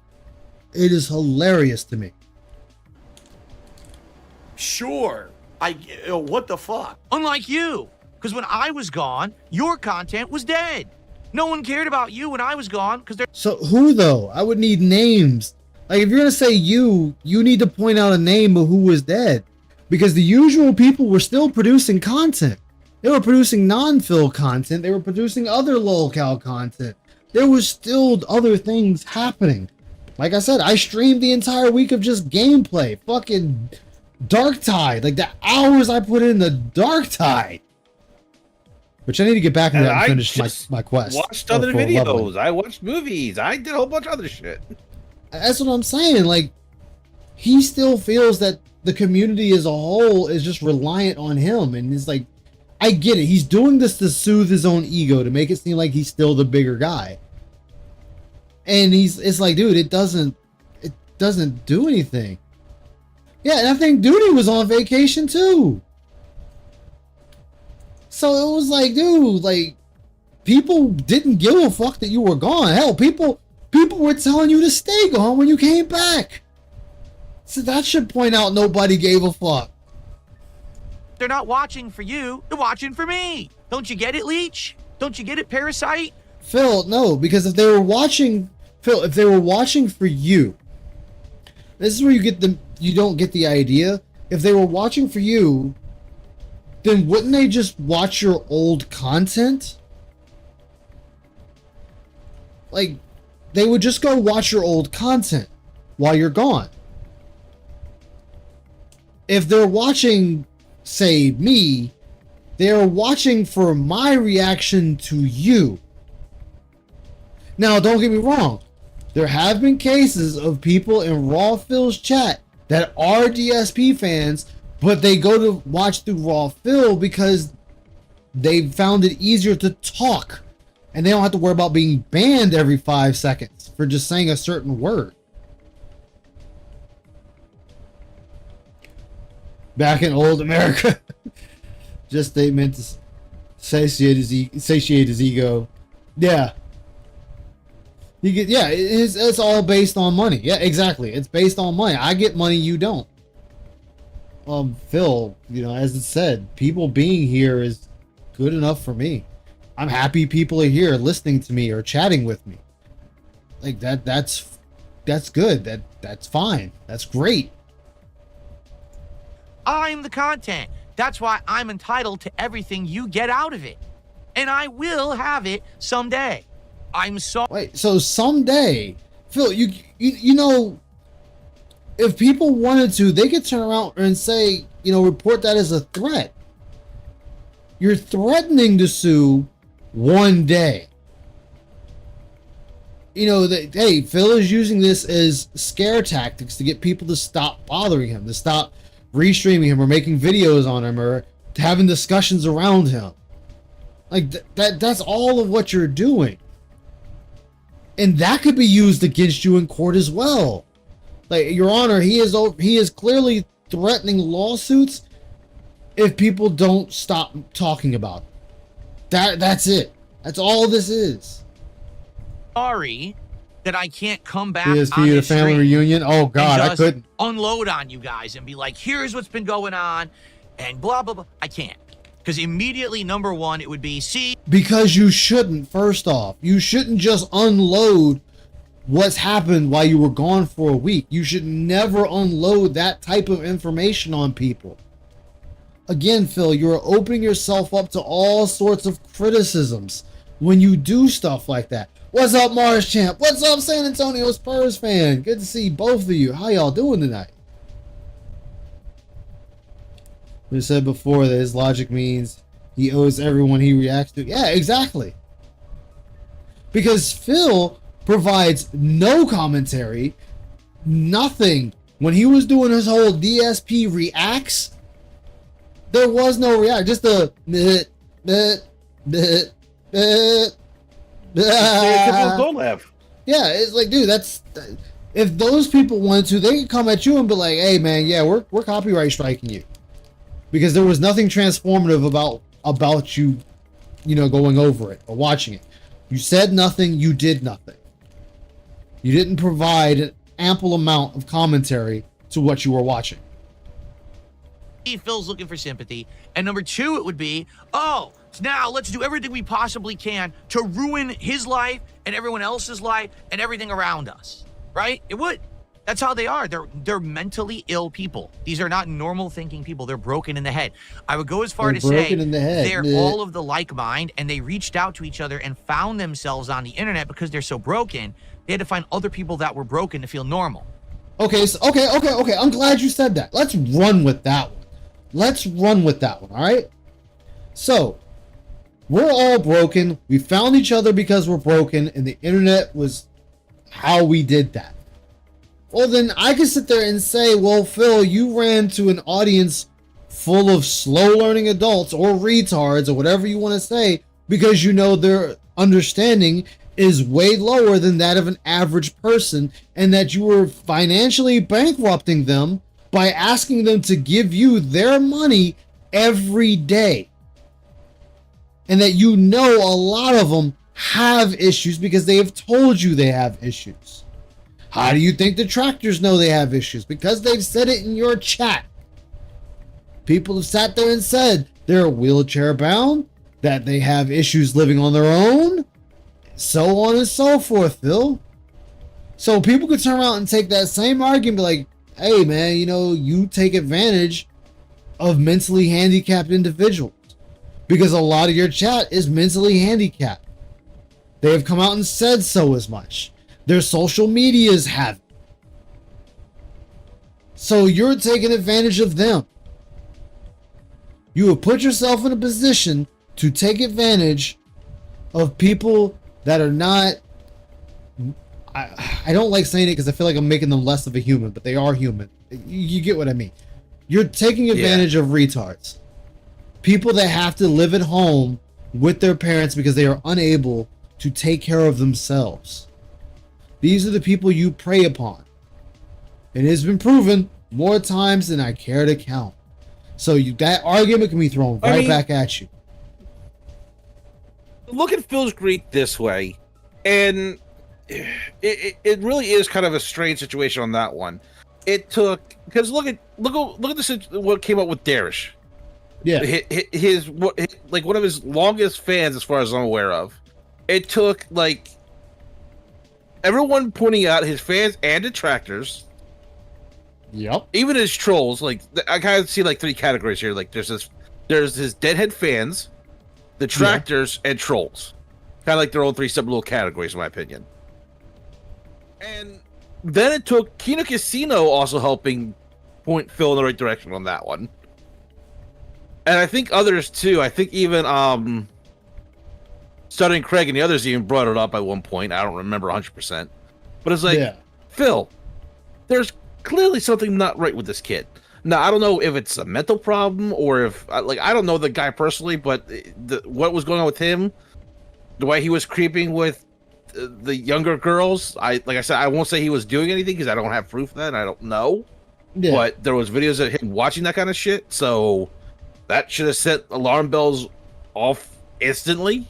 [SPEAKER 1] It is hilarious to me.
[SPEAKER 3] Sure. What the fuck?
[SPEAKER 2] Unlike you, because when I was gone, your content was dead. No one cared about you when I was gone because they're...
[SPEAKER 1] So who though? I would need names. Like, if you're gonna say you need to point out a name of who was dead, because the usual people were still producing content. They were producing non-fill content. They were producing other lolcow content. There was still other things happening. Like I said, I streamed the entire week of just gameplay. Fucking Dark Tide. Like, the hours I put in the Dark Tide. Which I need to get back into that and finish my quest.
[SPEAKER 4] Watched other videos. I watched movies. I did a whole bunch of other shit.
[SPEAKER 1] That's what I'm saying. Like, he still feels that the community as a whole is just reliant on him. And it's like, I get it. He's doing this to soothe his own ego, to make it seem like he's still the bigger guy. And it's like, dude, it doesn't do anything. Yeah, and I think Duty was on vacation too. So it was like, dude, like, people didn't give a fuck that you were gone. Hell, people were telling you to stay gone when you came back. So that should point out nobody gave a fuck.
[SPEAKER 2] They're not watching for you. They're watching for me. Don't you get it, Leech? Don't you get it, Parasite?
[SPEAKER 1] Phil, no, because if they were watching for you, this is where you don't get the idea. If they were watching for you, then wouldn't they just watch your old content? Like, they would just go watch your old content while you're gone. If they're watching, say, me, they're watching for my reaction to you. Now, don't get me wrong. There have been cases of people in Raw Phil's chat that are DSP fans, but they go to watch through Raw Phil because they found it easier to talk. And they don't have to worry about being banned every 5 seconds for just saying a certain word. Back in old America. Just they meant to satiate his ego. Yeah. It's all based on money. Yeah, exactly. It's based on money. I get money, you don't. Phil, as it said, people being here is good enough for me. I'm happy people are here listening to me or chatting with me. Like that's good. That's fine. That's great.
[SPEAKER 2] I'm the content. That's why I'm entitled to everything you get out of it. And I will have it someday. I'm sorry.
[SPEAKER 1] Wait, so someday, Phil, you know, if people wanted to, they could turn around and say, report that as a threat. You're threatening to sue one day. Hey, Phil is using this as scare tactics to get people to stop bothering him, to stop restreaming him or making videos on him or having discussions around him. Like, that's all of what you're doing. And that could be used against you in court as well. Like, Your Honor, he is clearly threatening lawsuits if people don't stop talking about it. That's it. That's all this is.
[SPEAKER 2] Sorry that I can't come back
[SPEAKER 1] DSP
[SPEAKER 2] on
[SPEAKER 1] the
[SPEAKER 2] this
[SPEAKER 1] family
[SPEAKER 2] stream
[SPEAKER 1] reunion. Oh God,
[SPEAKER 2] and
[SPEAKER 1] I
[SPEAKER 2] just
[SPEAKER 1] couldn't
[SPEAKER 2] unload on you guys and be like, here's what's been going on and blah blah blah. I can't. Because immediately, number one, it would be,
[SPEAKER 1] because you shouldn't. First off, you shouldn't just unload what's happened while you were gone for a week. You should never unload that type of information on people. Again, Phil, you're opening yourself up to all sorts of criticisms when you do stuff like that. What's up, Mars Champ? What's up, San Antonio Spurs fan? Good to see both of you. How y'all doing tonight? We said before that his logic means he owes everyone he reacts to. Yeah, exactly. Because Phil provides no commentary, nothing. When he was doing his whole DSP reacts, there was no react. Just the
[SPEAKER 4] Typical laugh.
[SPEAKER 1] Yeah, it's like, dude, that's if those people wanted to, they could come at you and be like, "Hey, man, yeah, we're copyright striking you," because there was nothing transformative about you, going over it or watching it. You said nothing. You did nothing. You didn't provide an ample amount of commentary to what you were watching.
[SPEAKER 2] Phil's looking for sympathy. And number two, it would be, oh, so now let's do everything we possibly can to ruin his life and everyone else's life and everything around us. Right? It would. That's how they are. They're mentally ill people. These are not normal thinking people. They're broken in the head. I would go as far to say they're all of the like mind, and they reached out to each other and found themselves on the internet because they're so broken. They had to find other people that were broken to feel normal.
[SPEAKER 1] Okay, so, okay. I'm glad you said that. Let's run with that one. All right? So, we're all broken. We found each other because we're broken, and the internet was how we did that. Well, then I could sit there and say, well, Phil, you ran to an audience full of slow-learning adults or retards or whatever you want to say because their understanding is way lower than that of an average person, and that you were financially bankrupting them by asking them to give you their money every day. And that a lot of them have issues because they have told you they have issues. How do you think detractors know they have issues? Because they've said it in your chat. People have sat there and said they're wheelchair bound, that they have issues living on their own, so on and so forth, Phil. So people could turn around and take that same argument and be like, hey man, you take advantage of mentally handicapped individuals because a lot of your chat is mentally handicapped. They have come out and said so as much. Their social medias have it. So you're taking advantage of them. You have put yourself in a position to take advantage of people that are not, I don't like saying it because I feel like I'm making them less of a human, but they are human. You get what I mean. You're taking advantage of retards. People that have to live at home with their parents because they are unable to take care of themselves. These are the people you prey upon. It has been proven more times than I care to count. So that argument can be thrown back at you.
[SPEAKER 4] Look at Phil's greet this way, and it really is kind of a strange situation on that one. It took, because look at what came up with Darish.
[SPEAKER 1] Yeah,
[SPEAKER 4] one of his longest fans, as far as I'm aware of. It took everyone pointing out his fans and detractors.
[SPEAKER 1] Yep.
[SPEAKER 4] Even his trolls. I kind of see three categories here. There's his deadhead fans, detractors, and trolls. Kind of like their own three separate little categories, in my opinion. And then it took Kino Casino also helping point Phil in the right direction on that one. And I think others too. I think even Stuttering Craig and the others even brought it up at one point. I don't remember 100%. But it's Phil, there's clearly something not right with this kid. Now, I don't know if it's a mental problem or if, I don't know the guy personally, but what was going on with him, the way he was creeping with the younger girls, like I said, I won't say he was doing anything because I don't have proof of that and I don't know. Yeah. But there was videos of him watching that kind of shit, so that should have set alarm bells off instantly.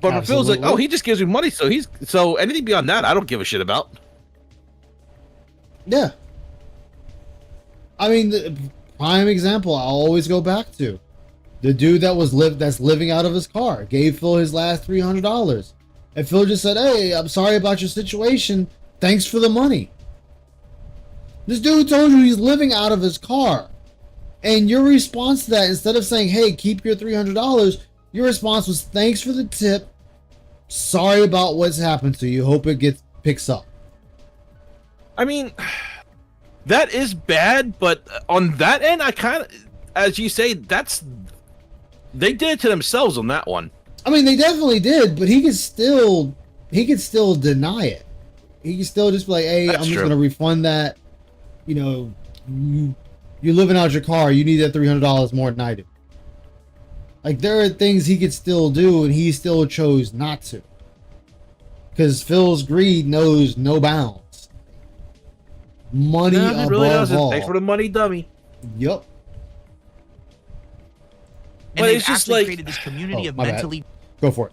[SPEAKER 4] But Phil's like, oh, he just gives me money, so anything beyond that, I don't give a shit about.
[SPEAKER 1] Yeah. I mean, the prime example I always go back to. The dude that's living out of his car gave Phil his last $300. And Phil just said, hey, I'm sorry about your situation. Thanks for the money. This dude told you he's living out of his car. And your response to that, instead of saying, hey, keep your $300, your response was, thanks for the tip. Sorry about what's happened to you. Hope it picks up.
[SPEAKER 4] I mean, that is bad, but on that end, I kind of, as you say, they did it to themselves on that one.
[SPEAKER 1] I mean, they definitely did, but he could still deny it. He could still just be like, hey, I'm just going to refund that. You know, you're living out your car. You need that $300 more than I do. Like, there are things he could still do, and he still chose not to. Because Phil's greed knows no bounds. Money above
[SPEAKER 4] really doesn't.
[SPEAKER 1] all.
[SPEAKER 4] Thanks for the money, dummy.
[SPEAKER 1] Yep.
[SPEAKER 2] And
[SPEAKER 4] But
[SPEAKER 2] they've
[SPEAKER 4] it's just
[SPEAKER 2] actually
[SPEAKER 4] like
[SPEAKER 2] created this community of
[SPEAKER 1] my bad.
[SPEAKER 2] mentally
[SPEAKER 1] Go for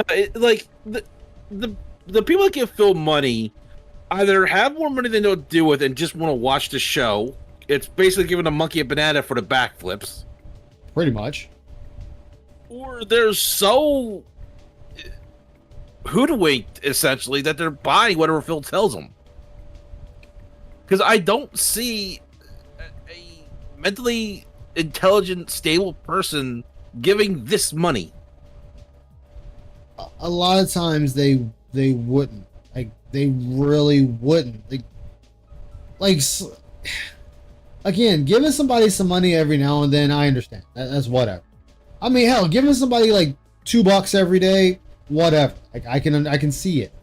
[SPEAKER 1] it.
[SPEAKER 4] Like the people that give Phil money either have more money than they know what to do with and just want to watch the show. It's basically giving a monkey a banana for the backflips.
[SPEAKER 1] Pretty much.
[SPEAKER 4] Or they're so hoodwinked, essentially, that they're buying whatever Phil tells them. Because I don't see a mentally intelligent, stable person giving this money.
[SPEAKER 1] A lot of times they wouldn't. Like, they really wouldn't. Again, giving somebody some money every now and then, I understand. That's whatever. I mean, hell, giving somebody like $2 every day, whatever. Like, I can see it.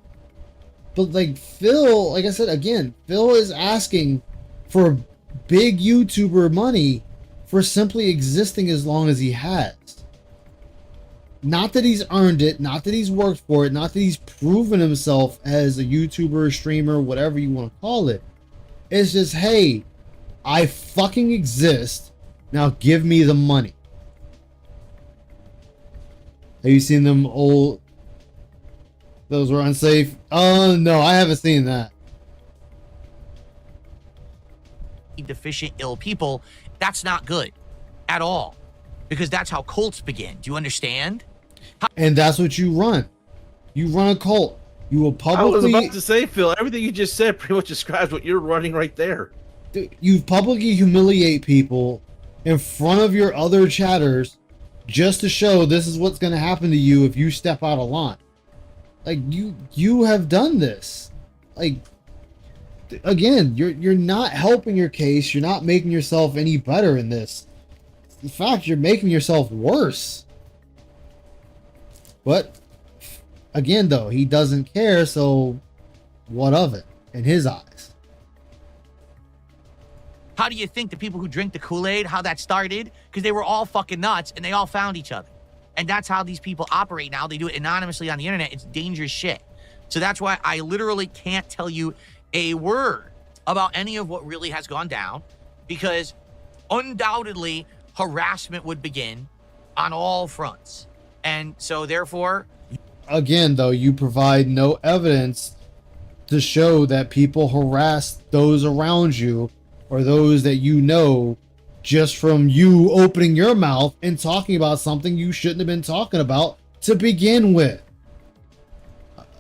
[SPEAKER 1] But like Phil, like I said again, Phil is asking for big YouTuber money for simply existing as long as he has. Not that he's earned it, not that he's worked for it, not that he's proven himself as a YouTuber, streamer, whatever you want to call it. It's just, hey, I fucking exist. Now give me the money. Have you seen them old? Those were unsafe. Oh, no, I haven't seen that.
[SPEAKER 2] deficient, ill people. That's not good at all, because that's how cults begin. Do you understand?
[SPEAKER 1] And that's what you run. You run a cult. You will publicly...
[SPEAKER 4] I was about to say, Phil, everything you just said pretty much describes what you're running right there.
[SPEAKER 1] You publicly humiliate people in front of your other chatters just to show this is what's going to happen to you if you step out of line. Like, you have done this. Like, again, you're not helping your case. You're not making yourself any better in this. In fact, you're making yourself worse. But again, though, he doesn't care, so what of it in his eyes?
[SPEAKER 2] How do you think the people who drink the Kool-Aid, how that started? Because they were all fucking nuts and they all found each other. And that's how these people operate now. They do it anonymously on the internet. It's dangerous shit. So that's why I literally can't tell you a word about any of what really has gone down, because undoubtedly harassment would begin on all fronts. And so therefore...
[SPEAKER 1] Again, though, you provide no evidence to show that people harass those around you or those that you know just from you opening your mouth and talking about something you shouldn't have been talking about to begin with.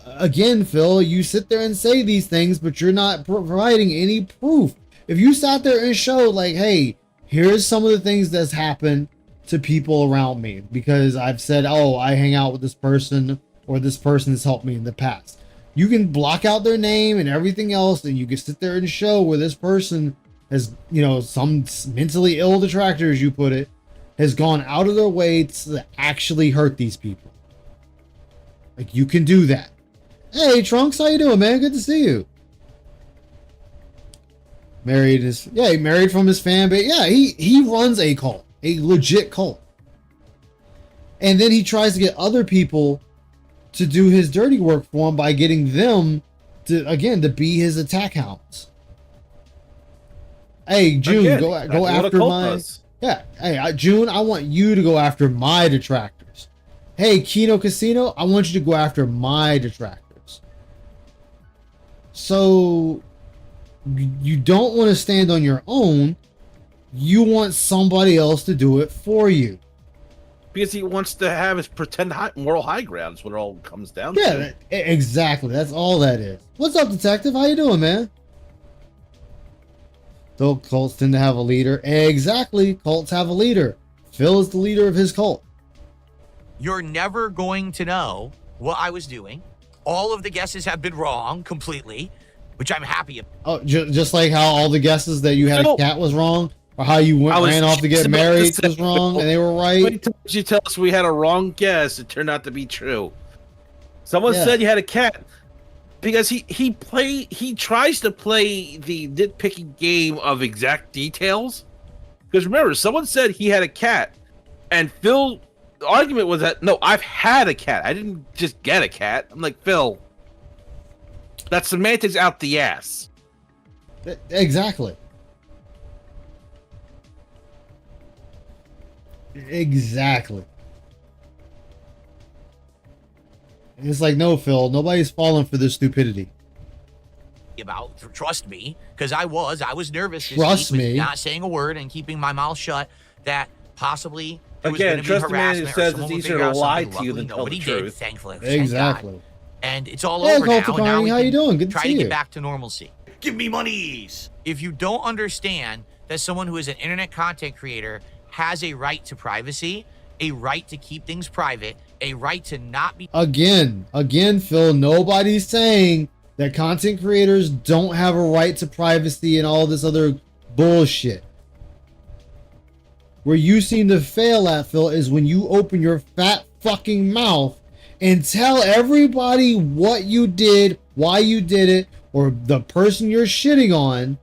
[SPEAKER 1] Again, Phil, you sit there and say these things, but you're not providing any proof. If you sat there and showed, like, hey, here's some of the things that's happened to people around me because I've said, oh, I hang out with this person or this person has helped me in the past. You can block out their name and everything else, and you can sit there and show where this person has, you know, some mentally ill detractor, as you put it, has gone out of their way to actually hurt these people. Like, you can do that. Hey, Trunks, how you doing, man? Good to see you. He married from his fan base. Yeah, he runs a cult, a legit cult. And then he tries to get other people to do his dirty work for him by getting them to, again, to be his attack hounds. Hey, June,
[SPEAKER 4] Again,
[SPEAKER 1] go after my...
[SPEAKER 4] does.
[SPEAKER 1] Yeah, hey, June, I want you to go after my detractors. Hey, Kino Casino, I want you to go after my detractors. So, you don't want to stand on your own. You want somebody else to do it for you.
[SPEAKER 4] Because he wants to have his pretend moral high ground is what it all comes down
[SPEAKER 1] Yeah,
[SPEAKER 4] to.
[SPEAKER 1] exactly. That's all that is. What's up, detective? How you doing, man? So cults tend to have a leader. Exactly. Cults have a leader. Phil is the leader of his cult.
[SPEAKER 2] You're never going to know what I was doing. All of the guesses have been wrong completely, which I'm happy about.
[SPEAKER 1] Oh, just like how all the guesses that you had a cat was wrong, or how you ran off to get married was wrong, and they were right.
[SPEAKER 4] How many times you tell us we had a wrong guess? It turned out to be true. Someone said you had a cat because he tries to play the nitpicking game of exact details. Because remember, someone said he had a cat, and Phil. The argument was that no, I've had a cat. I didn't just get a cat. I'm like, Phil, that's semantics out the ass.
[SPEAKER 1] Exactly. Exactly. And it's like, no, Phil, nobody's falling for this stupidity.
[SPEAKER 2] Trust me, because I was nervous.
[SPEAKER 1] Trust me.
[SPEAKER 2] Not saying a word and keeping my mouth shut. That possibly.
[SPEAKER 4] Again, trust the man who says it's easier to lie to you than tell the truth.
[SPEAKER 2] Thankfully,
[SPEAKER 1] exactly.
[SPEAKER 2] And it's all over now. Now we
[SPEAKER 1] how you doing? Good to
[SPEAKER 2] try
[SPEAKER 1] see
[SPEAKER 2] to
[SPEAKER 1] you.
[SPEAKER 2] get back to normalcy.
[SPEAKER 3] Give me monies.
[SPEAKER 2] If you don't understand that someone who is an internet content creator has a right to privacy, a right to keep things private, a right to not be...
[SPEAKER 1] Again, Phil, nobody's saying that content creators don't have a right to privacy and all this other bullshit. Where you seem to fail at, Phil, is when you open your fat fucking mouth and tell everybody what you did, why you did it, or the person you're shitting on.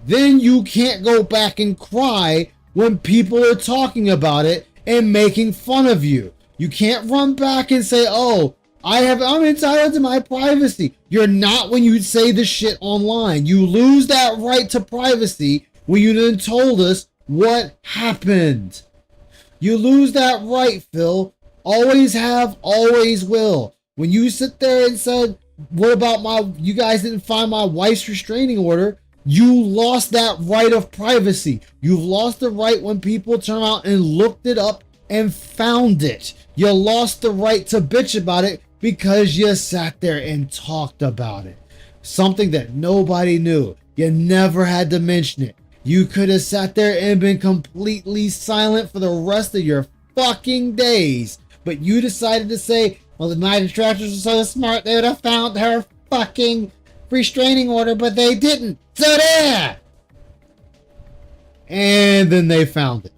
[SPEAKER 1] Then you can't go back and cry when people are talking about it and making fun of you. You can't run back and say, oh, I'm entitled to my privacy. You're not when you say the shit online. You lose that right to privacy when you then told us what happened. You lose that right, Phil. Always have, always will. When you sit there and said, what about you guys didn't find my wife's restraining order, you lost that right of privacy. You've lost the right when people turn out and looked it up and found it. You lost the right to bitch about it because you sat there and talked about it. Something that nobody knew. You never had to mention it. You could have sat there and been completely silent for the rest of your fucking days. But you decided to say, well, the night distractors are so smart, they would have found her fucking restraining order, but they didn't. So there! And then they found it.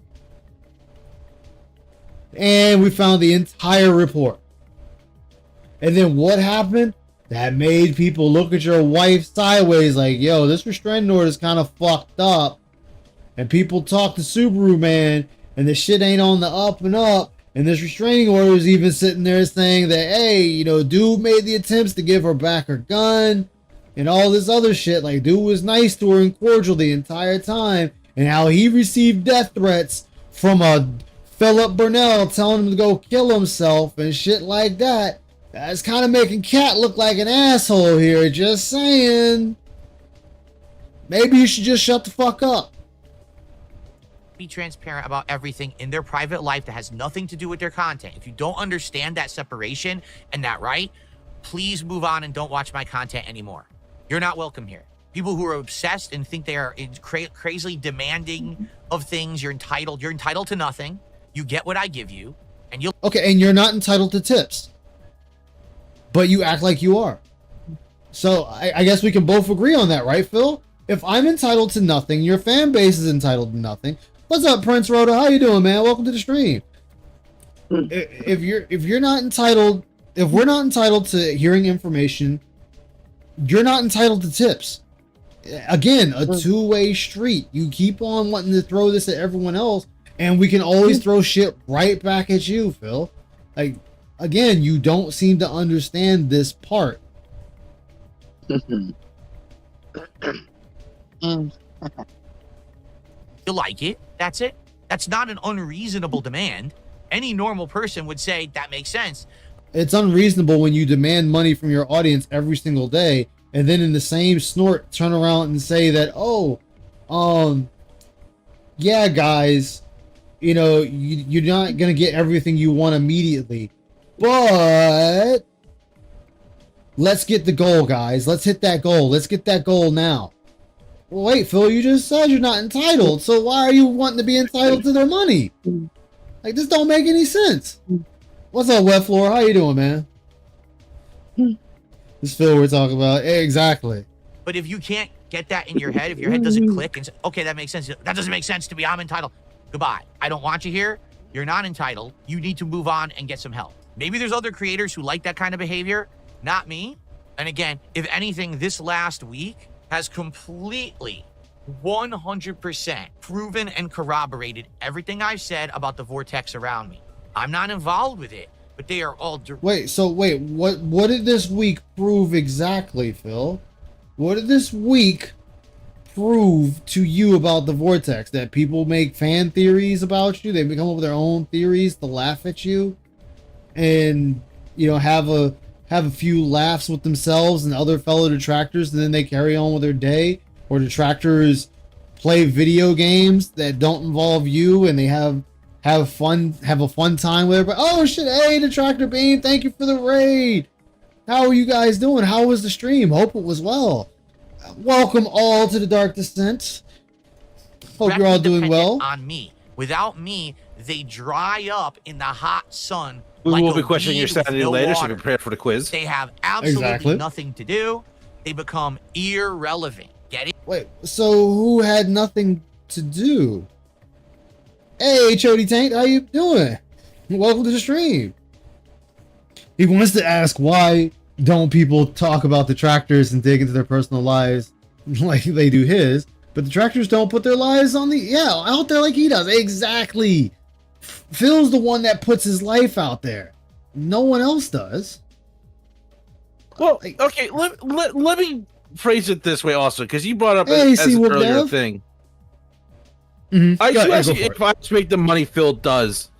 [SPEAKER 1] And we found the entire report. And then what happened? That made people look at your wife sideways like, yo, this restraining order is kind of fucked up. And people talk to Subaru Man, and the shit ain't on the up and up. And this restraining order is even sitting there saying that, hey, you know, dude made the attempts to give her back her gun and all this other shit. Like, dude was nice to her and cordial the entire time. And how he received death threats from a Philip Burnell telling him to go kill himself and shit like that. That's kind of making Cat look like an asshole here. Just saying. Maybe you should just shut the fuck up.
[SPEAKER 2] Be transparent about everything in their private life that has nothing to do with their content. If you don't understand that separation and that right, please move on and don't watch my content anymore. You're not welcome here. People who are obsessed and think they are crazily demanding of things, you're entitled to nothing. You get what I give you, and you'll...
[SPEAKER 1] Okay, and you're not entitled to tips. But you act like you are. So I guess we can both agree on that, right, Phil? If I'm entitled to nothing, your fan base is entitled to nothing. What's up, Prince Rhoda? How you doing, man? Welcome to the stream. If you're not entitled, if we're not entitled to hearing information, you're not entitled to tips. Again, a two-way street. You keep on wanting to throw this at everyone else, and we can always throw shit right back at you, Phil. Like, again, you don't seem to understand this part.
[SPEAKER 2] You like it. That's it. That's not an unreasonable demand. Any normal person would say that makes sense.
[SPEAKER 1] It's unreasonable when you demand money from your audience every single day, and then in the same snort turn around and say that, oh, yeah, guys, you know, you're not gonna get everything you want immediately, but let's get the goal, guys. Let's hit that goal. Let's get that goal now. Well, wait, Phil, you just said you're not entitled, so why are you wanting to be entitled to their money? Like, this don't make any sense. What's up, Wet Floor? How you doing, man? This Phil we're talking about. Exactly.
[SPEAKER 2] But if you can't get that in your head, if your head doesn't click and say, okay, that makes sense. That doesn't make sense to me. I'm entitled. Goodbye. I don't want you here. You're not entitled. You need to move on and get some help. Maybe there's other creators who like that kind of behavior. Not me. And again, if anything, this last week has completely 100% proven and corroborated everything I've said about the vortex around me. I'm not involved with it, but they are all...
[SPEAKER 1] Wait, what did this week prove exactly, Phil? What did this week prove to you about the vortex? That people make fan theories about you? They come up with their own theories to laugh at you? And, you know, have a few laughs with themselves and other fellow detractors, and then they carry on with their day? Or detractors play video games that don't involve you, and they have a fun time with everybody. Oh shit, hey Detractor Bean, thank you for the raid. How are you guys doing? How was the stream? Hope it was well. Welcome all to the Dark Descent. Hope you're all doing well.
[SPEAKER 2] On me. Without me, they dry up in the hot sun.
[SPEAKER 4] We
[SPEAKER 2] like
[SPEAKER 4] will be
[SPEAKER 2] a
[SPEAKER 4] questioning your
[SPEAKER 2] weed with
[SPEAKER 4] sanity
[SPEAKER 2] no
[SPEAKER 4] later, so
[SPEAKER 2] water.
[SPEAKER 4] prepare for the quiz.
[SPEAKER 2] They have absolutely
[SPEAKER 1] Exactly.
[SPEAKER 2] nothing to do. They become irrelevant. Get it?
[SPEAKER 1] Wait, so who had nothing to do? Hey, Chody Tank, how you doing? Welcome to the stream. He wants to ask, why don't people talk about detractors and dig into their personal lives like they do his? But detractors don't put their lives on out there like he does. Exactly. Phil's the one that puts his life out there. No one else does.
[SPEAKER 4] Well, okay, let me phrase it this way also, because you brought up
[SPEAKER 1] Hey,
[SPEAKER 4] as
[SPEAKER 1] see
[SPEAKER 4] an
[SPEAKER 1] what
[SPEAKER 4] earlier
[SPEAKER 1] Dev?
[SPEAKER 4] thing.
[SPEAKER 1] Mm-hmm.
[SPEAKER 4] I
[SPEAKER 1] Go
[SPEAKER 4] should
[SPEAKER 1] ahead,
[SPEAKER 4] ask
[SPEAKER 1] go
[SPEAKER 4] you
[SPEAKER 1] for
[SPEAKER 4] if I just make the money Phil does.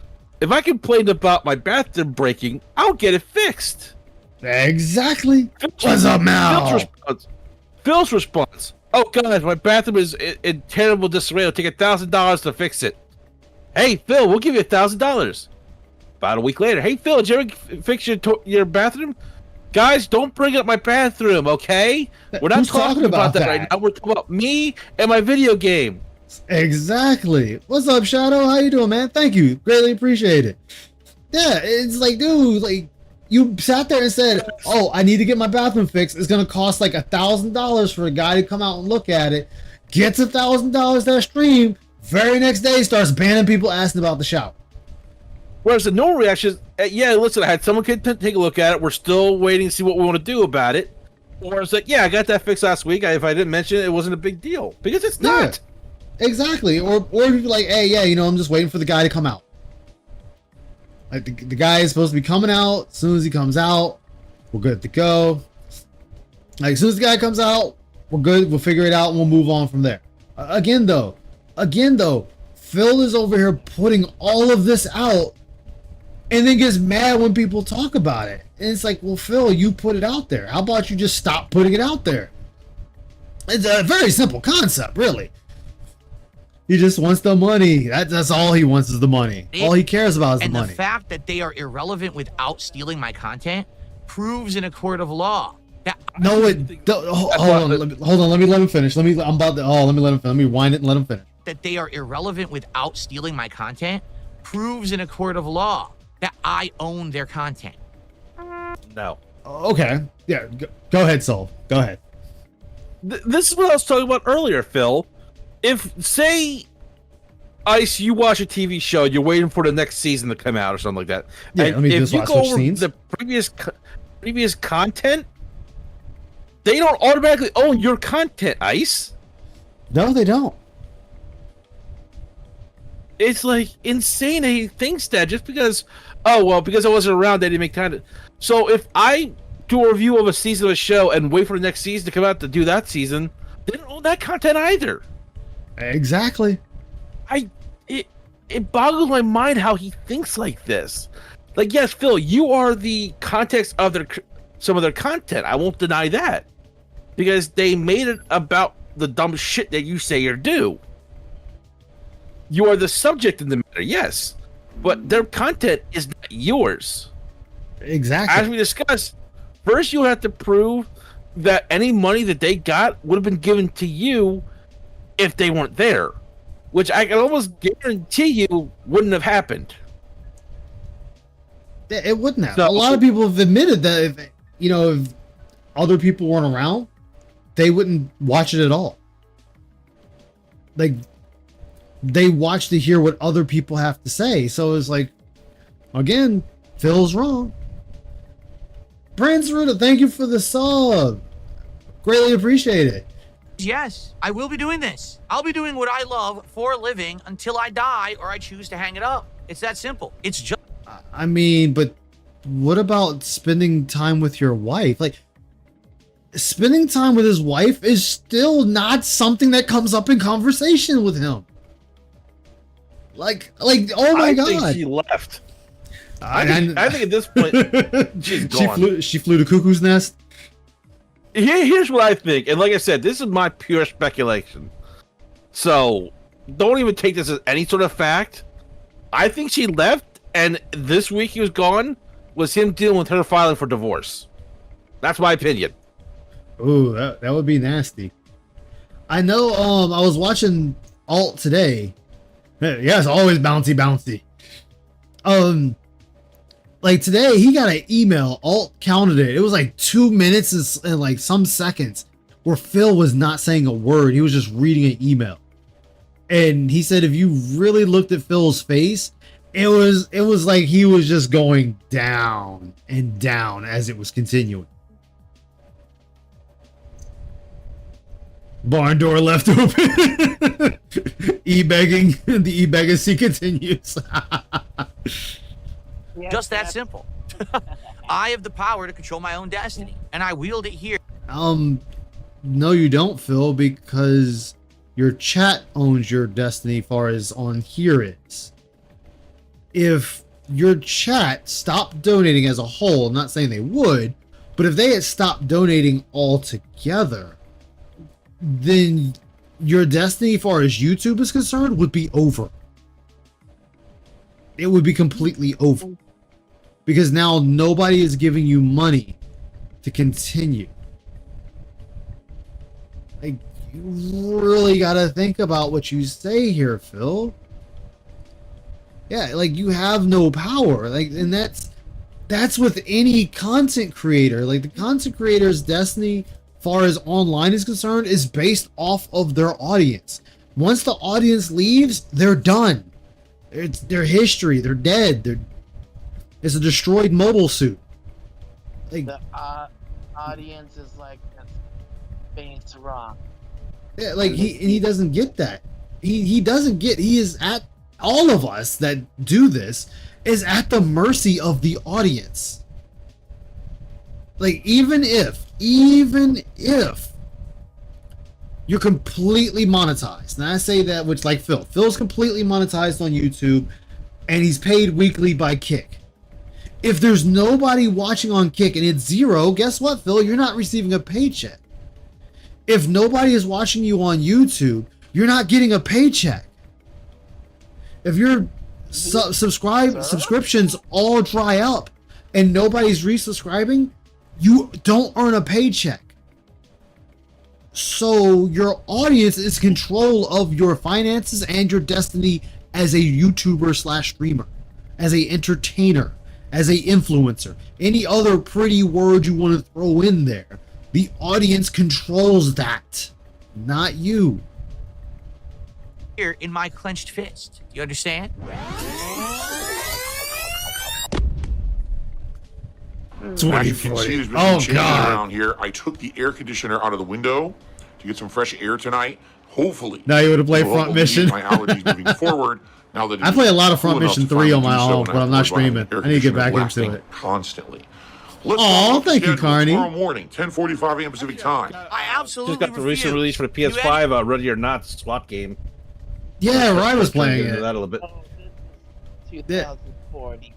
[SPEAKER 4] If I complained about my bathroom breaking, I'll get it fixed.
[SPEAKER 1] Exactly. What's up, Mal?
[SPEAKER 4] Phil's response. Oh, guys, my bathroom is in terrible disarray. It'll take $1,000 to fix it. Hey, Phil, we'll give you $1,000. About a week later. Hey, Phil, did you ever fix your bathroom? Guys, don't bring up my bathroom, okay? We're not
[SPEAKER 1] Who's
[SPEAKER 4] talking about that right now. We're talking about me and my video game.
[SPEAKER 1] Exactly. What's up, Shadow? How you doing, man? Thank you. Greatly appreciate it. Yeah, it's like, dude, like, you sat there and said, oh, I need to get my bathroom fixed. It's going to cost like $1,000 for a guy to come out and look at it. Gets $1,000 that stream. Very next day, starts banning people asking about the shout.
[SPEAKER 4] Whereas the normal reaction is, yeah, listen, I had someone take a look at it. We're still waiting to see what we want to do about it. Or it's like, yeah, I got that fixed last week. If I didn't mention it, it wasn't a big deal. Because it's not.
[SPEAKER 1] Exactly. Or if you're like, hey, yeah, you know, I'm just waiting for the guy to come out. Like the guy is supposed to be coming out. As soon as he comes out, we're good to go. Like, as soon as the guy comes out, we're good. We'll figure it out and we'll move on from there. Again, though, Phil is over here putting all of this out and then gets mad when people talk about it. And it's like, well, Phil, you put it out there. How about you just stop putting it out there? It's a very simple concept, really. He just wants the money. That's all he wants is the money. All he cares about is the money.
[SPEAKER 2] And the fact that they are irrelevant without stealing my content proves in a court of law.
[SPEAKER 1] No, hold on. Let me let him finish. Let me let him finish. Let me wind it and let him finish.
[SPEAKER 2] That they are irrelevant without stealing my content proves in a court of law that I own their content.
[SPEAKER 4] No.
[SPEAKER 1] Okay. Yeah. Go ahead, Soul. Go ahead.
[SPEAKER 4] This is what I was talking about earlier, Phil. If, say, Ice, you watch a TV show, you're waiting for the next season to come out or something like that.
[SPEAKER 1] Yeah,
[SPEAKER 4] and
[SPEAKER 1] let me
[SPEAKER 4] if
[SPEAKER 1] just
[SPEAKER 4] you
[SPEAKER 1] watch
[SPEAKER 4] go
[SPEAKER 1] switch
[SPEAKER 4] over
[SPEAKER 1] scenes.
[SPEAKER 4] the previous content, they don't automatically own your content, Ice.
[SPEAKER 1] No, they don't.
[SPEAKER 4] It's like insane that he thinks that just because, because I wasn't around, they didn't make content. So if I do a review of a season of a show and wait for the next season to come out to do that season, they don't own that content either.
[SPEAKER 1] Exactly.
[SPEAKER 4] It boggles my mind how he thinks like this. Like, yes, Phil, you are the context of some of their content. I won't deny that. Because they made it about the dumb shit that you say or do. You are the subject in the matter, yes. But their content is not yours.
[SPEAKER 1] Exactly.
[SPEAKER 4] As we discussed, first you have to prove that any money that they got would have been given to you if they weren't there, which I can almost guarantee you wouldn't have happened.
[SPEAKER 1] It wouldn't have.
[SPEAKER 4] So-
[SPEAKER 1] A lot of people have admitted that if other people weren't around, they wouldn't watch it at all. Like, they watch to hear what other people have to say. So it's like, again, Phil's wrong. Prince Ruda, thank you for the sub. Greatly appreciate it.
[SPEAKER 2] Yes, I will be doing this. I'll be doing what I love for a living until I die or I choose to hang it up. It's that simple. It's just
[SPEAKER 1] I mean, but what about spending time with your wife? Like, spending time with his wife is still not something that comes up in conversation with him. Like, oh my
[SPEAKER 4] I
[SPEAKER 1] God.
[SPEAKER 4] think she left. I think at this point, she's gone.
[SPEAKER 1] She flew to Cuckoo's Nest.
[SPEAKER 4] Here's what I think, and like I said, this is my pure speculation. So don't even take this as any sort of fact. I think she left, and this week he was gone was him dealing with her filing for divorce. That's my opinion.
[SPEAKER 1] Ooh, that would be nasty. I know. I was watching Alt today. Yeah, it's always bouncy. Like today, he got an email. Alt counted it. It was like 2 minutes and like some seconds where Phil was not saying a word. He was just reading an email. And he said if you really looked at Phil's face, it was like he was just going down and down as it was continuing. Barn door left open. E-begging. The e-begacy continues.
[SPEAKER 2] just that simple. I have the power to control my own destiny, and I wield it here.
[SPEAKER 1] No, you don't, Phil, because your chat owns your destiny far as on here is. If your chat stopped donating as a whole, I'm not saying they would, but if they had stopped donating altogether, then your destiny far as YouTube is concerned would be over. It would be completely over. Because now nobody is giving you money to continue. Like, you really gotta think about what you say here, Phil. Yeah, like, you have no power. Like, and that's with any content creator. Like, the content creator's destiny, far as online is concerned, is based off of their audience. Once the audience leaves, they're done. It's their history. They're dead. It's a destroyed mobile suit. Like,
[SPEAKER 5] The audience is like space rock.
[SPEAKER 1] yeah, like he doesn't get that. He doesn't get. He is at all of us that do this is at the mercy of the audience. Like even if you're completely monetized, and I say that, which like Phil's completely monetized on YouTube, and he's paid weekly by Kick. If there's nobody watching on Kick and it's zero, guess what, Phil? You're not receiving a paycheck. If nobody is watching you on YouTube, you're not getting a paycheck. If your subscriptions all dry up and nobody's resubscribing, you don't earn a paycheck. So your audience is control of your finances and your destiny as a YouTuber / streamer, as a entertainer, as a influencer, any other pretty word you want to throw in there. The audience controls that, not you.
[SPEAKER 2] Here in my clenched fist. Do you understand?
[SPEAKER 1] 2040.
[SPEAKER 3] As you can see, there's been some changes around here. I took the air conditioner out of the window to get some fresh air tonight. Hopefully.
[SPEAKER 1] Now you would have played
[SPEAKER 3] will
[SPEAKER 1] Front Mission.
[SPEAKER 3] alleviate my allergies moving forward. Now that
[SPEAKER 1] I play a lot of
[SPEAKER 3] cool
[SPEAKER 1] Front
[SPEAKER 3] enough
[SPEAKER 1] Mission
[SPEAKER 3] to
[SPEAKER 1] 3 on
[SPEAKER 3] finally
[SPEAKER 1] my
[SPEAKER 3] do so,
[SPEAKER 1] own,
[SPEAKER 3] and
[SPEAKER 1] but I'm not
[SPEAKER 3] to run
[SPEAKER 1] streaming.
[SPEAKER 3] air
[SPEAKER 1] I need to get
[SPEAKER 3] conditioner
[SPEAKER 1] back into
[SPEAKER 3] blasting
[SPEAKER 1] it.
[SPEAKER 3] constantly. Let's
[SPEAKER 1] Aw,
[SPEAKER 3] talk about
[SPEAKER 1] thank you,
[SPEAKER 3] schedule
[SPEAKER 1] Carney.
[SPEAKER 3] Tomorrow morning, 10:45 a.m. Pacific time.
[SPEAKER 2] I absolutely
[SPEAKER 4] Just got the
[SPEAKER 2] refuse.
[SPEAKER 4] recent release for the PS5, Ready or Not SWAT game.
[SPEAKER 1] Yeah, Ryan was playing
[SPEAKER 4] Into
[SPEAKER 1] it.
[SPEAKER 4] that a little bit.
[SPEAKER 5] Oh, this is 2040.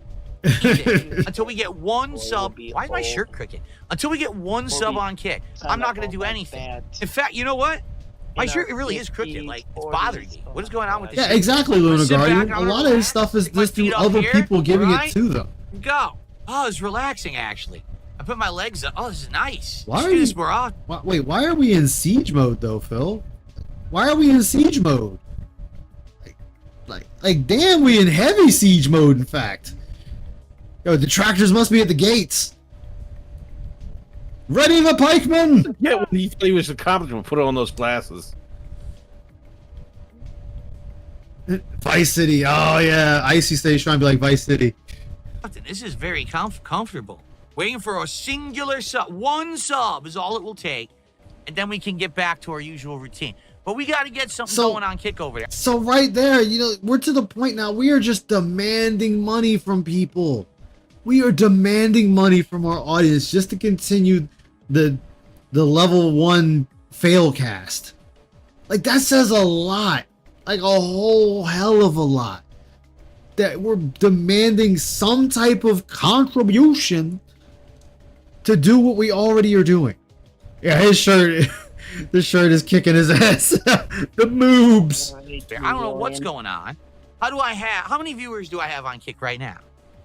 [SPEAKER 2] Until we get one
[SPEAKER 5] Boy,
[SPEAKER 2] sub.
[SPEAKER 5] will be
[SPEAKER 2] Why is my
[SPEAKER 5] old.
[SPEAKER 2] shirt crooked? Until we get one
[SPEAKER 5] Will
[SPEAKER 2] sub
[SPEAKER 5] be
[SPEAKER 2] on Kick, I'm not going to do
[SPEAKER 5] like
[SPEAKER 2] anything.
[SPEAKER 5] that.
[SPEAKER 2] In fact, you know what? My
[SPEAKER 5] In
[SPEAKER 2] shirt
[SPEAKER 5] our
[SPEAKER 2] really is crooked.
[SPEAKER 5] 50s,
[SPEAKER 2] Like, it's
[SPEAKER 5] 40s,
[SPEAKER 2] bothering me. What is going on with this
[SPEAKER 1] Yeah,
[SPEAKER 2] shirt?
[SPEAKER 1] exactly,
[SPEAKER 2] I'm gonna
[SPEAKER 1] Luna
[SPEAKER 2] sit back,
[SPEAKER 1] Guardian.
[SPEAKER 2] I'm
[SPEAKER 1] A
[SPEAKER 2] gonna
[SPEAKER 1] lot of his
[SPEAKER 2] relax,
[SPEAKER 1] stuff is
[SPEAKER 2] stick my
[SPEAKER 1] just through
[SPEAKER 2] feet up
[SPEAKER 1] other
[SPEAKER 2] here,
[SPEAKER 1] people giving
[SPEAKER 2] right?
[SPEAKER 1] it to them.
[SPEAKER 2] Go. Oh, it's relaxing, actually. I put my legs up. Oh, this is nice.
[SPEAKER 1] Why
[SPEAKER 2] Let's
[SPEAKER 1] are
[SPEAKER 2] do
[SPEAKER 1] you-
[SPEAKER 2] this more often.
[SPEAKER 1] Wait, why are we in siege mode though, Phil? Why are we in siege mode? Like, damn, we in heavy siege mode, in fact. Yo, the tractors must be at the gates. Ready the pikemen!
[SPEAKER 4] Yeah, when he thought he was a cop, and put on those glasses.
[SPEAKER 1] Vice City, oh yeah. Icy State's trying to be like Vice City.
[SPEAKER 2] This is very comfortable. Waiting for a singular sub. One sub is all it will take. And then we can get back to our usual routine. But we got to get something going on Kick over there.
[SPEAKER 1] So right there, you know, we're to the point now. We are just demanding money from people. We are demanding money from our audience just to continue the level 1 fail cast. Like, that says a lot. Like, a whole hell of a lot. That we're demanding some type of contribution to do what we already are doing. Yeah, his shirt, this shirt is kicking his ass. The moobs.
[SPEAKER 2] I don't know what's going on. How many viewers do I have on Kick right now?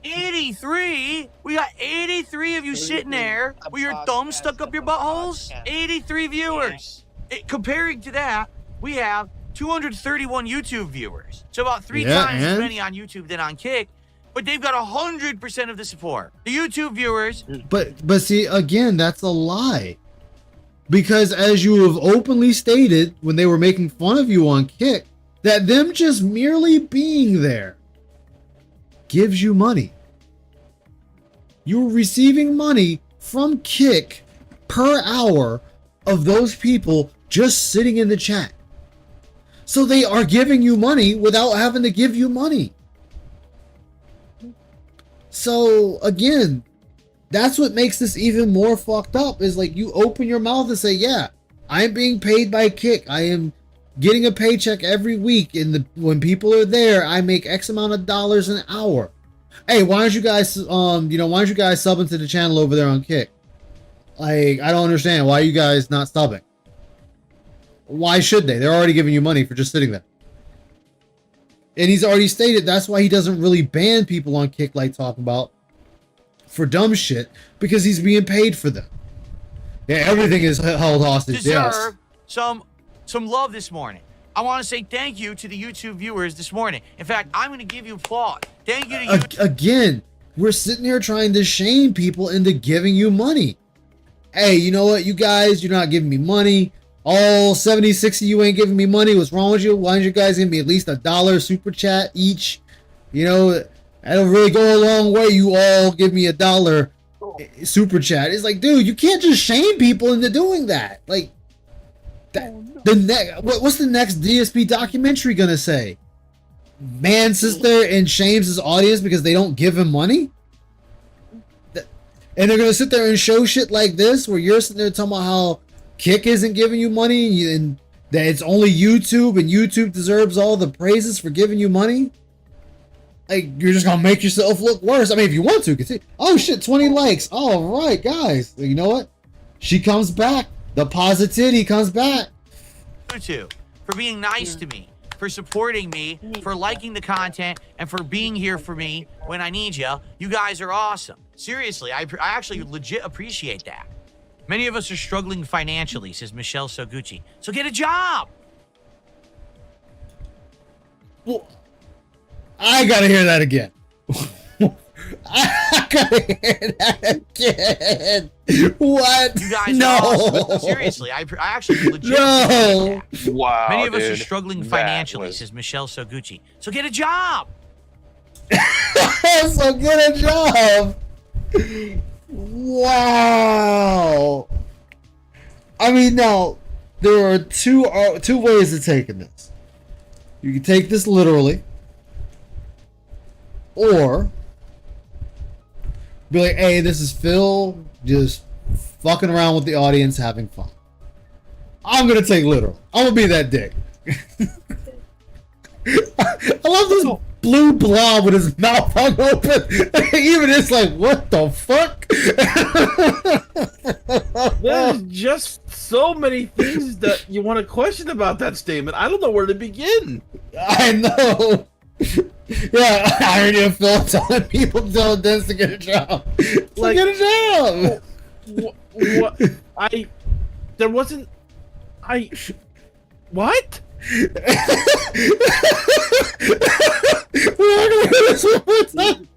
[SPEAKER 2] 83? We got 83 of you sitting there with your thumbs stuck up your buttholes? 83 viewers. Comparing to that, we have 231 YouTube viewers. So about three times as many on YouTube than on Kick. But they've got 100% of the support. The YouTube viewers.
[SPEAKER 1] But see, again, that's a lie. Because as you have openly stated when they were making fun of you on Kick, that them just merely being there gives you money. You're receiving money from Kick per hour of those people just sitting in the chat. So they are giving you money without having to give you money. So again, that's what makes this even more fucked up, is like you open your mouth and say, yeah, I'm being paid by Kick. I am getting a paycheck every week. And when people are there, I make X amount of dollars an hour. Hey, why don't you guys, why don't you guys sub into the channel over there on Kick? Like, I don't understand. Why are you guys not subbing? Why should they? They're already giving you money for just sitting there. And he's already stated that's why he doesn't really ban people on Kick like talking about for dumb shit, because he's being paid for them. Yeah, everything is held hostage.
[SPEAKER 2] Deserve some love this morning. I want to say thank you to the YouTube viewers this morning. In fact, I'm going to give you applause. Thank you to you.
[SPEAKER 1] Again, we're sitting here trying to shame people into giving you money. Hey, you know what, you guys, you're not giving me money. All 76 of you ain't giving me money. What's wrong with you? Why don't you guys give me at least $1 super chat each? You know, that'll really go a long way. You all give me $1 super chat. It's like, dude, you can't just shame people into doing that. Like, what's the next DSP documentary gonna say? Man sits there and shames his audience because they don't give him money? And they're gonna sit there and show shit like this where you're sitting there talking about how Kick isn't giving you money and that it's only YouTube and YouTube deserves all the praises for giving you money? Like, you're just gonna make yourself look worse. I mean, if you want to, continue. Oh shit, 20 likes. All right, guys. You know what? She comes back. The positivity comes back.
[SPEAKER 2] You two, for being nice to me, for supporting me, for liking the content, and for being here for me when I need you. You guys are awesome. Seriously, I actually legit appreciate that. Many of us are struggling financially, says Michelle Soguchi. So get a job.
[SPEAKER 1] Well, I gotta hear that again. I gotta hear that again. What?
[SPEAKER 2] You guys are awesome. Seriously, I actually legit appreciate that.
[SPEAKER 4] Wow.
[SPEAKER 2] Many of us are struggling financially, says Michelle Soguchi. So get a job.
[SPEAKER 1] So get a job. Wow. I mean, now there are two ways of taking this. You can take this literally, or be like, hey, this is Phil just fucking around with the audience, having fun. I'm gonna take literal. I'm gonna be that dick. I love this blue blob with his mouth hung open. Even it's like, what the fuck?
[SPEAKER 4] There's just so many things that you want to question about that statement. I don't know where to begin.
[SPEAKER 1] I know. Yeah, I heard you Phil telling people telling Dennis to get a job. Like, get a job.
[SPEAKER 4] What? What?
[SPEAKER 1] We're not gonna do this one more time.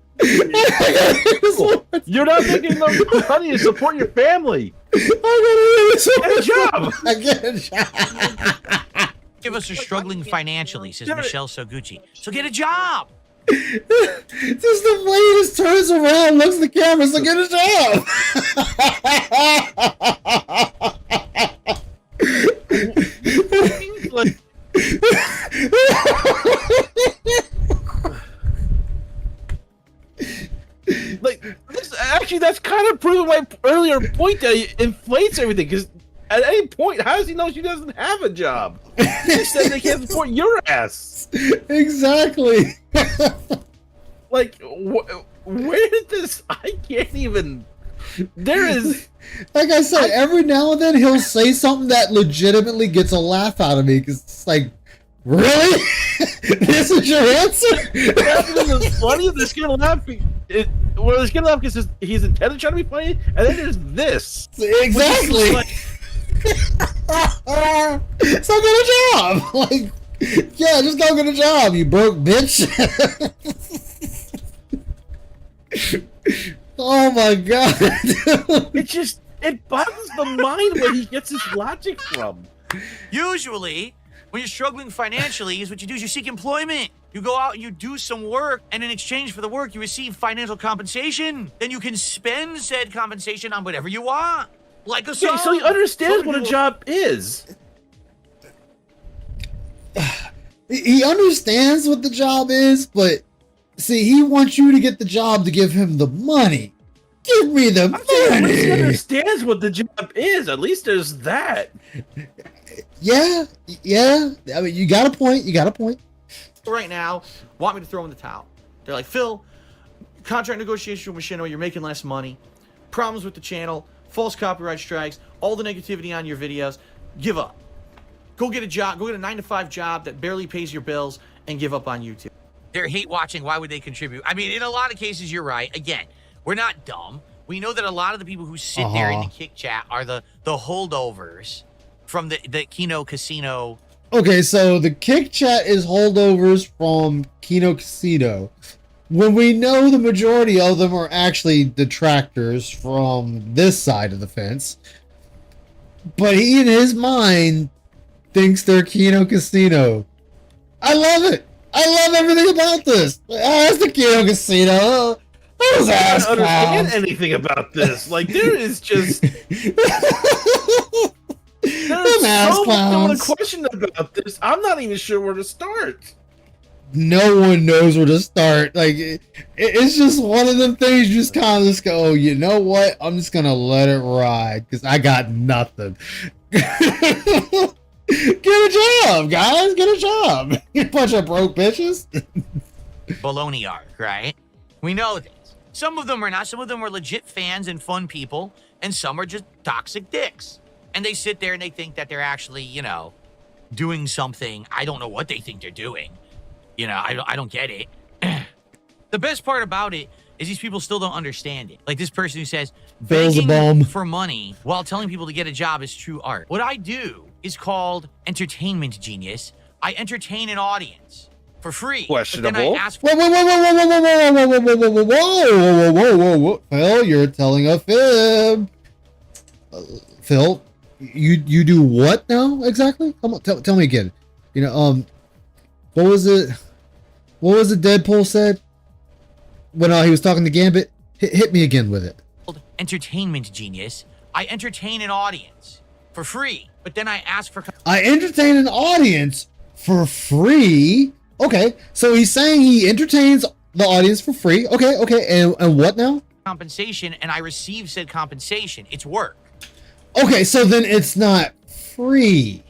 [SPEAKER 4] You're not making enough money to support your family.
[SPEAKER 1] I'm gonna
[SPEAKER 4] Get a job.
[SPEAKER 1] I get a job.
[SPEAKER 2] Give us are struggling financially, says Michelle Soguchi. So get a job.
[SPEAKER 1] Just the way he just turns around, looks at the camera, so get a job.
[SPEAKER 4] Like, like this, actually, that's kind of proving my earlier point that he inflates everything. Because at any point, how does he know she doesn't have a job? He said they can't support your ass.
[SPEAKER 1] Exactly.
[SPEAKER 4] Like, where did this? I can't even. There is.
[SPEAKER 1] Like I said, every now and then he'll say something that legitimately gets a laugh out of me because it's like, really? This is your answer?
[SPEAKER 4] It's funny. They're gonna laugh. Well, they're gonna laugh because he's intended trying to be funny, and then there's this.
[SPEAKER 1] Exactly. So get a job. Like, yeah, just go get a job, you broke bitch. Oh my god.
[SPEAKER 4] It boggles the mind where he gets his logic from.
[SPEAKER 2] Usually, when you're struggling financially, is what you do is you seek employment. You go out and you do some work, and in exchange for the work, you receive financial compensation. Then you can spend said compensation on whatever you want. Like a song.
[SPEAKER 4] Okay, so he understands what a job is.
[SPEAKER 1] He understands what the job is, but see, he wants you to get the job to give him the money. Give me the
[SPEAKER 4] At least he
[SPEAKER 1] money.
[SPEAKER 4] understands what the job is. At least there's that.
[SPEAKER 1] Yeah. I mean, you got a point.
[SPEAKER 2] Right now, want me to throw in the towel. They're like, Phil, contract negotiation with Machinima, you're making less money. Problems with the channel, false copyright strikes, all the negativity on your videos. Give up. Go get a job. Go get a 9-to-5 job that barely pays your bills and give up on YouTube. They're hate watching. Why would they contribute? I mean, in a lot of cases, you're right. Again, we're not dumb. We know that a lot of the people who sit there in the kick chat are the holdovers from the Kino Casino.
[SPEAKER 1] Okay, so the kick chat is holdovers from Kino Casino. When we know the majority of them are actually detractors from this side of the fence. But he, in his mind, thinks they're Kino Casino. I love it. I love everything about this. That's the Kino Casino. Those
[SPEAKER 4] I
[SPEAKER 1] ass
[SPEAKER 4] don't understand
[SPEAKER 1] clowns.
[SPEAKER 4] anything about this. Like, there is just. There's
[SPEAKER 1] ass
[SPEAKER 4] so
[SPEAKER 1] clowns.
[SPEAKER 4] much question about this. I'm not even sure where to start.
[SPEAKER 1] No one knows where to start. Like, it's just one of them things you just kind of just go, oh, you know what? I'm just going to let it ride because I got nothing. Get a job, guys. Get a job. You bunch of broke bitches.
[SPEAKER 2] Baloney arc, right? We know this. Some of them are not. Some of them are legit fans and fun people, and some are just toxic dicks. And they sit there and they think that they're actually, you know, doing something. I don't know what they think they're doing. You know, I don't get it. The best part about it is these people still don't understand it. Like this person who says, begging for money while telling people to get a job is true art. What I do is called entertainment genius. I entertain an audience for free.
[SPEAKER 4] Questionable.
[SPEAKER 2] But then I ask
[SPEAKER 1] Whoa. Phil, you're telling a fib. Phil, you do what now exactly? Come on, tell me again. You know, what was it? What was it Deadpool said when he was talking to Gambit? Hit me again with it.
[SPEAKER 2] Entertainment genius. I entertain an audience for free, but then I ask for.
[SPEAKER 1] I entertain an audience for free. Okay, so he's saying he entertains the audience for free. Okay, and what now?
[SPEAKER 2] Compensation, and I receive said compensation. It's work.
[SPEAKER 1] Okay, so then it's not free.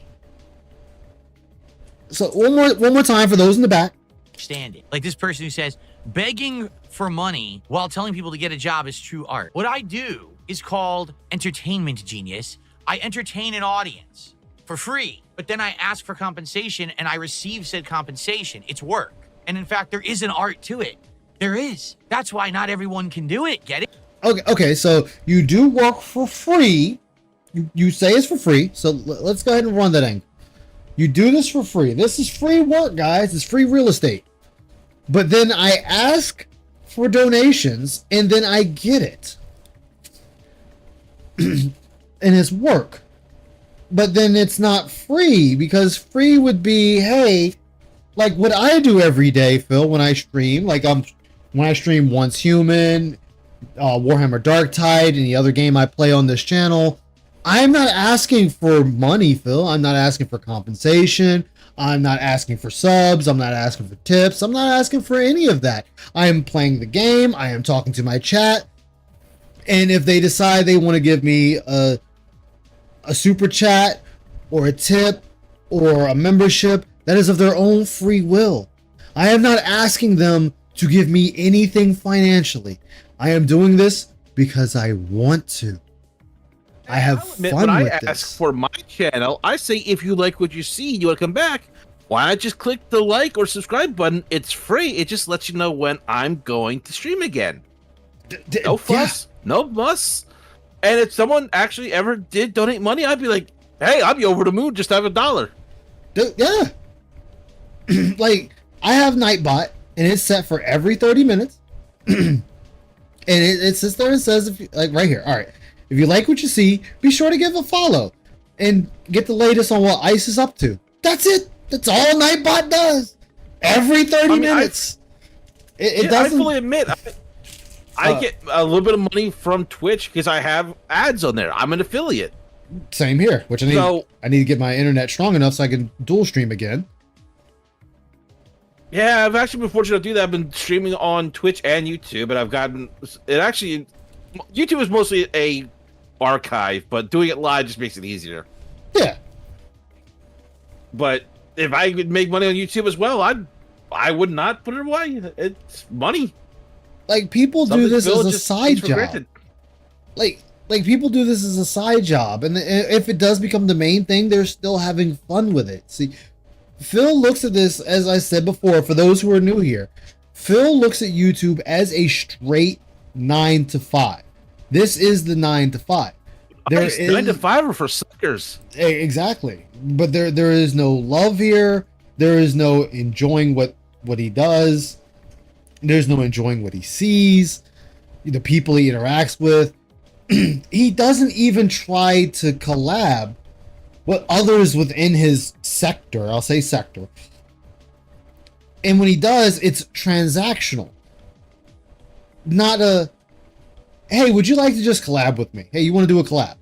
[SPEAKER 1] So one more time for those in the back.
[SPEAKER 2] Stand it. Like this person who says, begging for money while telling people to get a job is true art. What I do is called entertainment genius. I entertain an audience for free, but then I ask for compensation and I receive said compensation. It's work. And in fact, there is an art to it. There is. That's why not everyone can do it. Get it?
[SPEAKER 1] Okay, so you do work for free. You say it's for free, so let's go ahead and run that angle. You do this for free. This is free work, guys. It's free real estate. But then I ask for donations and then I get it. And it's work. But then it's not free, because free would be, hey, like what I do every day, Phil, when I stream. Like when I stream Once Human, Warhammer Darktide, any other game I play on this channel, I'm not asking for money, Phil. I'm not asking for compensation. I'm not asking for subs. I'm not asking for tips. I'm not asking for any of that. I am playing the game. I am talking to my chat. And if they decide they want to give me a super chat or a tip or a membership, that is of their own free will. I am not asking them to give me anything financially. I am doing this because I want to. I have fun with
[SPEAKER 4] when I
[SPEAKER 1] this.
[SPEAKER 4] ask for my channel, I say, if you like what you see, you want to come back, why not just click the like or subscribe button? It's free. It just lets you know when I'm going to stream again. No fuss, no muss. And if someone actually ever did donate money, I'd be like, hey, I'd be over the moon just to have $1.
[SPEAKER 1] Yeah. Like, I have Nightbot, and it's set for every 30 minutes. And it sits there and says, if you, like right here, all right, if you like what you see, be sure to give a follow and get the latest on what Ice is up to. That's it. That's all Nightbot does. Every 30 minutes. It doesn't.
[SPEAKER 4] I fully admit, I get a little bit of money from Twitch because I have ads on there. I'm an affiliate.
[SPEAKER 1] Same here, which I need to get my internet strong enough so I can dual stream again.
[SPEAKER 4] Yeah, I've actually been fortunate to do that. I've been streaming on Twitch and YouTube, and I've gotten it. Actually, YouTube is mostly a archive, but doing it live just makes it easier.
[SPEAKER 1] Yeah.
[SPEAKER 4] But if I could make money on YouTube as well, I would not put it away. It's money.
[SPEAKER 1] Like, people do this as a side job. Like people do this as a side job, and if it does become the main thing, they're still having fun with it. See, Phil looks at this, as I said before, for those who are new here, Phil looks at YouTube as a straight 9 to 5. This is the 9 to 5. There is
[SPEAKER 4] 9 to 5 are for suckers.
[SPEAKER 1] Exactly, but there is no love here. There is no enjoying what he does. There's no enjoying what he sees, the people he interacts with. He doesn't even try to collab with others within his sector. I'll say sector. And when he does, it's transactional. Not a, hey, would you like to just collab with me? Hey, you want to do a collab?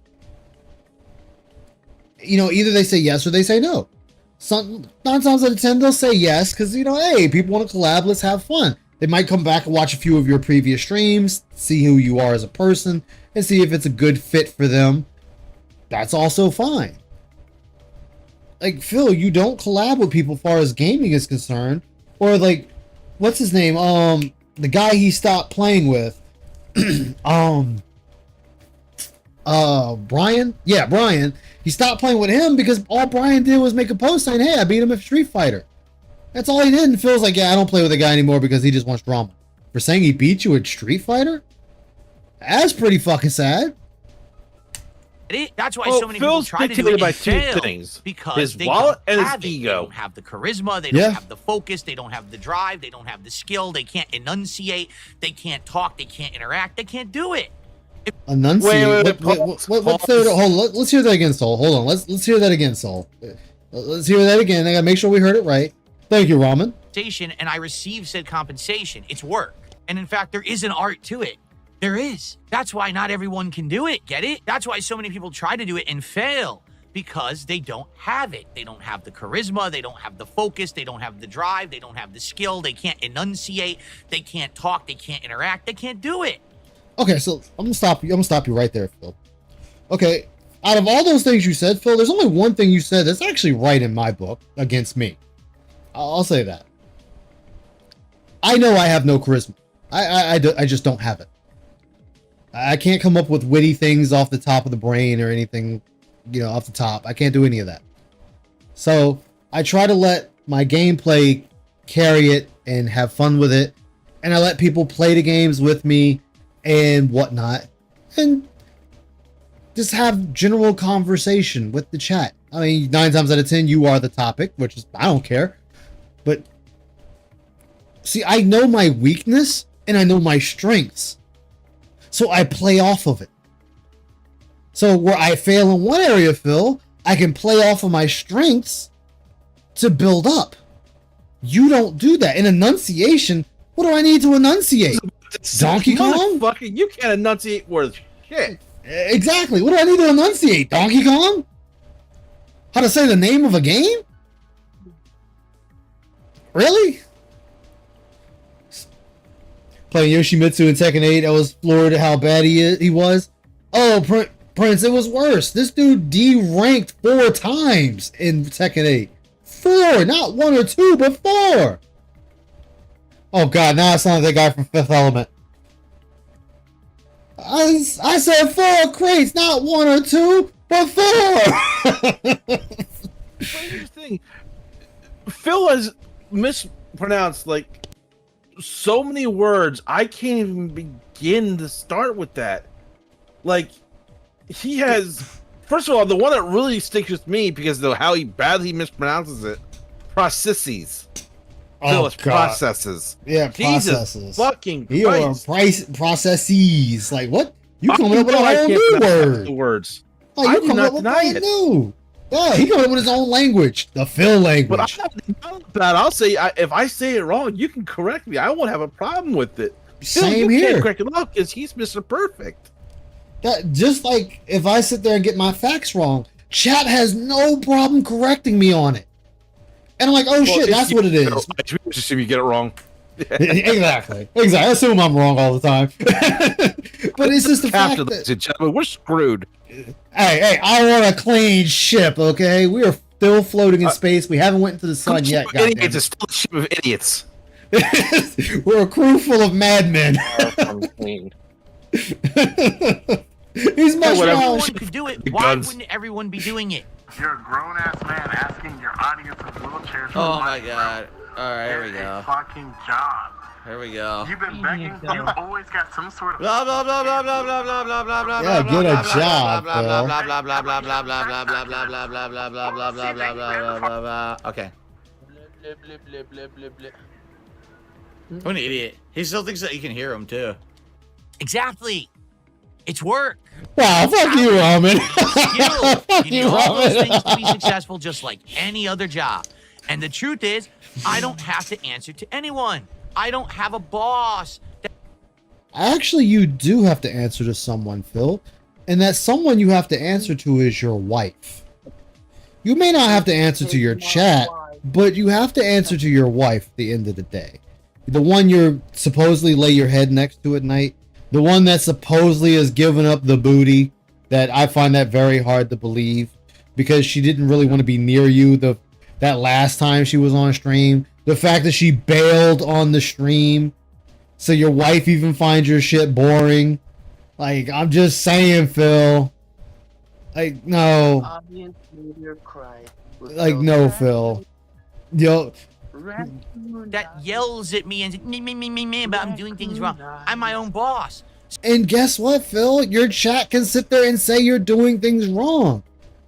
[SPEAKER 1] You know, either they say yes or they say no. 9 times out of 10, they'll say yes because, you know, hey, people want to collab. Let's have fun. They might come back and watch a few of your previous streams, see who you are as a person, and see if it's a good fit for them. That's also fine. Like, Phil, you don't collab with people as far as gaming is concerned. Or, like, what's his name? The guy he stopped playing with. Brian? Yeah, Brian. He stopped playing with him because all Brian did was make a post saying, hey, I beat him at Street Fighter. That's all he did, and Phil's like, yeah, I don't play with the guy anymore because he just wants drama. For saying he beat you at Street Fighter? That's pretty fucking sad.
[SPEAKER 2] That's why so many
[SPEAKER 4] Phil's
[SPEAKER 2] people try to do it
[SPEAKER 4] by
[SPEAKER 2] and
[SPEAKER 4] two
[SPEAKER 2] fail,
[SPEAKER 4] things:
[SPEAKER 2] because
[SPEAKER 4] his
[SPEAKER 2] they
[SPEAKER 4] wallet
[SPEAKER 2] don't
[SPEAKER 4] and
[SPEAKER 2] have
[SPEAKER 4] his
[SPEAKER 2] it.
[SPEAKER 4] ego.
[SPEAKER 2] They don't have the charisma. They don't have the focus. They don't have the drive. They don't have the skill. They can't enunciate. They can't talk. They can't interact. They can't do it.
[SPEAKER 1] Enunciate. Let's hear that again, Soul. Hold on. Let's hear that again, Soul. Let's hear that again. I gotta make sure we heard it right. Thank you, Ramen.
[SPEAKER 2] And I receive said compensation. It's work. And in fact, there is an art to it. There is. That's why not everyone can do it. Get it? That's why so many people try to do it and fail, because they don't have it. They don't have the charisma. They don't have the focus. They don't have the drive. They don't have the skill. They can't enunciate. They can't talk. They can't interact. They can't do it.
[SPEAKER 1] Okay, so I'm gonna stop you. I'm gonna stop you right there, Phil. Okay, out of all those things you said, Phil, there's only one thing you said that's actually right in my book against me. I'll say that. I know I have no charisma. I just don't have it. I can't come up with witty things off the top of the brain or anything, you know, off the top. I can't do any of that. So I try to let my gameplay carry it and have fun with it. And I let people play the games with me and whatnot. And just have general conversation with the chat. I mean, 9 times out of 10, you are the topic, which is, I don't care. But see, I know my weakness and I know my strengths. So I play off of it. So where I fail in one area, Phil, I can play off of my strengths to build up. You don't do that. In enunciation, what do I need to enunciate? Donkey Kong?
[SPEAKER 4] Fucking, you can't enunciate words. Shit.
[SPEAKER 1] Exactly. What do I need to enunciate? Donkey Kong? How to say the name of a game? Really? Playing Yoshimitsu in Tekken 8, I was floored at how bad he was. Oh, Prince, it was worse. This dude D-ranked 4 times in Tekken 8. 4, not 1 or 2, but 4. Oh god, now I sound like that guy from Fifth Element. I said 4 crates, not 1 or 2, but 4.
[SPEAKER 4] Here's the thing. Phil has mispronounced like so many words. I can't even begin to start with that. Like, he has. First of all, the one that really sticks with me because of how he badly mispronounces it, processes.
[SPEAKER 1] Oh,
[SPEAKER 4] it's processes.
[SPEAKER 1] Yeah,
[SPEAKER 4] Jesus
[SPEAKER 1] processes.
[SPEAKER 4] fucking
[SPEAKER 1] You are
[SPEAKER 4] Christ.
[SPEAKER 1] processes. Like, what? You coming up with a
[SPEAKER 4] I
[SPEAKER 1] whole
[SPEAKER 4] can't
[SPEAKER 1] new
[SPEAKER 4] pronounce
[SPEAKER 1] word.
[SPEAKER 4] the words.
[SPEAKER 1] Oh,
[SPEAKER 4] I
[SPEAKER 1] you
[SPEAKER 4] do
[SPEAKER 1] coming
[SPEAKER 4] not
[SPEAKER 1] up with
[SPEAKER 4] deny
[SPEAKER 1] brand
[SPEAKER 4] it.
[SPEAKER 1] new. Yeah, he coming up with his own language. The Phil
[SPEAKER 4] But
[SPEAKER 1] language.
[SPEAKER 4] I'm not denying that. I'll say if I say it wrong, you can correct me. I won't have a problem with it. Phil,
[SPEAKER 1] Same
[SPEAKER 4] you
[SPEAKER 1] here.
[SPEAKER 4] can't correct him up because he's Mr. Perfect.
[SPEAKER 1] That just like if I sit there and get my facts wrong, chat has no problem correcting me on it. And I'm like, oh shit, that's what it is.
[SPEAKER 4] I just assume you get it wrong.
[SPEAKER 1] Exactly. I assume I'm wrong all the time. But it's just the fact
[SPEAKER 4] Captain,
[SPEAKER 1] that,
[SPEAKER 4] ladies and gentlemen, we're screwed.
[SPEAKER 1] hey, I want a clean ship, okay? We are still floating in space. We haven't went into the sun yet.
[SPEAKER 4] Idiots, it's still a ship of idiots.
[SPEAKER 1] We're a crew full of madmen. He's much
[SPEAKER 4] whatever.
[SPEAKER 1] wrong.
[SPEAKER 2] Everyone could do it.
[SPEAKER 4] The
[SPEAKER 2] Why
[SPEAKER 4] guns.
[SPEAKER 2] wouldn't everyone be doing it?
[SPEAKER 6] You're a grown-ass man asking your audience of wheelchairs for
[SPEAKER 2] Oh my
[SPEAKER 6] money,
[SPEAKER 2] god. Alright, here we
[SPEAKER 6] It's a
[SPEAKER 2] go.
[SPEAKER 6] fucking job.
[SPEAKER 2] Here we go.
[SPEAKER 6] You've been begging. You've always got some sort of.
[SPEAKER 2] Blah blah blah blah blah blah blah blah blah blah.
[SPEAKER 1] Yeah, get a job,
[SPEAKER 2] blah blah
[SPEAKER 1] Phil.
[SPEAKER 2] blah blah blah blah blah blah blah blah blah blah blah blah blah blah blah blah blah blah blah. Okay.
[SPEAKER 5] Blip, blip, blip, blip, blip, blip.
[SPEAKER 2] What an idiot. He still thinks that you can hear him too. Exactly. It's work.
[SPEAKER 1] Wow, fuck you, Roman.
[SPEAKER 2] Skill.
[SPEAKER 1] Fuck
[SPEAKER 2] You need
[SPEAKER 1] you,
[SPEAKER 2] all those
[SPEAKER 1] Roman.
[SPEAKER 2] things to be successful, just like any other job. And the truth is, I don't have to answer to anyone. I don't have a boss.
[SPEAKER 1] Actually, you do have to answer to someone, Phil. And that someone you have to answer to is your wife. You may not have to answer to your chat, but you have to answer to your wife at the end of the day. The one you're supposedly lay your head next to at night. The one that supposedly has given up the booty. That I find that very hard to believe. Because she didn't really want to be near you that last time she was on stream. The fact that she bailed on the stream. So your wife even finds your shit boring. Like, I'm just saying, Phil. Like, no.
[SPEAKER 5] Audience leader cried.
[SPEAKER 1] Like, no, Phil. Yo,
[SPEAKER 2] That yells at me and says, me, but I'm doing things wrong. I'm my own boss.
[SPEAKER 1] and guess what, Phil? Your chat can sit there and say you're doing things wrong.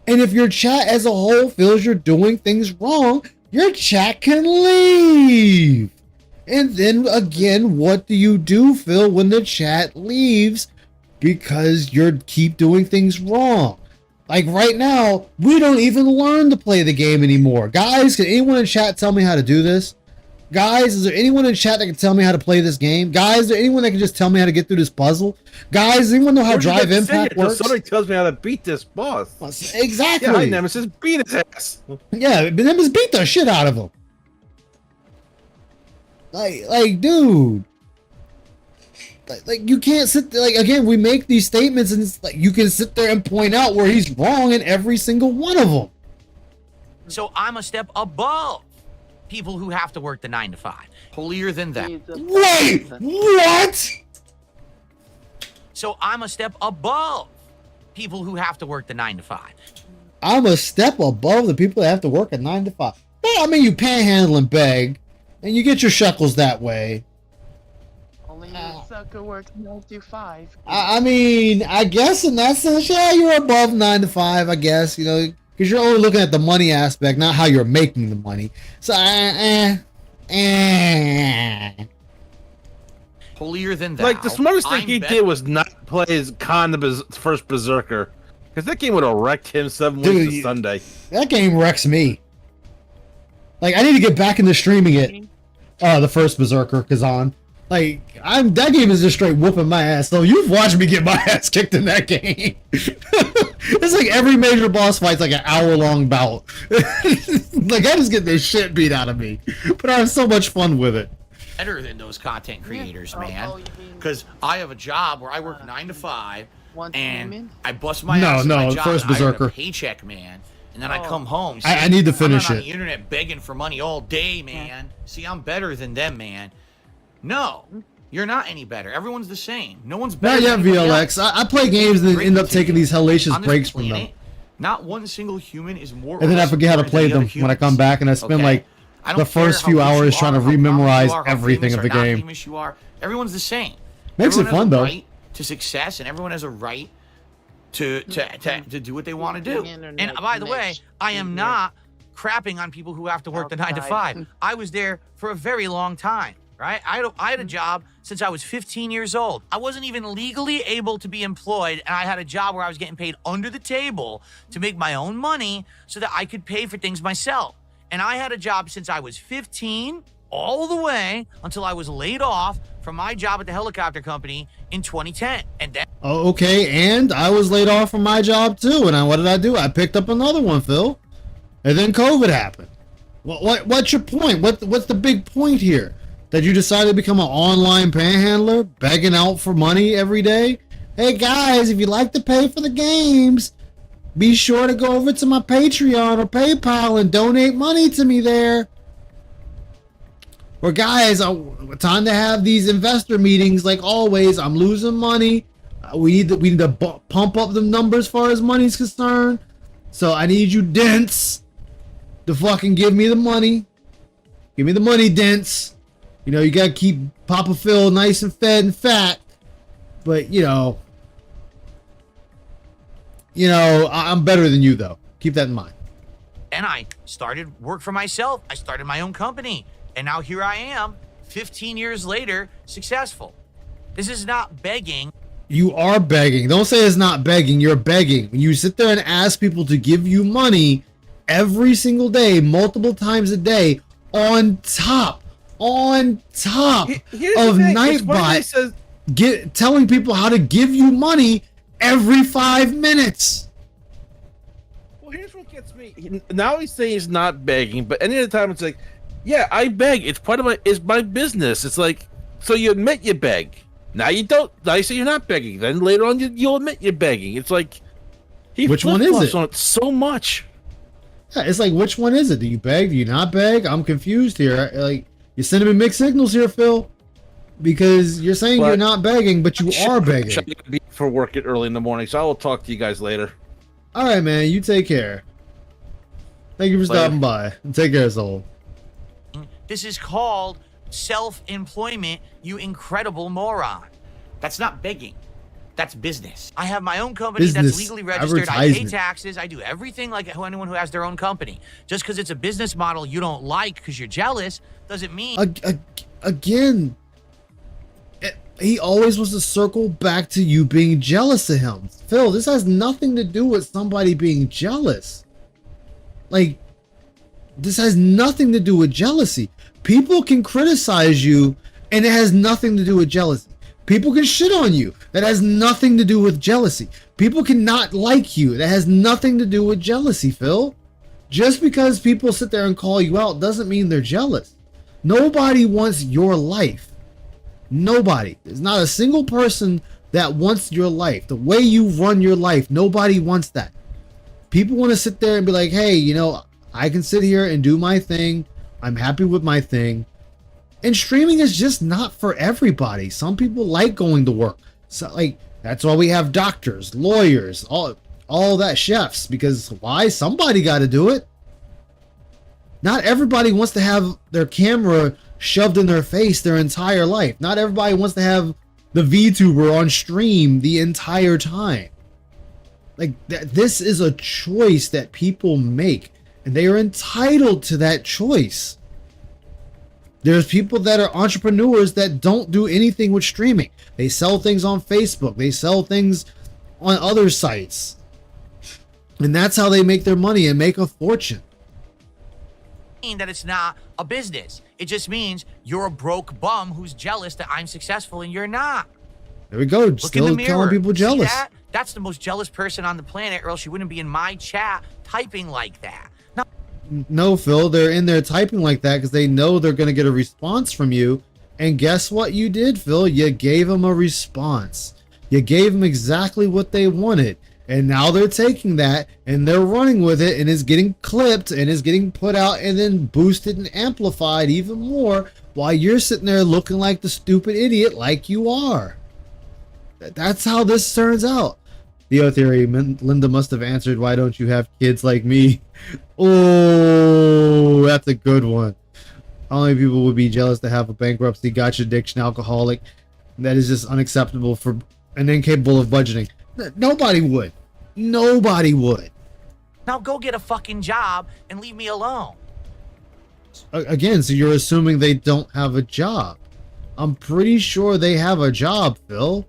[SPEAKER 1] And if your chat as a whole feels you're doing things wrong, your chat can leave. And then again, what do you do, Phil, when the chat leaves because you keep doing things wrong? Like right now, we don't even learn to play the game anymore. Guys, can anyone in chat tell me how to do this? Guys, is there anyone in chat that can tell me how to play this game? Guys, is there anyone that can just tell me how to get through this puzzle? Guys, does anyone know how Drive Impact works?
[SPEAKER 4] Somebody tells me how to beat this boss.
[SPEAKER 1] Exactly.
[SPEAKER 4] Yeah, hi, Nemesis, beat his ass.
[SPEAKER 1] Yeah, but then just beat the shit out of him. Like, dude. Like you can't sit there, like, again, we make these statements and it's like you can sit there and point out where he's wrong in every single one of them.
[SPEAKER 2] So I'm a step above people who have to work the 9 to 5. Holier than that.
[SPEAKER 1] Wait, what?
[SPEAKER 2] So I'm a step above people who have to work the 9 to 5.
[SPEAKER 1] I'm a step above the people that have to work a 9 to 5. Well, I mean, you panhandle and beg, and you get your shekels that way.
[SPEAKER 5] Only you sucker works 9 to 5.
[SPEAKER 1] I mean, I guess in that sense, yeah, you're above 9 to 5, I guess. You know, Because you're only looking at the money aspect, not how you're making the money. So,
[SPEAKER 2] Holier than thou.
[SPEAKER 4] Like, the smartest thing
[SPEAKER 2] I'm
[SPEAKER 4] he
[SPEAKER 2] bet-
[SPEAKER 4] did was not play his first Berserker. Because that game would have wrecked him 7 weeks to Sunday.
[SPEAKER 1] That game wrecks me. Like, I need to get back into streaming it. The first Berserker, Kazan. Like, that game is just straight whooping my ass. So you've watched me get my ass kicked in that game. It's like every major boss fight's like an hour-long bout. Like, I just get the shit beat out of me. But I have so much fun with it.
[SPEAKER 2] Better than those content creators,
[SPEAKER 5] Oh,
[SPEAKER 2] man.
[SPEAKER 5] you mean
[SPEAKER 2] Because I have a job where I work 9 to 5,
[SPEAKER 5] one
[SPEAKER 2] and
[SPEAKER 5] human?
[SPEAKER 2] I bust my ass in my job,
[SPEAKER 1] first
[SPEAKER 2] and I earn
[SPEAKER 1] Berserker.
[SPEAKER 2] a paycheck, man. And then I
[SPEAKER 5] Oh.
[SPEAKER 2] come home.
[SPEAKER 1] I need to
[SPEAKER 2] I'm
[SPEAKER 1] finish
[SPEAKER 2] not on
[SPEAKER 1] it.
[SPEAKER 2] the internet begging for money all day, man. See, I'm better than them, man. No, you're not any better. Everyone's the same. No one's better.
[SPEAKER 1] Not yet,
[SPEAKER 2] than anybody
[SPEAKER 1] VLX.
[SPEAKER 2] else.
[SPEAKER 1] I play games and then
[SPEAKER 2] Great
[SPEAKER 1] end up taking these hellacious
[SPEAKER 2] On this
[SPEAKER 1] breaks from them.
[SPEAKER 2] planet, not one single human is more.
[SPEAKER 1] And then I forget how to
[SPEAKER 2] important
[SPEAKER 1] play
[SPEAKER 2] than the
[SPEAKER 1] them when I
[SPEAKER 2] other
[SPEAKER 1] come back, and I spend
[SPEAKER 2] humans,
[SPEAKER 1] like
[SPEAKER 2] I don't
[SPEAKER 1] the first
[SPEAKER 2] care
[SPEAKER 1] few
[SPEAKER 2] how rich
[SPEAKER 1] hours
[SPEAKER 2] you
[SPEAKER 1] trying to
[SPEAKER 2] are, how powerful
[SPEAKER 1] rememorize
[SPEAKER 2] you are, how
[SPEAKER 1] everything
[SPEAKER 2] famous
[SPEAKER 1] of
[SPEAKER 2] or
[SPEAKER 1] the
[SPEAKER 2] not
[SPEAKER 1] game.
[SPEAKER 2] famous you are. Everyone's the same.
[SPEAKER 1] Makes it
[SPEAKER 2] Everyone has
[SPEAKER 1] fun,
[SPEAKER 2] a
[SPEAKER 1] though.
[SPEAKER 2] right to success, and everyone has a right to do what they want to do. And by the way, I am not crapping on people who have to work the 9 to 5. I was there for a very long time, right? I had a job since I was 15 years old. I wasn't even legally able to be employed, and I had a job where I was getting paid under the table to make my own money so that I could pay for things myself. And I had a job since I was 15 all the way until I was laid off from my job at the helicopter company in 2010. And then
[SPEAKER 1] Oh, okay, and I was laid off from my job too. And what did I do? I picked up another one, Phil. And then COVID happened. What's your point? What's the big point here? That you decided to become an online panhandler, begging out for money every day? Hey guys, if you'd like to pay for the games, be sure to go over to my Patreon or PayPal and donate money to me there. Or guys, time to have these investor meetings. Like always, I'm losing money. We need to pump up the numbers as far as money's concerned. So I need you dents to fucking give me the money. Give me the money, dents. You know, you gotta keep Papa Phil nice and fed and fat. But you know, I'm better than you though. Keep that in mind.
[SPEAKER 2] and I started work for myself. I started my own company. And now here I am, 15 years later, successful. This is not begging.
[SPEAKER 1] You are begging. Don't say it's not begging. You're begging. When you sit there and ask people to give you money every single day, multiple times a day, on top of Nightbot, telling people how to give you money every 5 minutes.
[SPEAKER 4] Well, here's what gets me. Now he's saying he's not begging, but any other time it's like, yeah, I beg. It's part of my business. It's like, so you admit you beg. Now you don't. Now you say you're not begging. Then later on you'll admit you're begging. It's like,
[SPEAKER 1] which one is it?
[SPEAKER 4] On it so much.
[SPEAKER 1] Yeah, it's like, which one is it? Do you beg? Do you not beg? I'm confused here. Like, you're sending me mixed signals here, Phil, because you're saying you're not begging, but you are begging.
[SPEAKER 4] I'm gonna be for work early in the morning, so I will talk to you guys later.
[SPEAKER 1] All right, man. You take care. Thank you for stopping by. And take care, soul.
[SPEAKER 2] This is called self-employment, you incredible moron. That's not begging. That's business. I have my own company that's legally registered. I pay taxes. I do everything like anyone who has their own company. Just because it's a business model you don't like because you're jealous doesn't mean...
[SPEAKER 1] Again, he always wants to circle back to you being jealous of him. Phil, this has nothing to do with somebody being jealous. Like, this has nothing to do with jealousy. People can criticize you, and it has nothing to do with jealousy. People can shit on you. That has nothing to do with jealousy. People can not like you. That has nothing to do with jealousy, Phil. Just because people sit there and call you out doesn't mean they're jealous. Nobody wants your life. Nobody. There's not a single person that wants your life. The way you run your life, nobody wants that. People want to sit there and be like, hey, you know, I can sit here and do my thing. I'm happy with my thing. And streaming is just not for everybody. Some people like going to work. So, like, that's why we have doctors, lawyers, all that, chefs. Because why? Somebody got to do it. Not everybody wants to have their camera shoved in their face their entire life. Not everybody wants to have the VTuber on stream the entire time. Like this is a choice that people make, and they are entitled to that choice. There's people that are entrepreneurs that don't do anything with streaming. They sell things on Facebook. They sell things on other sites. And that's how they make their money and make a fortune.
[SPEAKER 2] That it's not a business. It just means you're a broke bum who's jealous that I'm successful and you're not.
[SPEAKER 1] There we go.
[SPEAKER 2] Look
[SPEAKER 1] Still
[SPEAKER 2] in the mirror.
[SPEAKER 1] calling people jealous.
[SPEAKER 2] See that? That's the most jealous person on the planet, or else she wouldn't be in my chat typing like that.
[SPEAKER 1] No, Phil, they're in there typing like that because they know they're going to get a response from you. And guess what you did, Phil? You gave them a response. You gave them exactly what they wanted. And now they're taking that and they're running with it, and it's getting clipped and it's getting put out and then boosted and amplified even more while you're sitting there looking like the stupid idiot like you are. That's how this turns out. Theo Theory, Linda must have answered, why don't you have kids like me? Oh, that's a good one. Only people would be jealous to have a bankruptcy, gotcha addiction, alcoholic. That is just unacceptable for and incapable of budgeting. Nobody would. Nobody would.
[SPEAKER 2] Now go get a fucking job and leave me alone.
[SPEAKER 1] Again, so you're assuming they don't have a job. I'm pretty sure they have a job, Phil.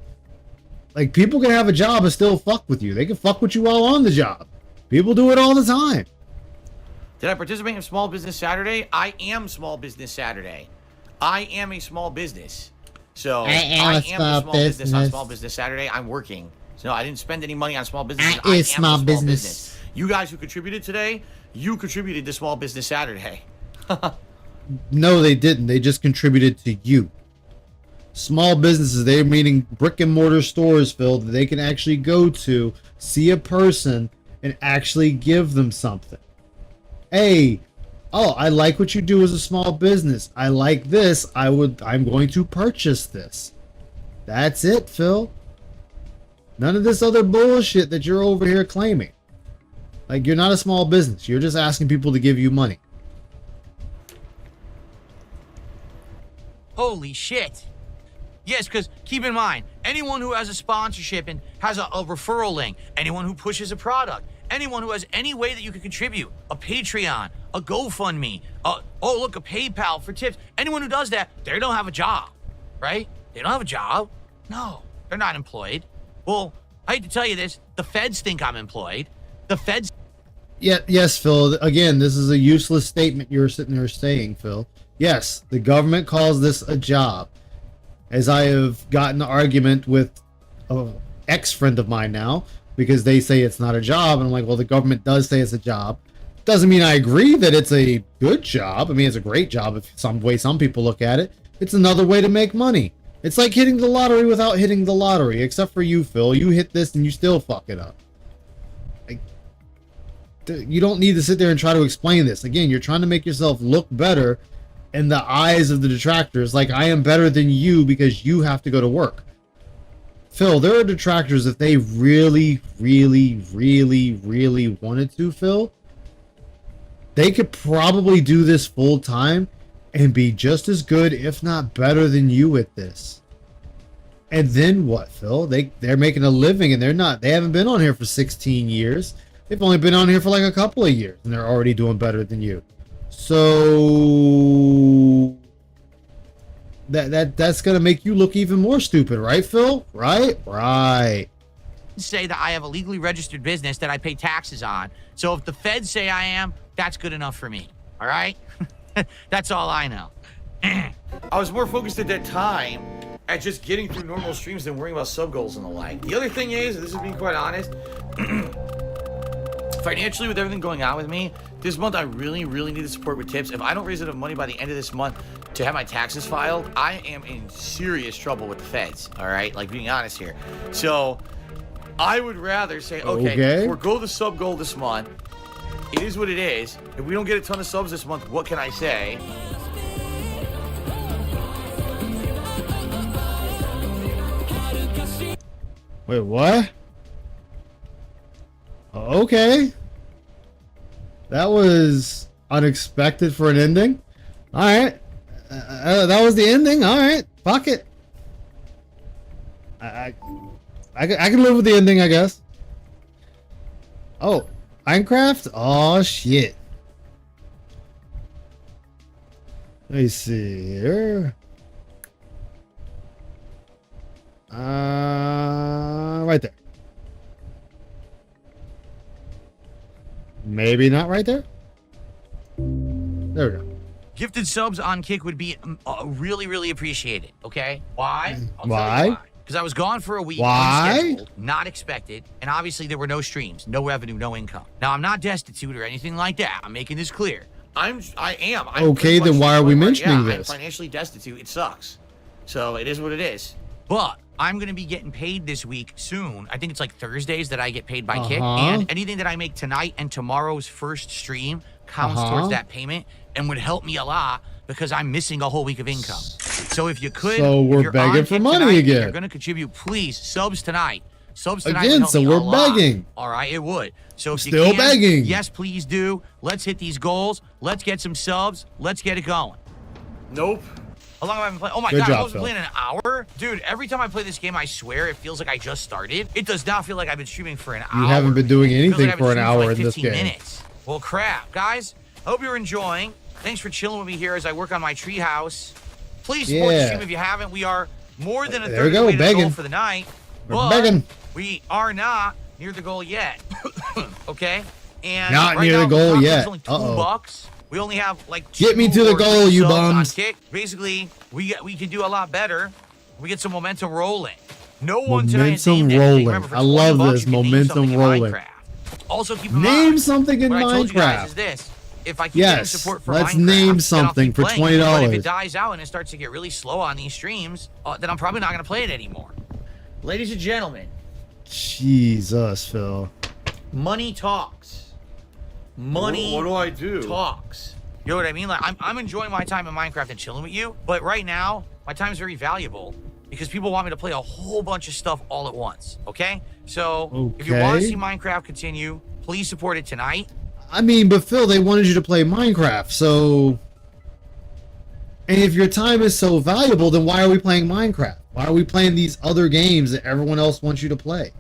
[SPEAKER 1] Like, people can have a job and still fuck with you. They can fuck with you while on the job. People do it all the time.
[SPEAKER 2] Did I participate in Small Business Saturday? I am Small Business Saturday. I am a small business. So I am a small business on Small Business Saturday. I'm working. So I didn't spend any money on small business. I am small business. You guys who contributed today, you contributed to Small Business Saturday.
[SPEAKER 1] No, they didn't. They just contributed to you. Small businesses, they're meaning brick and mortar stores, Phil, that they can actually go to, see a person, and actually give them something. Hey, oh, I like what you do as a small business. I like this. I'm going to purchase this. That's it, Phil. None of this other bullshit that you're over here claiming. Like, you're not a small business. You're just asking people to give you money.
[SPEAKER 2] Holy shit. Yes, because keep in mind, anyone who has a sponsorship and has a referral link, anyone who pushes a product, anyone who has any way that you can contribute, a Patreon, a GoFundMe, oh, look, a PayPal for tips, anyone who does that, they don't have a job, right? They don't have a job. No, they're not employed. Well, I hate to tell you this, the feds think I'm employed. The feds...
[SPEAKER 1] Yeah, yes, Phil. Again, this is a useless statement you're sitting there saying, Phil. Yes, the government calls this a job. As I have gotten an argument with an ex-friend of mine now, because they say it's not a job, and I'm like, well, the government does say it's a job. Doesn't mean I agree that it's a good job. I mean, it's a great job if some way some people look at it. It's another way to make money. It's like hitting the lottery without hitting the lottery, except for you, Phil. You hit this and you still fuck it up. Like, you don't need to sit there and try to explain this. Again, you're trying to make yourself look better in the eyes of the detractors, like I am better than you because you have to go to work. Phil, there are detractors, if they really, really, really, really wanted to, Phil, they could probably do this full time and be just as good, if not better than you at this. And then what, Phil? They're making a living, and they haven't been on here for 16 years. They've only been on here for like a couple of years, and they're already doing better than you. So that's gonna make you look even more stupid, right, Phil? Right.
[SPEAKER 2] say that I have a legally registered business that I pay taxes on. So if the feds say I am, that's good enough for me. All right? That's all I know. I was more focused at that time at just getting through normal streams than worrying about sub goals and the like. The other thing is, this is being quite honest, financially with everything going on with me, this month I really, really need the support with tips. If I don't raise enough money by the end of this month to have my taxes filed, I am in serious trouble with the feds, all right? Like, being honest here. So, I would rather say, okay, forego the sub goal this month. It is what it is. If we don't get a ton of subs this month, what can I say?
[SPEAKER 1] Wait, what? Okay. That was unexpected for an ending. All right. That was the ending. All right. Fuck it. I can live with the ending, I guess. Oh, Minecraft? Oh, shit. Let me see here. Right there. Maybe not right there. There we go.
[SPEAKER 2] Gifted subs on Kick would be really, really appreciated. Okay? Why?
[SPEAKER 1] Why?
[SPEAKER 2] Because I was gone for a week.
[SPEAKER 1] Why?
[SPEAKER 2] Unscheduled, not expected, and obviously there were no streams, no revenue, no income. Now I'm not destitute or anything like that. I'm making this clear. I am. I'm
[SPEAKER 1] Okay, then why are we mentioning this?
[SPEAKER 2] I'm financially destitute. It sucks. So it is what it is. But I'm going to be getting paid this week soon. I think it's like Thursdays that I get paid by Kick. And anything that I make tonight and tomorrow's first stream counts towards that payment and would help me a lot because I'm missing a whole week of income. So if you could,
[SPEAKER 1] So we're begging for money
[SPEAKER 2] tonight,
[SPEAKER 1] again.
[SPEAKER 2] You're going to contribute, please, subs tonight. Subs tonight
[SPEAKER 1] Again,
[SPEAKER 2] would help
[SPEAKER 1] so
[SPEAKER 2] me
[SPEAKER 1] we're
[SPEAKER 2] a lot.
[SPEAKER 1] begging.
[SPEAKER 2] All right, it would. So if
[SPEAKER 1] Still
[SPEAKER 2] you can,
[SPEAKER 1] begging.
[SPEAKER 2] yes, please do. Let's hit these goals. Let's get some subs. Let's get it going.
[SPEAKER 3] Nope.
[SPEAKER 2] How long have I been playing? Oh my
[SPEAKER 1] Good
[SPEAKER 2] god,
[SPEAKER 1] job,
[SPEAKER 2] I was
[SPEAKER 1] Phil.
[SPEAKER 2] playing an hour? Dude, every time I play this game, I swear it feels like I just started. It does not feel like I've been streaming for an hour.
[SPEAKER 1] You haven't been doing
[SPEAKER 2] It feels
[SPEAKER 1] anything
[SPEAKER 2] like I've been
[SPEAKER 1] for an
[SPEAKER 2] streaming
[SPEAKER 1] hour
[SPEAKER 2] like
[SPEAKER 1] in this
[SPEAKER 2] 15
[SPEAKER 1] game.
[SPEAKER 2] minutes. Well, crap. Guys, I hope you're enjoying. Thanks for chilling with me here as I work on my treehouse. Please support the
[SPEAKER 1] Yeah.
[SPEAKER 2] stream if you haven't. We are more than a
[SPEAKER 1] There we
[SPEAKER 2] third
[SPEAKER 1] go,
[SPEAKER 2] of the way to the
[SPEAKER 1] begging.
[SPEAKER 2] goal for the night.
[SPEAKER 1] We're
[SPEAKER 2] but
[SPEAKER 1] begging.
[SPEAKER 2] we are not near the goal yet. Okay? And
[SPEAKER 1] Not
[SPEAKER 2] right
[SPEAKER 1] near
[SPEAKER 2] now,
[SPEAKER 1] the goal
[SPEAKER 2] top
[SPEAKER 1] yet.
[SPEAKER 2] is only $2. We only have like
[SPEAKER 1] Get me
[SPEAKER 2] 2
[SPEAKER 1] to the
[SPEAKER 2] or 3
[SPEAKER 1] goal, you
[SPEAKER 2] subs on
[SPEAKER 1] bums.
[SPEAKER 2] Kick. Basically, we can do a lot better. We get some momentum rolling. No one tonight has
[SPEAKER 1] Momentum
[SPEAKER 2] named anything.
[SPEAKER 1] rolling.
[SPEAKER 2] Remember, for
[SPEAKER 1] I love
[SPEAKER 2] $20,
[SPEAKER 1] this.
[SPEAKER 2] you can name
[SPEAKER 1] Momentum
[SPEAKER 2] something in
[SPEAKER 1] rolling.
[SPEAKER 2] Minecraft. Also, keep in
[SPEAKER 1] Name
[SPEAKER 2] mind,
[SPEAKER 1] something in
[SPEAKER 2] what I told you guys is
[SPEAKER 1] Minecraft.
[SPEAKER 2] this. If I keep
[SPEAKER 1] Yes,
[SPEAKER 2] getting support for
[SPEAKER 1] let's
[SPEAKER 2] Minecraft,
[SPEAKER 1] name
[SPEAKER 2] then I'll
[SPEAKER 1] something
[SPEAKER 2] keep
[SPEAKER 1] for
[SPEAKER 2] playing it. But if
[SPEAKER 1] $20.
[SPEAKER 2] it dies out and it starts to get really slow on these streams, then I'm probably not going to play it anymore. Ladies and gentlemen,
[SPEAKER 1] Jesus, Phil.
[SPEAKER 2] money talks. Money
[SPEAKER 3] What do I do?
[SPEAKER 2] talks. You know what I mean? Like I'm enjoying my time in Minecraft and chilling with you, but right now my time is very valuable because people want me to play a whole bunch of stuff all at once. Okay? So if you want to
[SPEAKER 1] Okay.
[SPEAKER 2] see Minecraft continue, please support it tonight.
[SPEAKER 1] I mean, but Phil, they wanted you to play Minecraft, so... And if your time is so valuable, then why are we playing Minecraft? Why are we playing these other games that everyone else wants you to play?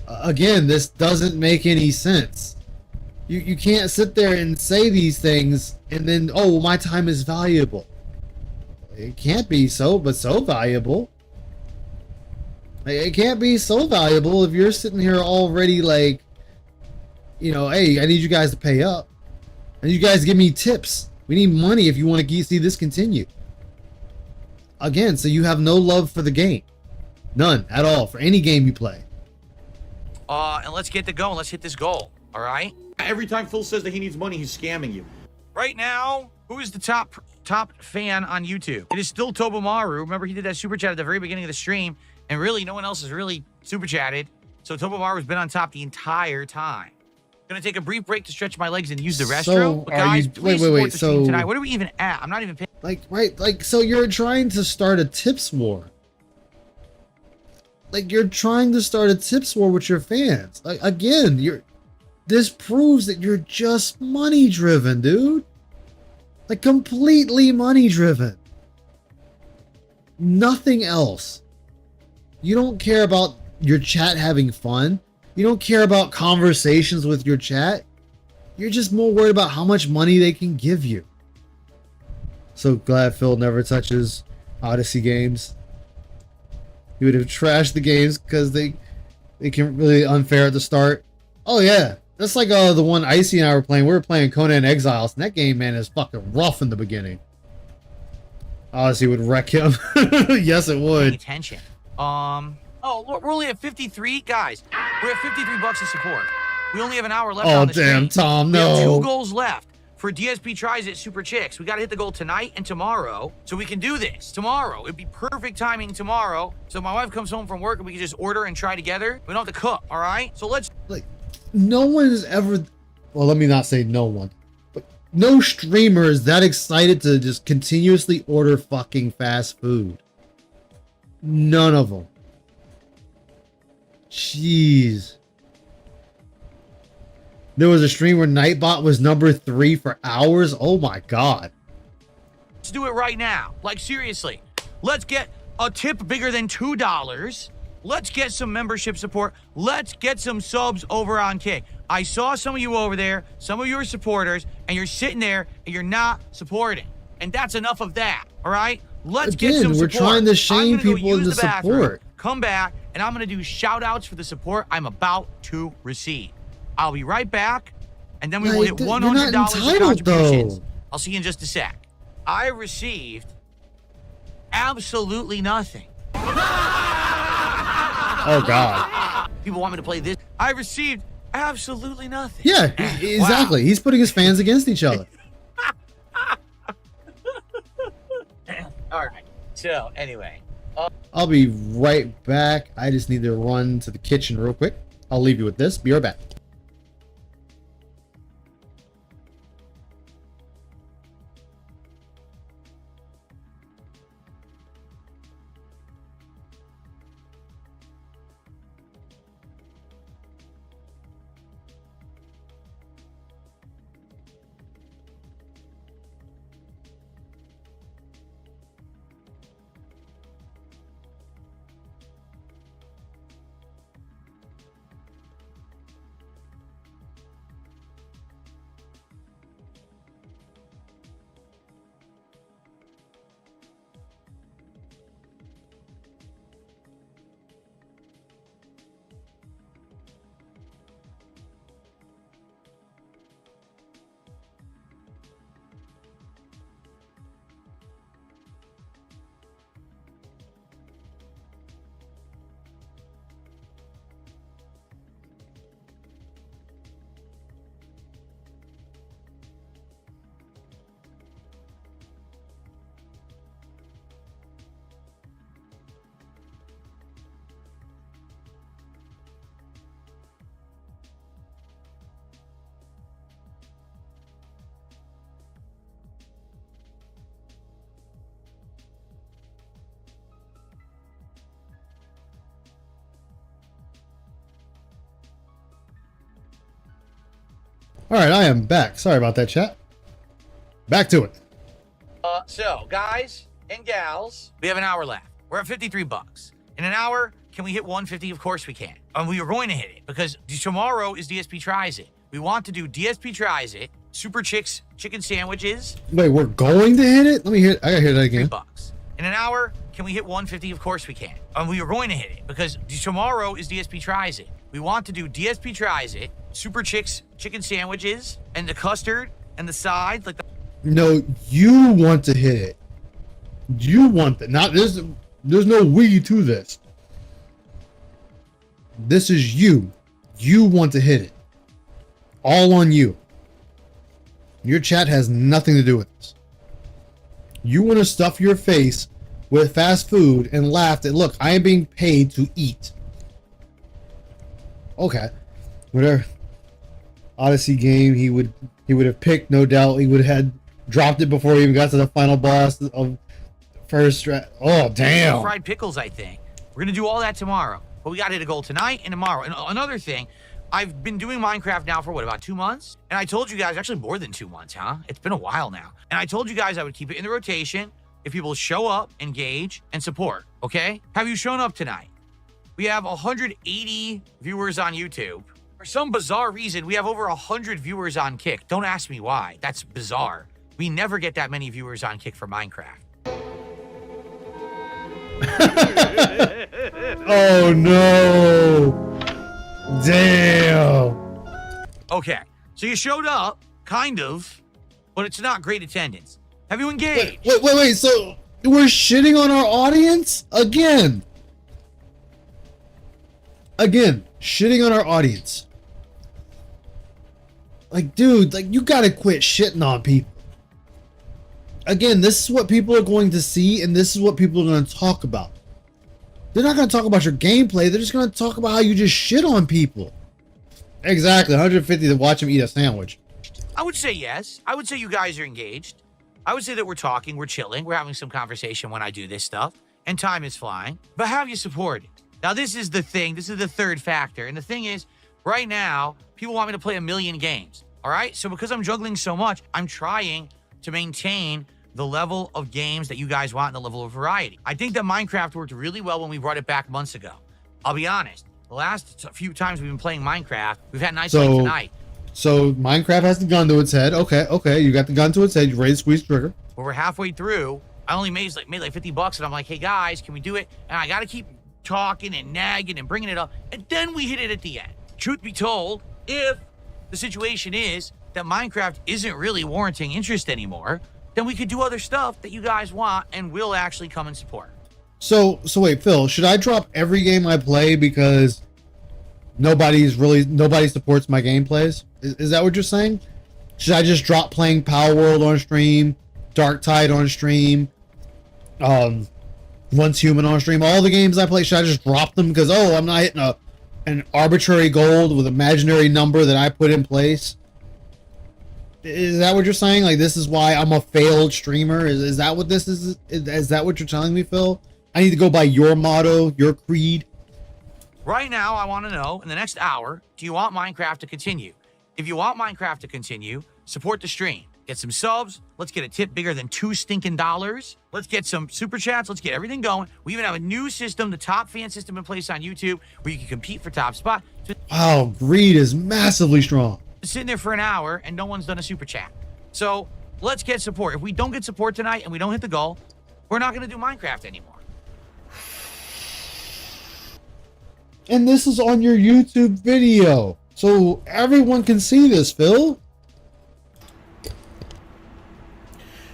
[SPEAKER 1] Again, this doesn't make any sense. You can't sit there and say these things and then, oh, well, my time is valuable. It can't be so, but so valuable. It can't be so valuable if you're sitting here already like, you know, hey, I need you guys to pay up. I need you guys to give me tips. We need money if you want to see this continue. Again, so you have no love for the game. None at all for any game you play.
[SPEAKER 2] And let's get the going. Let's hit this goal. All right?
[SPEAKER 3] Every time Phil says that he needs money, he's scamming you.
[SPEAKER 2] Right now, who is the top fan on YouTube? It is still Tobomaru. Remember, he did that super chat at the very beginning of the stream, and really, no one else has really super chatted. So Tobomaru has been on top the entire time. Gonna take a brief break to stretch my legs and use the restroom. But
[SPEAKER 1] are
[SPEAKER 2] guys,
[SPEAKER 1] you-
[SPEAKER 2] please
[SPEAKER 1] wait,
[SPEAKER 2] support the stream
[SPEAKER 1] so-
[SPEAKER 2] tonight. What are we even at? I'm not even paying.
[SPEAKER 1] Like, right, like, so you're trying to start a tips war. Like, you're trying to start a tips war with your fans. Like, again, this proves that you're just money driven, dude. Like, completely money driven. Nothing else. You don't care about your chat having fun. You don't care about conversations with your chat. You're just more worried about how much money they can give you. So glad Phil never touches Odyssey games. He would have trashed the games because they can really unfair at the start. Oh yeah, that's like the one Icy and I were playing. We were playing Conan Exiles, and that game, man, is fucking rough in the beginning. Odyssey would wreck him. Yes, it would.
[SPEAKER 2] attention. Oh, look, we're only at 53, guys. We're at $53 to support. We only have an hour left
[SPEAKER 1] Oh
[SPEAKER 2] on the
[SPEAKER 1] damn,
[SPEAKER 2] stream.
[SPEAKER 1] Tom,
[SPEAKER 2] We have
[SPEAKER 1] no.
[SPEAKER 2] 2 goals left for DSP Tries It Super Chicks. We got to hit the goal tonight and tomorrow so we can do this tomorrow. It'd be perfect timing tomorrow. So my wife comes home from work and we can just order and try together. We don't have to cook, all right? So let's...
[SPEAKER 1] Like, no one is ever. Well, let me not say no one, but no streamer is that excited to just continuously order fucking fast food. None of them. Jeez. There was a stream where Nightbot was number 3 for hours. Oh my god.
[SPEAKER 2] do it right now. Like, seriously. Let's get a tip bigger than $2. Let's get some membership support. Let's get some subs over on Kick. I saw some of you over there, some of you are supporters, and you're sitting there and you're not supporting. And that's enough of that, all right? Let's get some support.
[SPEAKER 1] We're trying to shame
[SPEAKER 2] I'm gonna
[SPEAKER 1] people
[SPEAKER 2] go use
[SPEAKER 1] into
[SPEAKER 2] the bathroom,
[SPEAKER 1] support.
[SPEAKER 2] come back, and I'm going to do shout-outs for the support I'm about to receive. I'll be right back, and then we will hit $100 of contributions. I'll see you in just a sec. I received absolutely nothing.
[SPEAKER 1] Oh, God.
[SPEAKER 2] People want me to play this. I received absolutely nothing.
[SPEAKER 1] Yeah, exactly. Wow. He's putting his fans against each other.
[SPEAKER 2] All right. So, anyway.
[SPEAKER 1] I'll be right back. I just need to run to the kitchen real quick. I'll leave you with this. Be right back. All right, I am back. Sorry about that, chat. Back to it.
[SPEAKER 2] So, guys and gals, we have an hour left. We're at 53 bucks. In an hour, can we hit 150? Of course we can. And we are going to hit it because tomorrow is DSP Tries It. We want to do DSP Tries It, Super Chicks chicken sandwiches.
[SPEAKER 1] Wait, we're going to hit it? Let me hear. I gotta hear that again.
[SPEAKER 2] $3. In an hour, can we hit 150? Of course we can. And we are going to hit it because tomorrow is DSP Tries It. We want to do DSP Tries It, Super Chicks chicken sandwiches, and the custard and the sides, like the.
[SPEAKER 1] No, you want to hit it. You want that. Not there's no we to this. This is you. You want to hit it. All on you. Your chat has nothing to do with this. You want to stuff your face with fast food and laugh that, look, I am being paid to eat. Okay. Whatever Odyssey game he would have picked, no doubt. He would have had dropped it before he even got to the final boss of first. Oh, damn.
[SPEAKER 2] Fried pickles, I think. We're going to do all that tomorrow. But we got to hit a goal tonight and tomorrow. And another thing, I've been doing Minecraft now for what, about 2 months? And I told you guys, actually more than 2 months, huh? It's been a while now. And I told you guys I would keep it in the rotation if people show up, engage, and support, okay? Have you shown up tonight? We have 180 viewers on YouTube. For some bizarre reason, we have over 100 viewers on Kick. Don't ask me why. That's bizarre. We never get that many viewers on Kick for Minecraft.
[SPEAKER 1] Oh, no. Damn.
[SPEAKER 2] Okay, so you showed up, kind of, but it's not great attendance. Have you engaged?
[SPEAKER 1] Wait. So we're shitting on our audience? Again, shitting on our audience. Like, dude, like, you gotta quit shitting on people. Again, this is what people are going to see, and this is what people are going to talk about. They're not going to talk about your gameplay. They're just going to talk about how you just shit on people. Exactly, 150 to watch him eat a sandwich.
[SPEAKER 2] I would say yes. I would say you guys are engaged. I would say that we're talking, we're chilling, we're having some conversation when I do this stuff, and time is flying. But have you supported? Now, this is the thing. This is the third factor. And the thing is, right now, people want me to play 1 million games. All right? So because I'm juggling so much, I'm trying to maintain the level of games that you guys want and the level of variety. I think that Minecraft worked really well when we brought it back months ago. I'll be honest. The last few times we've been playing Minecraft, we've had nice
[SPEAKER 1] So-
[SPEAKER 2] like tonight.
[SPEAKER 1] So Minecraft has the gun to its head. Okay. You got the gun to its head. You ready to squeeze the trigger.
[SPEAKER 2] Where we're halfway through, I only made like $50, and I'm like, hey guys, can we do it? And I gotta keep talking and nagging and bringing it up, and then we hit it at the end. Truth be told, if the situation is that Minecraft isn't really warranting interest anymore, then we could do other stuff that you guys want, and we'll actually come and support.
[SPEAKER 1] So wait, Phil, should I drop every game I play because nobody supports my gameplays? Is that what you're saying? Should I just drop playing Power World on stream, Dark Tide on stream, Once Human on stream, all the games I play, should I just drop them because, oh, I'm not hitting an arbitrary goal with imaginary number that I put in place? Is that what you're saying? Like, this is why I'm a failed streamer? Is that what this is? Is that what you're telling me, Phil? I need to go by your motto, your creed?
[SPEAKER 2] Right now, I want to know, in the next hour, do you want Minecraft to continue? If you want Minecraft to continue, support the stream. Get some subs. Let's get a tip bigger than $2 stinking. Let's get some super chats. Let's get everything going. We even have a new system, the top fan system in place on YouTube, where you can compete for top spot.
[SPEAKER 1] Wow, greed is massively strong.
[SPEAKER 2] Sitting there for an hour and no one's done a super chat. So let's get support. If we don't get support tonight and we don't hit the goal, we're not going to do Minecraft anymore.
[SPEAKER 1] And this is on your YouTube video, so everyone can see this, Phil.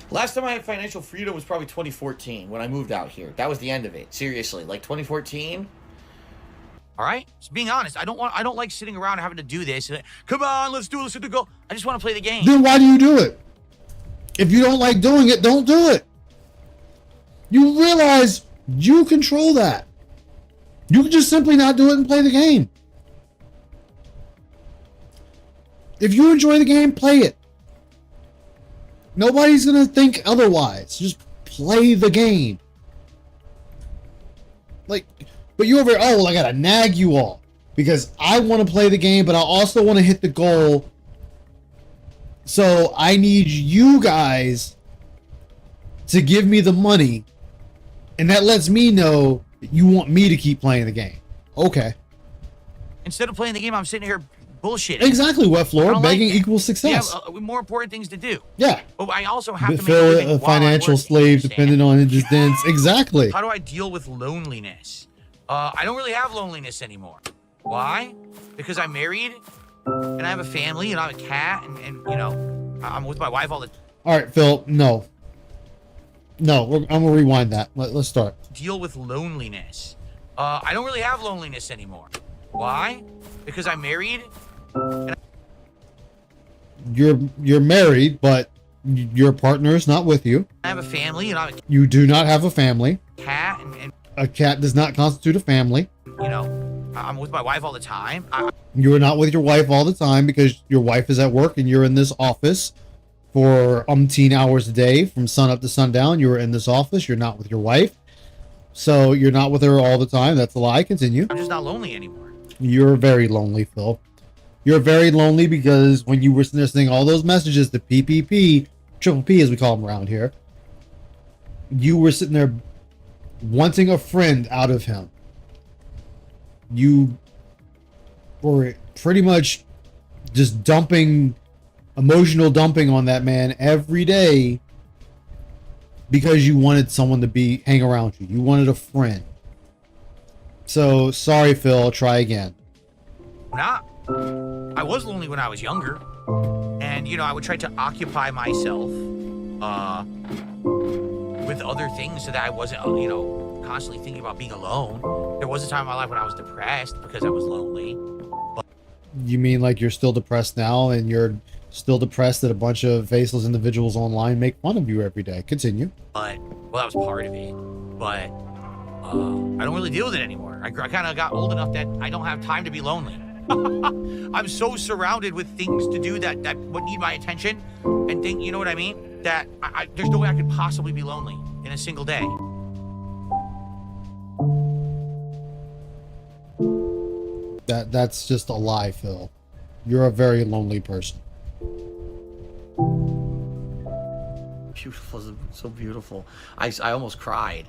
[SPEAKER 7] Last time I had financial freedom was probably 2014 when I moved out here. That was the end of it. Seriously, like 2014.
[SPEAKER 2] All right? Just being honest, I don't like sitting around and having to do this. Come on, let's do it. Let's hit the goal. I just want to play the game.
[SPEAKER 1] Then why do you do it? If you don't like doing it, don't do it. You realize you control that. You can just simply not do it and play the game. If you enjoy the game, play it. Nobody's gonna think otherwise. Just play the game. Like, but you over here, oh, well, I gotta nag you all because I want to play the game, but I also want to hit the goal. So I need you guys to give me the money, and that lets me know that you want me to keep playing the game. Okay.
[SPEAKER 2] Instead of playing the game, I'm sitting here bullshitting.
[SPEAKER 1] Exactly, wet floor. Begging
[SPEAKER 2] like
[SPEAKER 1] equals success.
[SPEAKER 2] Yeah, more important things to do.
[SPEAKER 1] Yeah.
[SPEAKER 2] But I also have to make a
[SPEAKER 1] Phil,
[SPEAKER 2] living
[SPEAKER 1] a
[SPEAKER 2] while I'm
[SPEAKER 1] financial
[SPEAKER 2] working,
[SPEAKER 1] slave,
[SPEAKER 2] understand?
[SPEAKER 1] dependent on existence. Exactly.
[SPEAKER 2] How do I deal with loneliness? I don't really have loneliness anymore. Why? Because I'm married, and I have a family, and I have a cat, and you know, I'm with my wife all the time.
[SPEAKER 1] All right, Phil. No. I'm gonna rewind that. Let's start.
[SPEAKER 2] Deal with loneliness. I don't really have loneliness anymore. Why? Because I'm married.
[SPEAKER 1] You're married, but your partner is not with you.
[SPEAKER 2] I have a family, and I have
[SPEAKER 1] You do not have a family.
[SPEAKER 2] a cat, and
[SPEAKER 1] A cat does not constitute a family.
[SPEAKER 2] you know, I'm with my wife all the time.
[SPEAKER 1] You are not with your wife all the time because your wife is at work and you're in this office for umpteen hours a day from sun up to sundown. You're in this office. You're not with your wife. So you're not with her all the time. That's a lie. Continue.
[SPEAKER 2] I'm just not lonely anymore.
[SPEAKER 1] You're very lonely, Phil. You're very lonely because when you were sitting there sending all those messages to PPP, Triple P as we call them around here, you were sitting there wanting a friend out of him. You were pretty much just emotional dumping on that man every day because you wanted someone to hang around you. You wanted a friend. So sorry, Phil. Try again.
[SPEAKER 2] Not. I was lonely when I was younger, and you know, I would try to occupy myself with other things so that I wasn't, you know, constantly thinking about being alone. There was a time in my life when I was depressed because I was lonely.
[SPEAKER 1] You mean like you're still depressed now, and you're still depressed that a bunch of faceless individuals online make fun of you every day? Continue.
[SPEAKER 2] But well, that was part of it. But I don't really deal with it anymore. I kind of got old enough that I don't have time to be lonely. I'm so surrounded with things to do that would need my attention and think, you know what I mean? That there's no way I could possibly be lonely in a single day.
[SPEAKER 1] That's just a lie, Phil. You're a very lonely person.
[SPEAKER 7] Beautiful, so beautiful. I almost cried.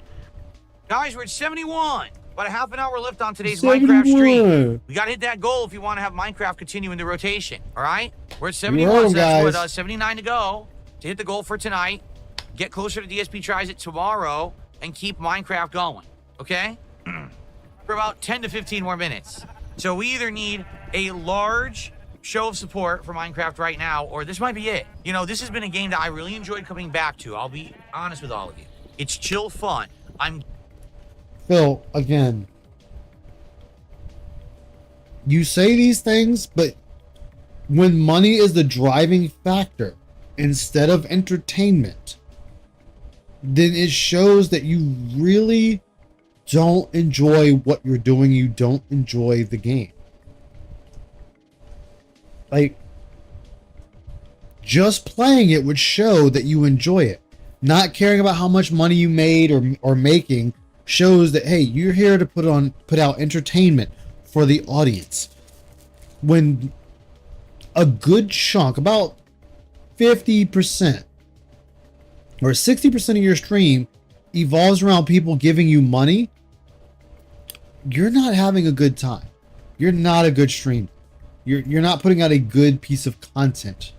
[SPEAKER 2] Guys, we're at 71. About a half an hour left on today's Minecraft stream.
[SPEAKER 1] 71.
[SPEAKER 2] We got to hit that goal if you want to have Minecraft continue in the rotation. All right? We're at
[SPEAKER 1] You
[SPEAKER 2] 71,
[SPEAKER 1] heard 'em,
[SPEAKER 2] so that's what,
[SPEAKER 1] guys.
[SPEAKER 2] 79 to go to hit the goal for tonight. Get closer to DSP tries it tomorrow and keep Minecraft going. Okay? For about 10 to 15 more minutes. So we either need a large show of support for Minecraft right now, or this might be it. You know, this has been a game that I really enjoyed coming back to. I'll be honest with all of you. It's chill fun.
[SPEAKER 1] Phil, again, you say these things, but when money is the driving factor instead of entertainment, then it shows that you really don't enjoy what you're doing. You don't enjoy the game. Like, just playing it would show that you enjoy it. Not caring about how much money you made or making shows that, hey, you're here to put out entertainment for the audience. When a good chunk, about 50% or 60% of your stream evolves around people giving you money, you're not having a good time. You're not a good streamer. You're not putting out a good piece of content.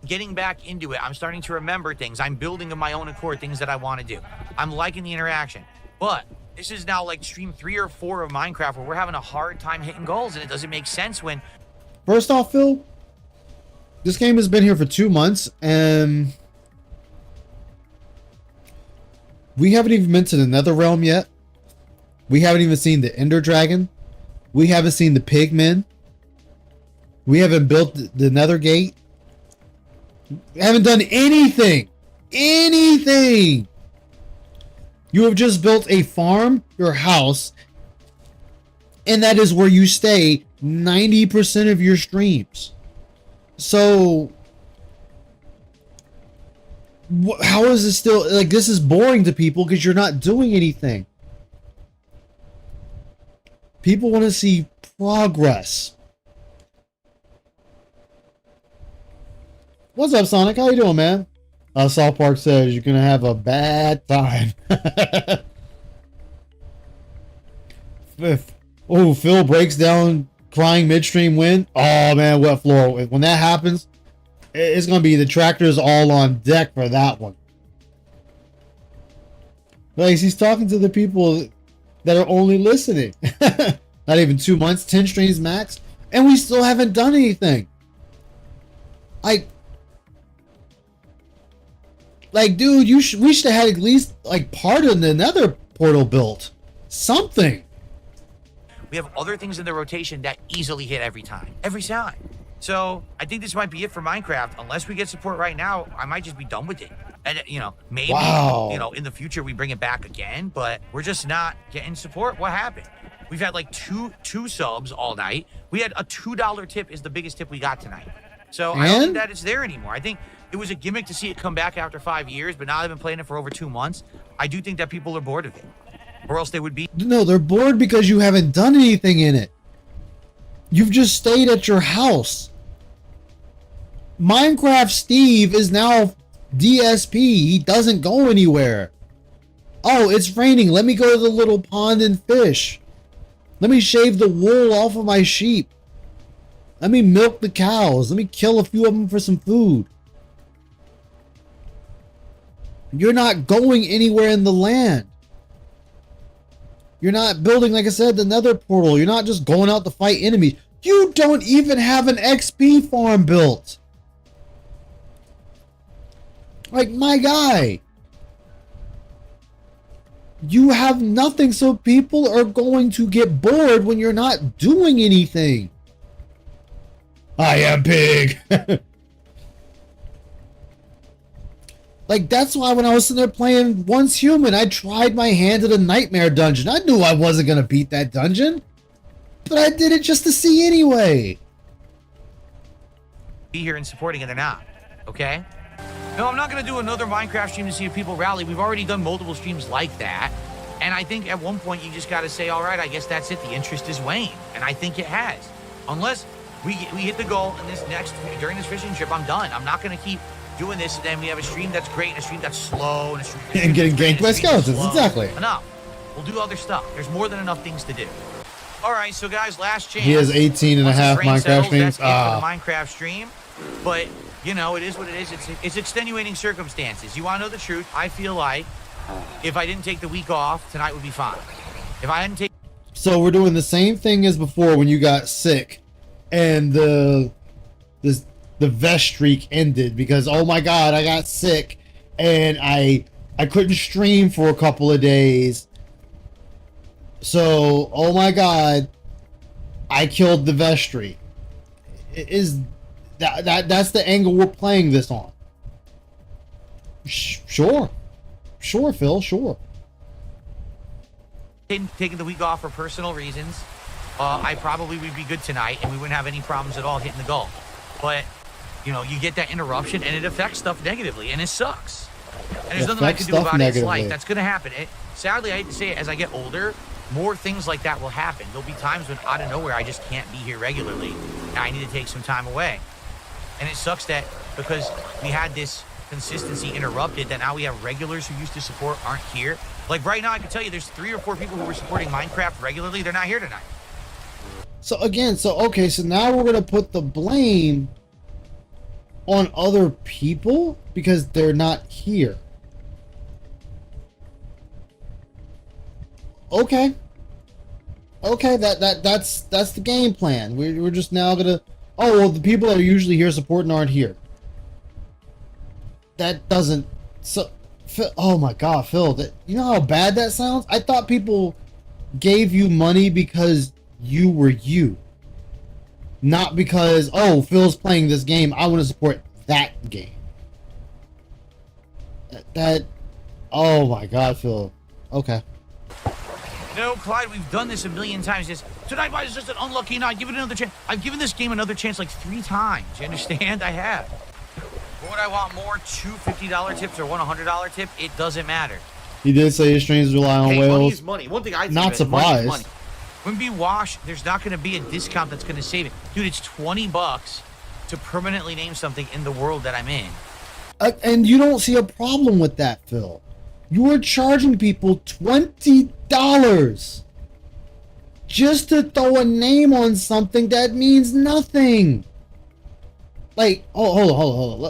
[SPEAKER 2] getting back into it. I'm starting to remember things. I'm building of my own accord things that I want to do. I'm liking the interaction. But this is now like stream 3 or 4 of Minecraft where we're having a hard time hitting goals, and it doesn't make sense when...
[SPEAKER 1] First off, Phil, this game has been here for 2 months, and we haven't even been to the Nether Realm yet. We haven't even seen the Ender Dragon. We haven't seen the Pigmen. We haven't built the Nether Gate. We haven't done anything. Anything. You have just built a farm, your house, and that is where you stay 90% of your streams. So, how is this still, like, this is boring to people because you're not doing anything. People want to see progress. What's up, Sonic? How you doing, man? South Park says you're gonna have a bad time. Oh, Phil breaks down crying midstream win. Oh man, wet floor. When that happens, it's gonna be the tractors all on deck for that one. Like, he's talking to the people that are only listening. Not even 2 months, 10 streams max, and we still haven't done anything. Like, dude, we should have had at least like part of the Nether portal built. Something.
[SPEAKER 2] We have other things in the rotation that easily hit every time. Every time. So I think this might be it for Minecraft. Unless we get support right now, I might just be done with it. And, you know, maybe,
[SPEAKER 1] Wow.
[SPEAKER 2] you know, in the future we bring it back again, but we're just not getting support. What happened? We've had like two subs all night. We had a $2 tip is the biggest tip we got tonight. So I don't think that it's there anymore. I think it was a gimmick to see it come back after 5 years, but now they've been playing it for over 2 months. I do think that people are bored of it, or else they would be.
[SPEAKER 1] No, they're bored because you haven't done anything in it. You've just stayed at your house. Minecraft Steve is now DSP. He doesn't go anywhere. Oh, it's raining. Let me go to the little pond and fish. Let me shave the wool off of my sheep. Let me milk the cows. Let me kill a few of them for some food. You're not going anywhere in the land. You're not building, like I said, the Nether portal. You're not just going out to fight enemies. You don't even have an XP farm built. Like, my guy. You have nothing, so people are going to get bored when you're not doing anything. I am pig. Like, that's why when I was sitting there playing Once Human, I tried my hand at a nightmare dungeon. I knew I wasn't going to beat that dungeon, but I did it just to see anyway.
[SPEAKER 2] Be here and supporting it, they're not. Okay? No, I'm not going to do another Minecraft stream to see if people rally. We've already done multiple streams like that. And I think at one point you just got to say, all right, I guess that's it. The interest is waned. And I think it has. Unless we hit the goal in this during this fishing trip, I'm done. I'm not going to keep doing this, and then we have a stream that's great, and a stream that's slow, and a stream
[SPEAKER 1] And getting ganked by skeletons,
[SPEAKER 2] slow.
[SPEAKER 1] exactly.
[SPEAKER 2] Enough. We'll do other stuff. There's more than enough things to do. All right, so guys, last chance.
[SPEAKER 1] He has 18 and a
[SPEAKER 2] Once the
[SPEAKER 1] half
[SPEAKER 2] train
[SPEAKER 1] Minecraft
[SPEAKER 2] settles,
[SPEAKER 1] streams.
[SPEAKER 2] That's it for the Minecraft stream. But, you know, it is what it is. It's extenuating circumstances. You want to know the truth? I feel like if I didn't take the week off, tonight would be fine. If I hadn't taken...
[SPEAKER 1] So we're doing the same thing as before when you got sick and the vest streak ended because, oh my God, I got sick and I couldn't stream for a couple of days. So, oh my God, I killed the vest streak. That's the angle we're playing this on. Sure, Phil, sure.
[SPEAKER 2] Taking the week off for personal reasons, I probably would be good tonight and we wouldn't have any problems at all hitting the goal. But, you know, you get that interruption and it affects stuff negatively and it sucks. And there's nothing I can do about it. It's life. That's going to happen. Sadly, I hate to say it, as I get older, more things like that will happen. There'll be times when out of nowhere I just can't be here regularly and I need to take some time away. And it sucks that because we had this consistency interrupted, that now we have regulars who used to support aren't here. Like right now, I can tell you there's 3 or 4 people who were supporting Minecraft regularly. They're not here tonight.
[SPEAKER 1] So again, so now we're gonna put the blame on other people because they're not here. Okay, that's the game plan. We're just now gonna, oh well, the people that are usually here supporting aren't here. That doesn't, so Phil, oh my God, Phil, you know how bad that sounds? I thought people gave you money because you were you, not because, oh, Phil's playing this game, I want to support that game. That oh my God, Phil. Okay.
[SPEAKER 2] No, Clyde, we've done this a million times. Tonight is just an unlucky night. Give it another chance. I've given this game another chance like 3 times. You understand? I have. Would I want more? 2 $50 tips or one $100 tip? It doesn't matter.
[SPEAKER 1] He did say his streams rely on
[SPEAKER 7] Hey,
[SPEAKER 1] whales.
[SPEAKER 7] money is money. One thing I
[SPEAKER 1] Not surprised.
[SPEAKER 7] money.
[SPEAKER 2] When we wash, there's not going to be a discount that's going to save it. Dude, it's $20 to permanently name something in the world that I'm in.
[SPEAKER 1] And you don't see a problem with that, Phil. You are charging people $20 just to throw a name on something that means nothing. Like, oh, hold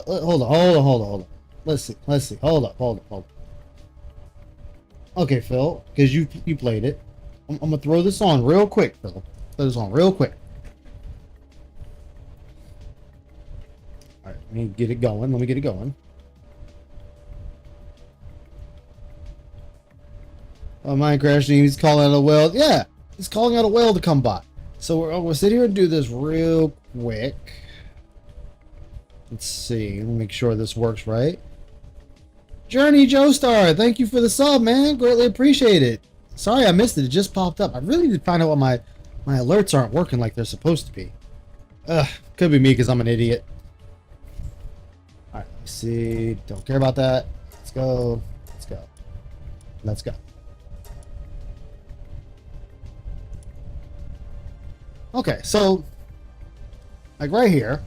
[SPEAKER 1] on. Let's see. Hold up. Okay, Phil, because you played it. I'm gonna throw this on real quick, Phil. Throw this on real quick. All right, let me get it going. Minecraft stream, he's calling out a whale. Yeah, he's calling out a whale to come by. So we're gonna sit here and do this real quick. Let's see. Let me make sure this works right. Journey Joestar, thank you for the sub, man. Greatly appreciate it. Sorry I missed it. It just popped up. I really need to find out why my alerts aren't working like they're supposed to be. Could be me because I'm an idiot. All right, let's see. Don't care about that. Let's go. Okay, so like right here,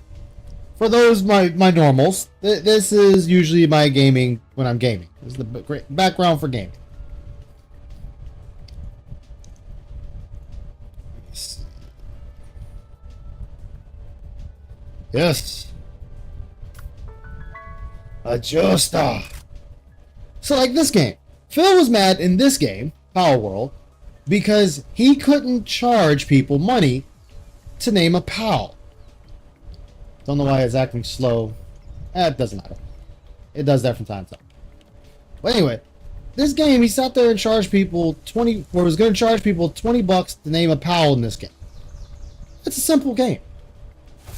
[SPEAKER 1] for those my normals, this is usually my gaming when I'm gaming. This is the great background for gaming. Yes. Adjusta. So like this game, Phil was mad in this game, Power World, because he couldn't charge people money to name a pal. Don't know why it's acting slow. It doesn't matter. It does that from time to time. But anyway, this game, he sat there and charged people was going to charge people $20 to name a pal in this game. It's a simple game.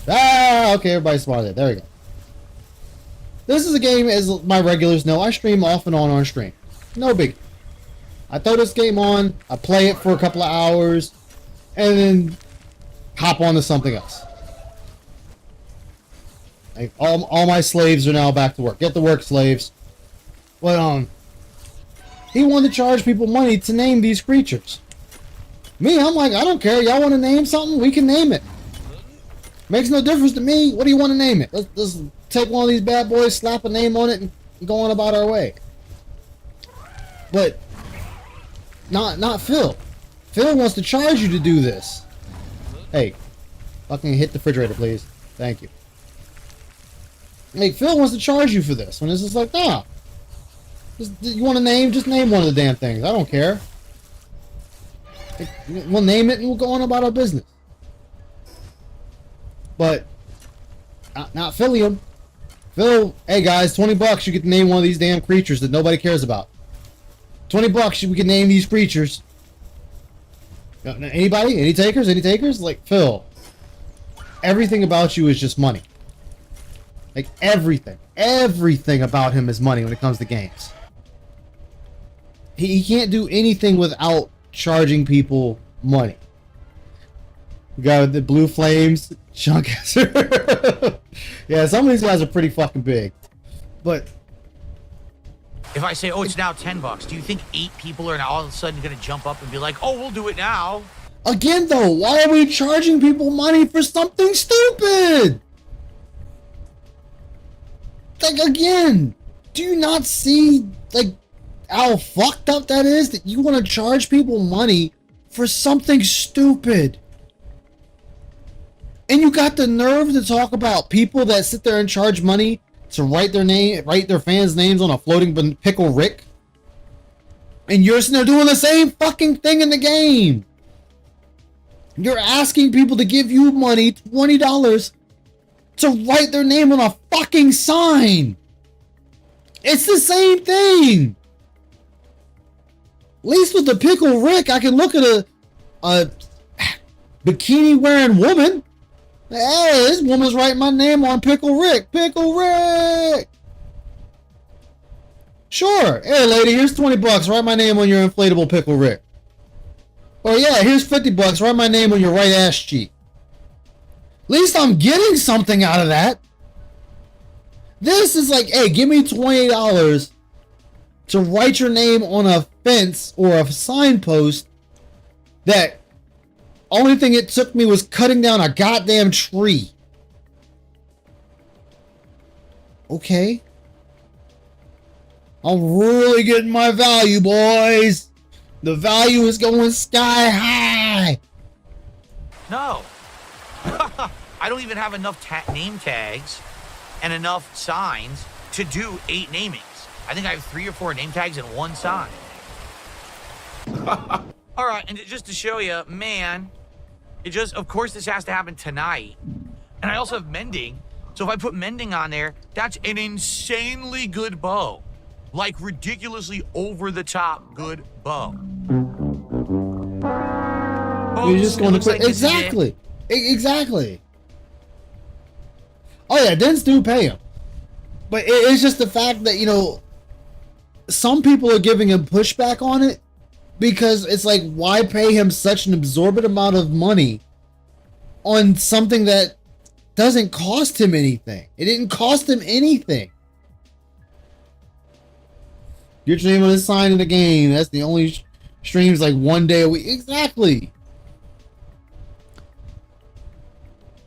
[SPEAKER 1] Okay, everybody's smart there we go. This is a game, as my regulars know, I stream off and on stream. No big. I throw this game on, I play it for a couple of hours, and then hop on to something else. Like, all my slaves are now back to work. Get to work, slaves. But he wanted to charge people money to name these creatures. Me, I'm like, I don't care. Y'all want to name something? We can name it. Makes no difference to me. What do you want to name it? Let's take one of these bad boys, slap a name on it, and go on about our way. But Not Phil. Phil wants to charge you to do this. Hey, fucking hit the refrigerator, please. Thank you. Like, Phil wants to charge you for this when it's just like, nah. You want to name? Just name one of the damn things. I don't care. We'll name it and we'll go on about our business. But not Philium. Phil, hey guys, $20. You get to name one of these damn creatures that nobody cares about. $20. We can name these creatures. Anybody? Any takers? Any takers? Like, Phil, everything about you is just money. Like, everything about him is money when it comes to games. He can't do anything without charging people money. We got the blue flames, Chunkasser. Yeah, some of these guys are pretty fucking big. But
[SPEAKER 2] If I say, oh, it's now $10, do you think 8 people are now all of a sudden going to jump up and be like, oh, we'll do it now?
[SPEAKER 1] again though, why are we charging people money for something stupid? Like, again, do you not see, like, how fucked up that is? That you want to charge people money for something stupid? And you got the nerve to talk about people that sit there and charge money to write their fans' names on a floating pickle Rick? And you're sitting there doing the same fucking thing in the game. You're asking people to give you money, $20, to write their name on a fucking sign. It's the same thing. At least with the pickle Rick, I can look at a bikini wearing woman. Hey, this woman's writing my name on Pickle Rick. Pickle Rick. Sure. Hey, lady, here's $20. Write my name on your inflatable Pickle Rick. Or yeah, here's $50. Write my name on your right ass cheek. At least I'm getting something out of that. This is like, hey, give me $20 to write your name on a fence or a signpost that only thing it took me was cutting down a goddamn tree. Okay. I'm really getting my value, boys. The value is going sky high.
[SPEAKER 2] No. I don't even have enough name tags and enough signs to do 8 namings. I think I have 3 or 4 name tags and 1 sign. All right, and just to show you, man, of course this has to happen tonight. And I also have mending. So if I put mending on there, that's an insanely good bow. Like ridiculously over the top good bow.
[SPEAKER 1] You're just going to quit. Exactly. Exactly. Oh yeah, dens do pay him. But it's just the fact that, you know, some people are giving him pushback on it because it's like, why pay him such an absorbent amount of money on something that doesn't cost him anything? It didn't cost him anything. Get your name on this sign in the game. That's the only streams like 1 day a week. Exactly.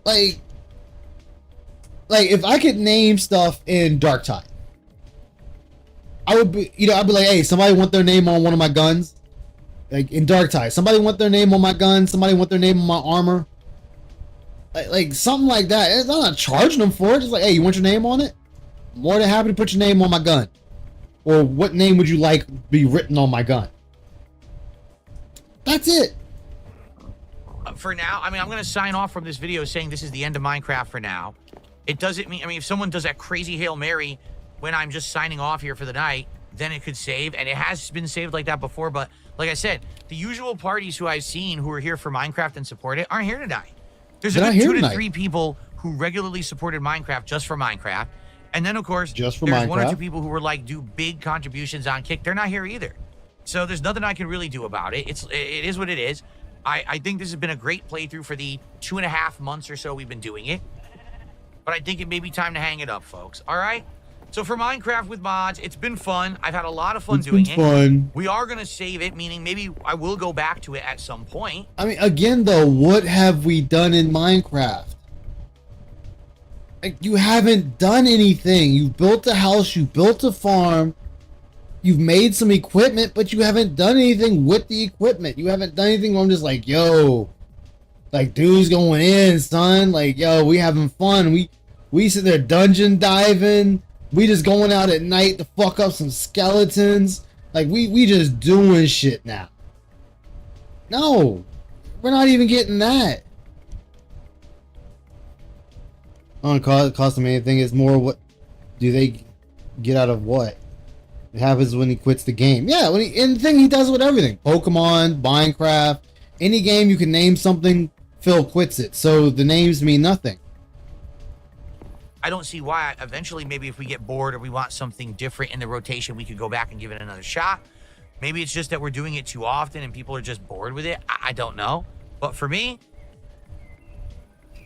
[SPEAKER 1] Like if I could name stuff in Dark Tide, I would be, I'd be like, hey, somebody want their name on one of my guns? Like in Dark Tide, somebody want their name on my gun, somebody want their name on my armor. Like something like that. I'm not charging them for it. Just like, hey, you want your name on it? More than happy to put your name on my gun. Or what name would you like be written on my gun? That's it.
[SPEAKER 2] For now, I mean, I'm going to sign off from this video saying this is the end of Minecraft for now. It doesn't mean, I mean, if someone does that crazy Hail Mary when I'm just signing off here for the night, then it could save. And it has been saved like that before. But like I said, the usual parties who I've seen who are here for Minecraft and support it aren't here tonight. There's a good 2 to 3 people who regularly supported Minecraft just for Minecraft. And then, of course, there's Minecraft. 1 or 2 people who were like, do big contributions on Kick. They're not here either. So there's nothing I can really do about it. It is what it is. I think this has been a great playthrough for the 2.5 months or so we've been doing it. But I think it may be time to hang it up, folks. All right? So for Minecraft with mods, it's been fun. I've had a lot of fun doing it. We are going to save it, meaning maybe I will go back to it at some point.
[SPEAKER 1] I mean, again, though, what have we done in Minecraft? Like, you haven't done anything. You built a house. You built a farm. you've made some equipment, but you haven't done anything with the equipment. You haven't done anything where I'm just like, yo, like, dude's going in, son. Like, yo, we having fun. We sit there dungeon diving. We just going out at night to fuck up some skeletons. Like, we just doing shit now. No, we're not even getting that. Don't cost them anything. It's more what do they get out of what? It happens when he quits the game. Yeah, and the thing he does with everything. Pokemon, Minecraft, any game you can name something, Phil quits it. So the names mean nothing.
[SPEAKER 2] I don't see why. Eventually, maybe if we get bored or we want something different in the rotation, we could go back and give it another shot. Maybe it's just that we're doing it too often and people are just bored with it. I don't know. But for me,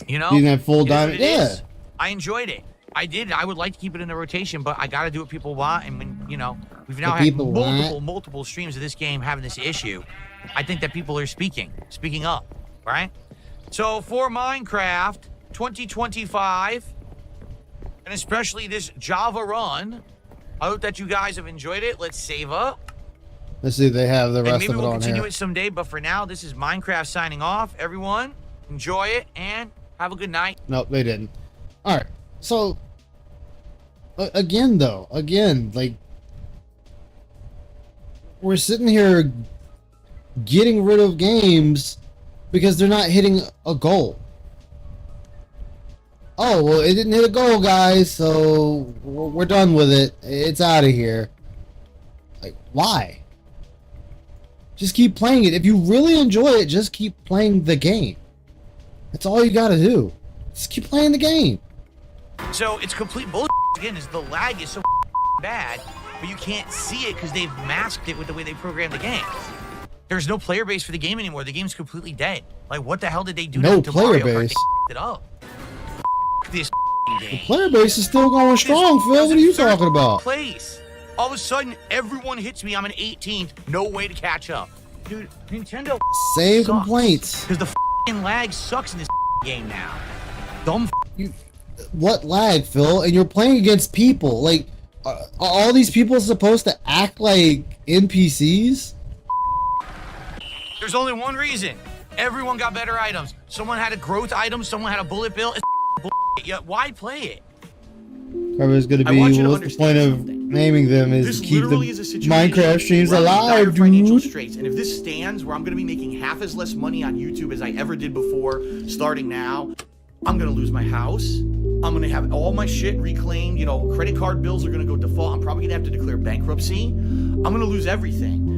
[SPEAKER 2] you know,
[SPEAKER 1] you have full diamond. Yeah,
[SPEAKER 2] I enjoyed it. I did. I would like to keep it in the rotation, but I got to do what people want. And when, you know, we've now had multiple streams of this game having this issue. I think that people are speaking up, right? So for Minecraft 2025, and especially this Java run, I hope that you guys have enjoyed it. Let's save up.
[SPEAKER 1] Let's see if they have the rest of it on here.
[SPEAKER 2] Maybe we'll continue it someday, but for now, this is Minecraft signing off. Everyone, enjoy it and have a good night.
[SPEAKER 1] Nope, they didn't. All right. So, again, like, we're sitting here getting rid of games because they're not hitting a goal. Oh, well, it didn't hit a goal, guys, so we're done with it. It's out of here. Like, why? Just keep playing it. If you really enjoy it, just keep playing the game. That's all you gotta do. Just keep playing the game.
[SPEAKER 2] So it's complete bullshit. Again, is the lag is so bad, but you can't see it because they've masked it with the way they programmed the game. There's no player base for the game anymore. The game's completely dead. Like, what the hell did they do to
[SPEAKER 1] player
[SPEAKER 2] Mario Kart?
[SPEAKER 1] base.
[SPEAKER 2] They it up. This game.
[SPEAKER 1] The player base is still going strong, Phil. What are you talking about?
[SPEAKER 2] Place. All of a sudden, everyone hits me. I'm an 18th. No way to catch up. Dude, Nintendo
[SPEAKER 1] Same
[SPEAKER 2] sucks.
[SPEAKER 1] complaints.
[SPEAKER 2] Because the lag sucks in this game now. Dumb.
[SPEAKER 1] What lag, Phil? And you're playing against people. Like, are all these people supposed to act like NPCs?
[SPEAKER 2] There's only one reason. Everyone got better items. Someone had a growth item. Someone had a bullet bill. It's bullshit. Yeah, why play it?
[SPEAKER 1] Probably going to be, what's the point of naming them is to keep the Minecraft streams alive, dude.
[SPEAKER 7] Straits. And if this stands where I'm going to be making half as less money on YouTube as I ever did before, starting now, I'm going to lose my house. I'm going to have all my shit reclaimed. You know, credit card bills are going to go default. I'm probably going to have to declare bankruptcy. I'm going to lose everything.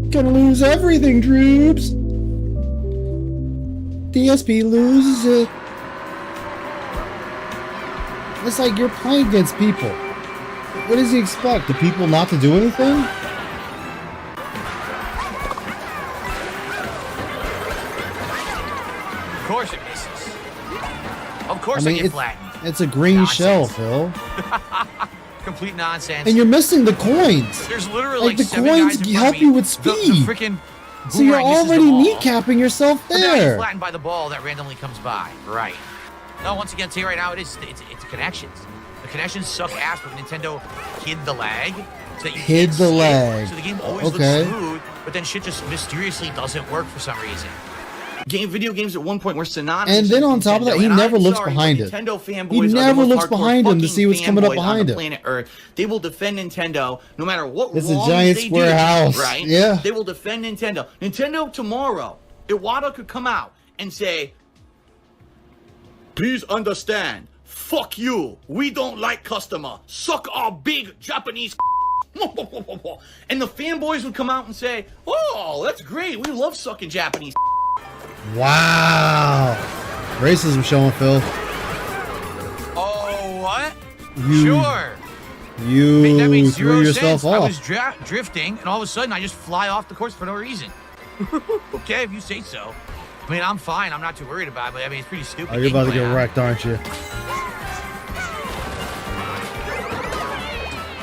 [SPEAKER 1] Gonna lose everything, troops. DSP loses it. It's like you're playing against people. What does he expect? The people not to do anything?
[SPEAKER 2] Of course it misses. Of course I get flattened.
[SPEAKER 1] It's a green shell, Phil.
[SPEAKER 2] Complete nonsense.
[SPEAKER 1] And you're missing the coins.
[SPEAKER 2] There's literally
[SPEAKER 1] like the coins help you with speed. So you're already kneecapping yourself there.
[SPEAKER 2] But now you're flattened by the ball that randomly comes by. Right. No, once again, see right now it's connections. The connections suck ass, but Nintendo hid the lag. So that you
[SPEAKER 1] hid the lag.
[SPEAKER 2] So the game always looks smooth, but then shit just mysteriously doesn't work for some reason.
[SPEAKER 7] Video games at one point were synonymous.
[SPEAKER 1] And then on top of that, he never looks behind him. He never looks behind him to see what's coming up behind him.
[SPEAKER 7] Planet Earth. They will defend Nintendo no matter what
[SPEAKER 1] it's a giant square house,
[SPEAKER 7] right?
[SPEAKER 1] Yeah.
[SPEAKER 7] They will defend Nintendo. Nintendo tomorrow, Iwata could come out and say, "Please understand, fuck you. We don't like customer. Suck our big Japanese." And the fanboys would come out and say, "Oh, that's great. We love sucking Japanese."
[SPEAKER 1] Wow. Racism showing, Phil.
[SPEAKER 2] Oh, what? Sure.
[SPEAKER 1] You
[SPEAKER 2] that makes
[SPEAKER 1] threw yourself off.
[SPEAKER 2] I was drifting, and all of a sudden, I just fly off the course for no reason. Okay, if you say so. I mean, I'm fine. I'm not too worried about it, but I mean, it's pretty stupid.
[SPEAKER 1] Oh, you're about to get wrecked, aren't you?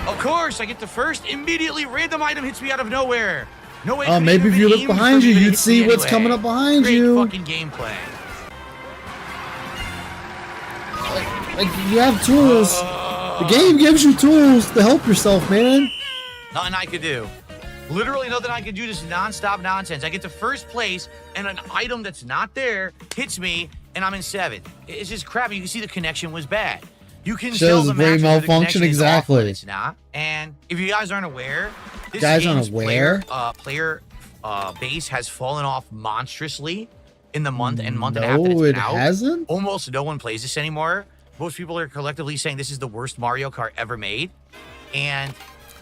[SPEAKER 2] Of course, I get the first. Immediately, random item hits me out of nowhere. No way.
[SPEAKER 1] Maybe if you look behind you, you'd see what's coming up behind you.
[SPEAKER 2] Great fucking gameplay.
[SPEAKER 1] Like you have tools. The game gives you tools to help yourself, man.
[SPEAKER 2] Nothing I could do. Literally nothing I could do. Just nonstop nonsense. I get to first place, and an item that's not there hits me, and I'm in 7th. It's just crappy. You can see the connection was bad. You can tell
[SPEAKER 1] Shows
[SPEAKER 2] the
[SPEAKER 1] brain
[SPEAKER 2] match where the
[SPEAKER 1] malfunction
[SPEAKER 2] connection is awful
[SPEAKER 1] exactly.
[SPEAKER 2] and it's not. And if you guys aren't aware, this
[SPEAKER 1] Guys aren't
[SPEAKER 2] game's
[SPEAKER 1] aware?
[SPEAKER 2] player base has fallen off monstrously in the month and a half that it's
[SPEAKER 1] No,
[SPEAKER 2] been
[SPEAKER 1] it
[SPEAKER 2] out.
[SPEAKER 1] hasn't.
[SPEAKER 2] Almost no one plays this anymore. Most people are collectively saying this is the worst Mario Kart ever made. And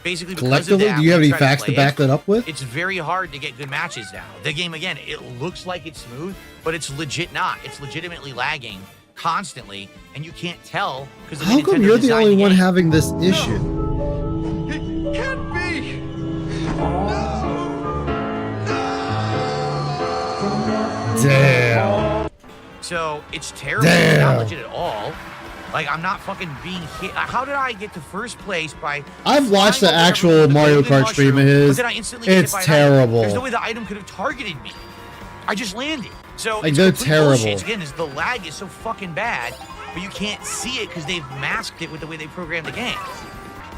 [SPEAKER 2] basically because of
[SPEAKER 1] Collectively,
[SPEAKER 2] that,
[SPEAKER 1] do you have
[SPEAKER 2] when
[SPEAKER 1] any
[SPEAKER 2] try to
[SPEAKER 1] facts to
[SPEAKER 2] play
[SPEAKER 1] back that up with?
[SPEAKER 2] it's very hard to get good matches now. The game, again, it looks like it's smooth, but it's legit not. It's legitimately lagging constantly, and you can't tell because
[SPEAKER 1] How come you're the only one having this issue?
[SPEAKER 6] It can't be!
[SPEAKER 1] Damn.
[SPEAKER 2] So it's terrible. It's not legit at all. Like, I'm not fucking being hit. How did I get to first place by...
[SPEAKER 1] I've watched the
[SPEAKER 2] flying over
[SPEAKER 1] actual
[SPEAKER 2] everyone with a
[SPEAKER 1] Mario
[SPEAKER 2] golden
[SPEAKER 1] Kart stream of
[SPEAKER 2] mushroom,
[SPEAKER 1] his.
[SPEAKER 2] but then I instantly get hit
[SPEAKER 1] It's
[SPEAKER 2] by an item.
[SPEAKER 1] terrible.
[SPEAKER 2] There's no way the item could have targeted me. I just landed. So
[SPEAKER 1] Like,
[SPEAKER 2] it's
[SPEAKER 1] they're
[SPEAKER 2] complete
[SPEAKER 1] terrible.
[SPEAKER 2] bullshit. Again, is the lag is so fucking bad, but you can't see it because they've masked it with the way they programmed the game.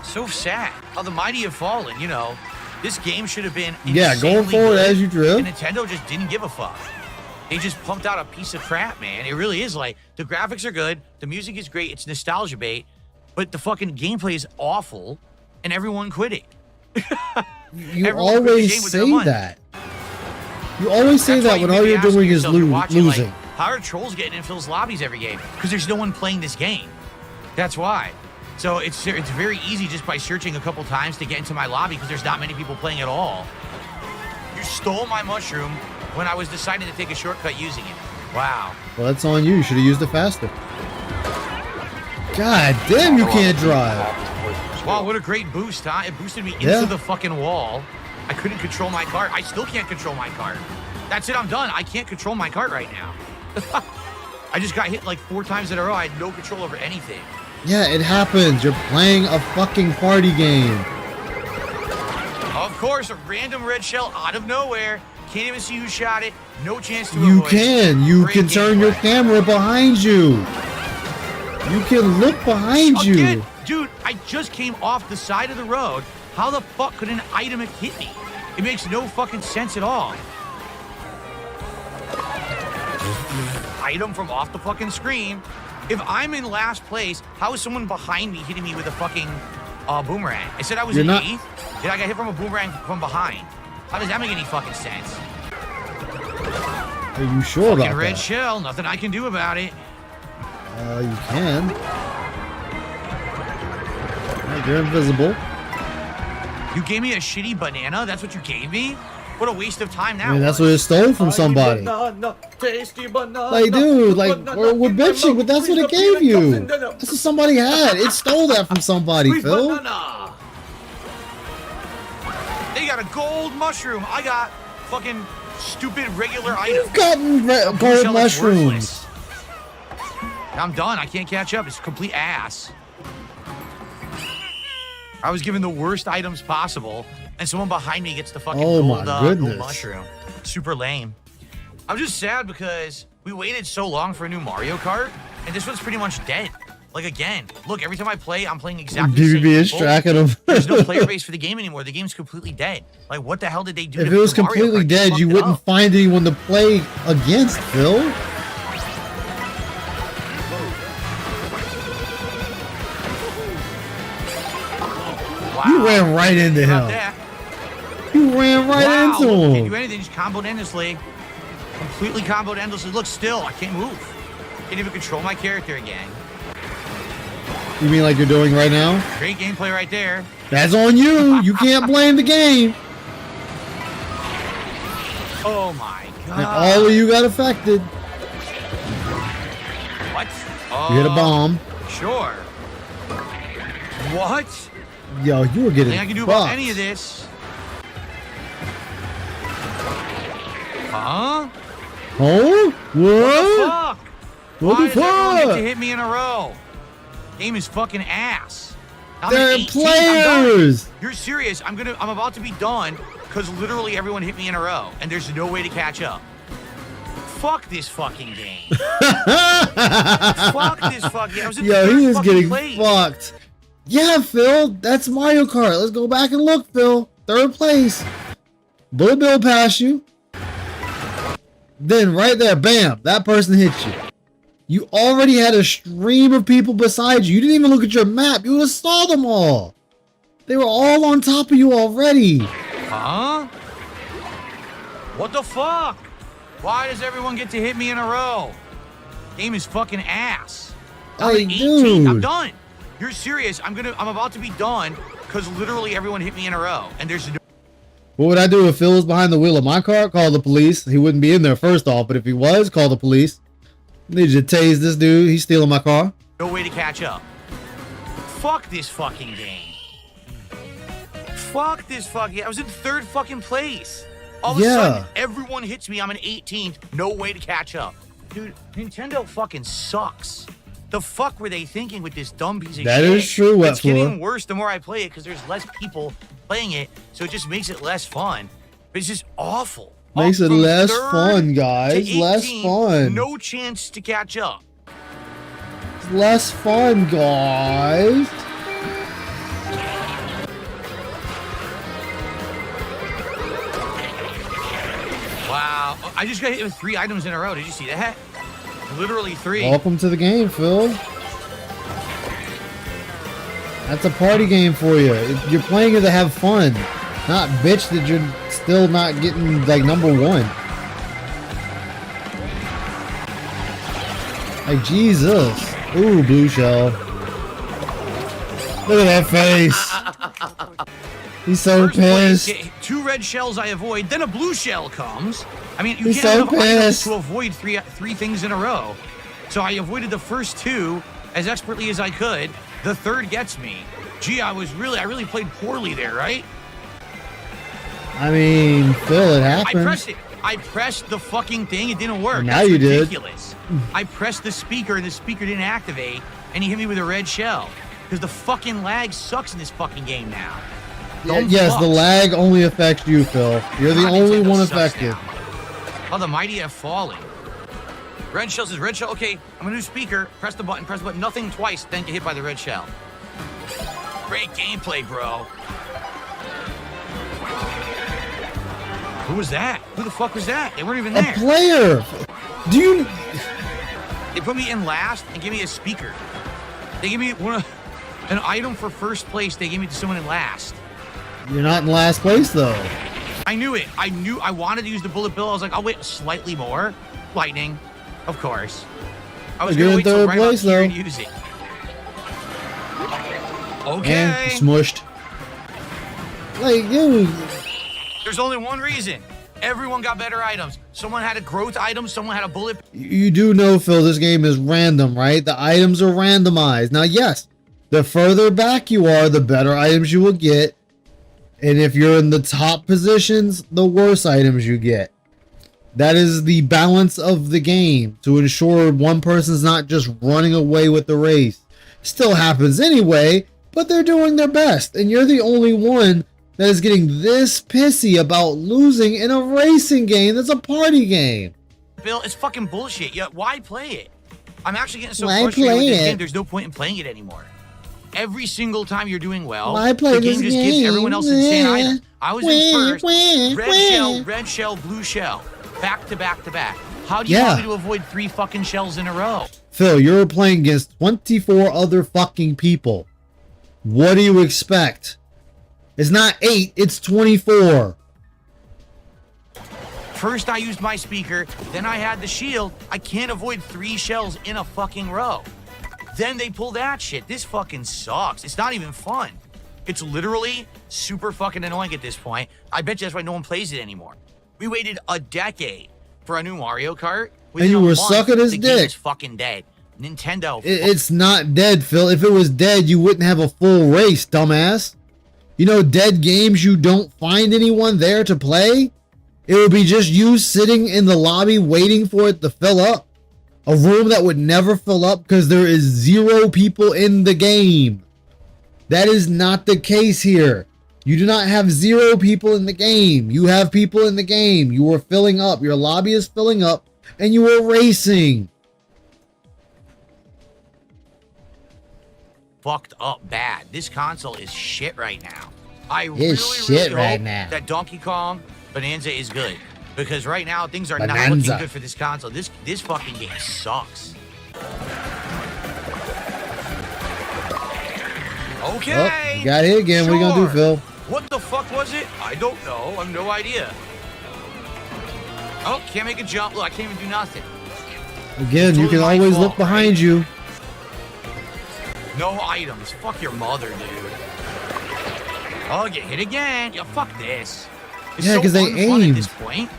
[SPEAKER 2] So sad. How the mighty have fallen, you know. This game should have been
[SPEAKER 1] Yeah, going
[SPEAKER 2] insanely
[SPEAKER 1] forward
[SPEAKER 2] good,
[SPEAKER 1] as you drift.
[SPEAKER 2] and Nintendo just didn't give a fuck. They just pumped out a piece of crap, man. It really is. Like, the graphics are good, the music is great, it's nostalgia bait, but the fucking gameplay is awful, and everyone quit it.
[SPEAKER 1] You
[SPEAKER 2] Everyone quit the
[SPEAKER 1] always
[SPEAKER 2] game within a
[SPEAKER 1] say
[SPEAKER 2] month.
[SPEAKER 1] that. You always say
[SPEAKER 2] That's why
[SPEAKER 1] that when
[SPEAKER 2] you
[SPEAKER 1] all
[SPEAKER 2] may be
[SPEAKER 1] you're
[SPEAKER 2] asking
[SPEAKER 1] doing is
[SPEAKER 2] yourself, you're watching, like,
[SPEAKER 1] losing.
[SPEAKER 2] how are trolls getting in Phil's lobbies every game? Because there's no one playing this game. That's why. So it's very easy just by searching a couple times to get into my lobby because there's not many people playing at all. You stole my mushroom when I was deciding to take a shortcut using it. Wow.
[SPEAKER 1] Well, that's on you. You should have used it faster. God damn, you can't drive.
[SPEAKER 2] Wow, what a great boost, huh? It boosted me into
[SPEAKER 1] Yeah.
[SPEAKER 2] the fucking wall. I couldn't control my cart. I still can't control my cart. That's it, I'm done. I can't control my cart right now. I just got hit like 4 times in a row. I had no control over anything.
[SPEAKER 1] Yeah, it happens. You're playing a fucking party game.
[SPEAKER 2] Of course, a random red shell out of nowhere. Can't even see who shot it. No chance to
[SPEAKER 1] You
[SPEAKER 2] avoid.
[SPEAKER 1] can. You
[SPEAKER 2] Great
[SPEAKER 1] can turn your
[SPEAKER 2] gameplay.
[SPEAKER 1] camera behind you. You can look behind
[SPEAKER 2] Again,
[SPEAKER 1] you.
[SPEAKER 2] dude, I just came off the side of the road. How the fuck could an item have hit me? It makes no fucking sense at all. Item from off the fucking screen. If I'm in last place, how is someone behind me hitting me with a fucking boomerang? I said I was
[SPEAKER 1] You're
[SPEAKER 2] in
[SPEAKER 1] not-
[SPEAKER 2] 8th. Did I get hit from a boomerang from behind? How does that make any fucking sense?
[SPEAKER 1] Are you sure
[SPEAKER 2] Fucking
[SPEAKER 1] about
[SPEAKER 2] red
[SPEAKER 1] that?
[SPEAKER 2] shell, nothing I can do about it.
[SPEAKER 1] You can. Alright, you're invisible.
[SPEAKER 2] You gave me a shitty banana? That's what you gave me? What a waste of time
[SPEAKER 1] I
[SPEAKER 2] now.
[SPEAKER 1] mean, that's what it stole from somebody.
[SPEAKER 5] Tasty banana.
[SPEAKER 1] Like, dude, like, we're bitching, but that's what it gave you. That's what somebody had. It stole that from somebody, Phil.
[SPEAKER 5] Banana.
[SPEAKER 2] They got a gold mushroom. I got fucking stupid regular items.
[SPEAKER 1] You've gotten
[SPEAKER 2] Blue
[SPEAKER 1] gold
[SPEAKER 2] shell is
[SPEAKER 1] mushrooms.
[SPEAKER 2] worthless. I'm done. I can't catch up. It's complete ass. I was given the worst items possible, and someone behind me gets the fucking
[SPEAKER 1] Oh my
[SPEAKER 2] gold
[SPEAKER 1] goodness.
[SPEAKER 2] mushroom. Super lame. I'm just sad because we waited so long for a new Mario Kart, and this one's pretty much dead. Like, again, look, every time I play, I'm playing exactly the same
[SPEAKER 1] BBB is
[SPEAKER 2] people.
[SPEAKER 1] tracking them.
[SPEAKER 2] There's no player base for the game anymore. The game's completely dead. Like, what the hell did they do?
[SPEAKER 1] If
[SPEAKER 2] to
[SPEAKER 1] it was
[SPEAKER 2] the Mario
[SPEAKER 1] completely
[SPEAKER 2] Kart? They
[SPEAKER 1] dead, you
[SPEAKER 2] fucked it
[SPEAKER 1] wouldn't
[SPEAKER 2] up.
[SPEAKER 1] find anyone to play against, Phil.
[SPEAKER 2] Wow.
[SPEAKER 1] You ran right into
[SPEAKER 2] How about
[SPEAKER 1] him.
[SPEAKER 2] that?
[SPEAKER 1] You ran right
[SPEAKER 2] Wow,
[SPEAKER 1] into
[SPEAKER 2] look, can't
[SPEAKER 1] him.
[SPEAKER 2] do anything, just comboed endlessly. Completely comboed endlessly. Look, still, I can't move. Can't even control my character again.
[SPEAKER 1] You mean like you're doing right now?
[SPEAKER 2] Great gameplay right there.
[SPEAKER 1] That's on you. You can't blame the game.
[SPEAKER 2] Oh my god.
[SPEAKER 1] And all of you got affected.
[SPEAKER 2] What?
[SPEAKER 1] You hit a bomb.
[SPEAKER 2] Sure. What?
[SPEAKER 1] Yo, you were getting
[SPEAKER 2] Nothing I can do about
[SPEAKER 1] fucked.
[SPEAKER 2] any of this. Huh?
[SPEAKER 1] Oh? What?
[SPEAKER 2] Fuck!
[SPEAKER 1] What
[SPEAKER 2] Why
[SPEAKER 1] the
[SPEAKER 2] does everyone get
[SPEAKER 1] fuck?
[SPEAKER 2] to hit me in a row? Game is fucking ass. I'm
[SPEAKER 1] They're
[SPEAKER 2] at 18. I'm done.
[SPEAKER 1] players.
[SPEAKER 2] You're serious? I'm about to be done because literally everyone hit me in a row and there's no way to catch up. Fuck this fucking game. Fuck this fucking. I was in
[SPEAKER 1] Yo,
[SPEAKER 2] third
[SPEAKER 1] he is
[SPEAKER 2] fucking
[SPEAKER 1] getting
[SPEAKER 2] place.
[SPEAKER 1] fucked. Yeah, Phil, that's Mario Kart. Let's go back and look, Phil. Third place. Bullet Bill passed you. Then right there, bam, that person hit you. You already had a stream of people beside you. You didn't even look at your map. You would have saw them all. They were all on top of you already.
[SPEAKER 2] Huh? What the fuck? Why does everyone get to hit me in a row? Game is fucking ass.
[SPEAKER 1] Hey,
[SPEAKER 2] 18.
[SPEAKER 1] dude.
[SPEAKER 2] I'm done. You're serious? I'm about to be done because literally everyone hit me in a row, and there's no.
[SPEAKER 1] What would I do if Phil was behind the wheel of my car? Call the police. He wouldn't be in there first off, but if he was, call the police. Need you to tase this dude. He's stealing my car.
[SPEAKER 2] No way to catch up. Fuck this fucking game. Fuck this fucking. I was in third fucking place. All of a sudden, everyone hits me. I'm in 18th. No way to catch up. Dude, Nintendo fucking sucks. The fuck were they thinking with this dumb piece of shit?
[SPEAKER 1] That is true, Wet
[SPEAKER 2] It's
[SPEAKER 1] Floor.
[SPEAKER 2] getting worse the more I play it because there's less people playing it, so it just makes it less fun. But it's just awful.
[SPEAKER 1] Makes it
[SPEAKER 2] From
[SPEAKER 1] less
[SPEAKER 2] third
[SPEAKER 1] fun,
[SPEAKER 2] to
[SPEAKER 1] guys. Less
[SPEAKER 2] 18,
[SPEAKER 1] fun.
[SPEAKER 2] No chance to catch up.
[SPEAKER 1] Less fun, guys.
[SPEAKER 2] Wow. I just got hit with 3 items in a row. Did you see that? Literally 3.
[SPEAKER 1] Welcome to the game, Phil. That's a party game for you. You're playing it to have fun, not bitch that you're still not getting like number 1. Like Jesus. Ooh, blue shell. Look at that face. He's so
[SPEAKER 2] First place,
[SPEAKER 1] pissed.
[SPEAKER 2] get 2 red shells I avoid, then a blue shell comes. I mean, you
[SPEAKER 1] He's
[SPEAKER 2] can't have
[SPEAKER 1] so
[SPEAKER 2] enough items
[SPEAKER 1] pissed.
[SPEAKER 2] to avoid three things in a row. So I avoided the first 2 as expertly as I could. The third gets me. Gee, I really played poorly there, right?
[SPEAKER 1] I mean, Phil, it happened.
[SPEAKER 2] I pressed it. I pressed the fucking thing. It didn't work.
[SPEAKER 1] Now
[SPEAKER 2] That's
[SPEAKER 1] you did.
[SPEAKER 2] ridiculous. I pressed the speaker, and the speaker didn't activate, and he hit me with a red shell. Because the fucking lag sucks in this fucking game now. Dumb
[SPEAKER 1] Yes, the
[SPEAKER 2] fucks.
[SPEAKER 1] lag only affects you, Phil. You're the
[SPEAKER 2] God,
[SPEAKER 1] only
[SPEAKER 2] Nintendo
[SPEAKER 1] one
[SPEAKER 2] sucks
[SPEAKER 1] affected.
[SPEAKER 2] now. Oh, the mighty have fallen. Red shell says red shell. Okay, I'm gonna do speaker. Press the button. Nothing twice. Then get hit by the red shell. Great gameplay, bro. Who was that? Who the fuck was that? They weren't even
[SPEAKER 1] A
[SPEAKER 2] there.
[SPEAKER 1] player. Do you?
[SPEAKER 2] They put me in last and gave me a speaker. They gave me an item for first place. They gave me to someone in last.
[SPEAKER 1] You're not in last place though.
[SPEAKER 2] I knew it. I wanted to use the bullet bill. I was like, I'll wait slightly more. Lightning, of course. I was
[SPEAKER 1] You're
[SPEAKER 2] gonna
[SPEAKER 1] in
[SPEAKER 2] wait till
[SPEAKER 1] third
[SPEAKER 2] right
[SPEAKER 1] place,
[SPEAKER 2] up here
[SPEAKER 1] though.
[SPEAKER 2] and use it. Okay.
[SPEAKER 1] And smushed. Like, dude.
[SPEAKER 2] There's only one reason. Everyone got better items. Someone had a growth item. Someone had a bullet.
[SPEAKER 1] You do know, Phil, this game is random, right? The items are randomized. Now, yes, the further back you are, the better items you will get. And if you're in the top positions, the worse items you get. That is the balance of the game to ensure one person's not just running away with the race. Still happens anyway, but they're doing their best. And you're the only one that is getting this pissy about losing in a racing game that's a party game.
[SPEAKER 2] Bill, it's fucking bullshit. Yeah, why play it? I'm actually getting so
[SPEAKER 1] Why
[SPEAKER 2] frustrated with
[SPEAKER 1] play
[SPEAKER 2] this
[SPEAKER 1] it?
[SPEAKER 2] game. There's no point in playing it anymore. Every single time you're doing well,
[SPEAKER 1] Why play
[SPEAKER 2] the game
[SPEAKER 1] this
[SPEAKER 2] just gives
[SPEAKER 1] game?
[SPEAKER 2] everyone else insane items. I was in first.
[SPEAKER 1] Wah.
[SPEAKER 2] Red shell, blue shell. Back to back to back. How do you
[SPEAKER 1] Yeah.
[SPEAKER 2] want me to avoid 3 fucking shells in a row?
[SPEAKER 1] Phil, you're playing against 24 other fucking people. What do you expect? It's not 8, it's 24.
[SPEAKER 2] First I used my speaker, then I had the shield. I can't avoid 3 shells in a fucking row. Then they pull that shit. This fucking sucks. It's not even fun. It's literally super fucking annoying at this point. I bet you that's why no one plays it anymore. We waited a decade for a new Mario Kart.
[SPEAKER 1] And you
[SPEAKER 2] Within a
[SPEAKER 1] were
[SPEAKER 2] month,
[SPEAKER 1] sucking his
[SPEAKER 2] the game
[SPEAKER 1] dick.
[SPEAKER 2] is fucking dead. Nintendo.
[SPEAKER 1] It's not dead, Phil. If it was dead, you wouldn't have a full race, dumbass. You know, dead games, you don't find anyone there to play. It would be just you sitting in the lobby waiting for it to fill up. A room that would never fill up because there is 0 people in the game. That is not the case here. You do not have 0 people in the game. You have people in the game. You are filling up. Your lobby is filling up and you are racing.
[SPEAKER 2] fucked up bad. This console is shit right now. I
[SPEAKER 1] It's
[SPEAKER 2] really
[SPEAKER 1] shit right
[SPEAKER 2] hope
[SPEAKER 1] now.
[SPEAKER 2] that Donkey Kong Bonanza is good. Because right now, things are not
[SPEAKER 1] Bonanza.
[SPEAKER 2] looking good for this console. This fucking game sucks. Okay.
[SPEAKER 1] Oh, you got hit again. What are you gonna do,
[SPEAKER 2] sure.
[SPEAKER 1] Phil?
[SPEAKER 2] What the fuck was it? I don't know. I have no idea. Oh, can't make a jump. Look, I can't even do nothing.
[SPEAKER 1] Again, you
[SPEAKER 2] Totally
[SPEAKER 1] can
[SPEAKER 2] my
[SPEAKER 1] always
[SPEAKER 2] fault,
[SPEAKER 1] look behind
[SPEAKER 2] right?
[SPEAKER 1] you.
[SPEAKER 2] No items. Fuck your mother, dude. Oh, get hit again. Yeah, fuck this. It's
[SPEAKER 1] Yeah,
[SPEAKER 2] so
[SPEAKER 1] 'cause they
[SPEAKER 2] unfun
[SPEAKER 1] aimed.
[SPEAKER 2] at this point.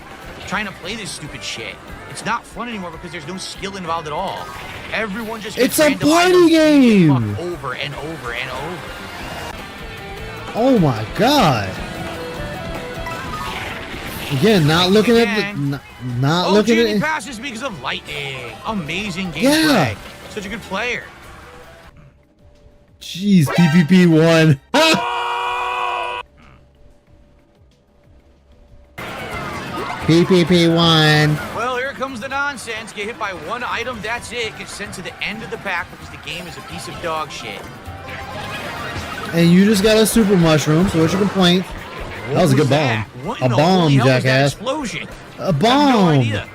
[SPEAKER 2] Trying to play this stupid shit. It's not fun anymore because there's no skill involved at all. Everyone just gets
[SPEAKER 1] It's a
[SPEAKER 2] random
[SPEAKER 1] party
[SPEAKER 2] items and you get
[SPEAKER 1] game.
[SPEAKER 2] fucked over and over and over.
[SPEAKER 1] Oh my god. Again, not looking at the not
[SPEAKER 2] Oh,
[SPEAKER 1] looking
[SPEAKER 2] Jamie
[SPEAKER 1] at
[SPEAKER 2] passes because of lightning. Amazing gameplay.
[SPEAKER 1] Yeah.
[SPEAKER 2] Such a good player.
[SPEAKER 1] Jeez, PPP won. PPP won.
[SPEAKER 2] Well, here comes the nonsense. Get hit by one item, that's it. Get sent to the end of the pack because the game is a piece of dog shit.
[SPEAKER 1] And you just got a super mushroom, so what's your complaint? That was a good bomb.
[SPEAKER 2] that? What
[SPEAKER 1] A
[SPEAKER 2] in the
[SPEAKER 1] bomb,
[SPEAKER 2] holy hell was that
[SPEAKER 1] jackass.
[SPEAKER 2] explosion?
[SPEAKER 1] A
[SPEAKER 2] I have no
[SPEAKER 1] bomb.
[SPEAKER 2] idea.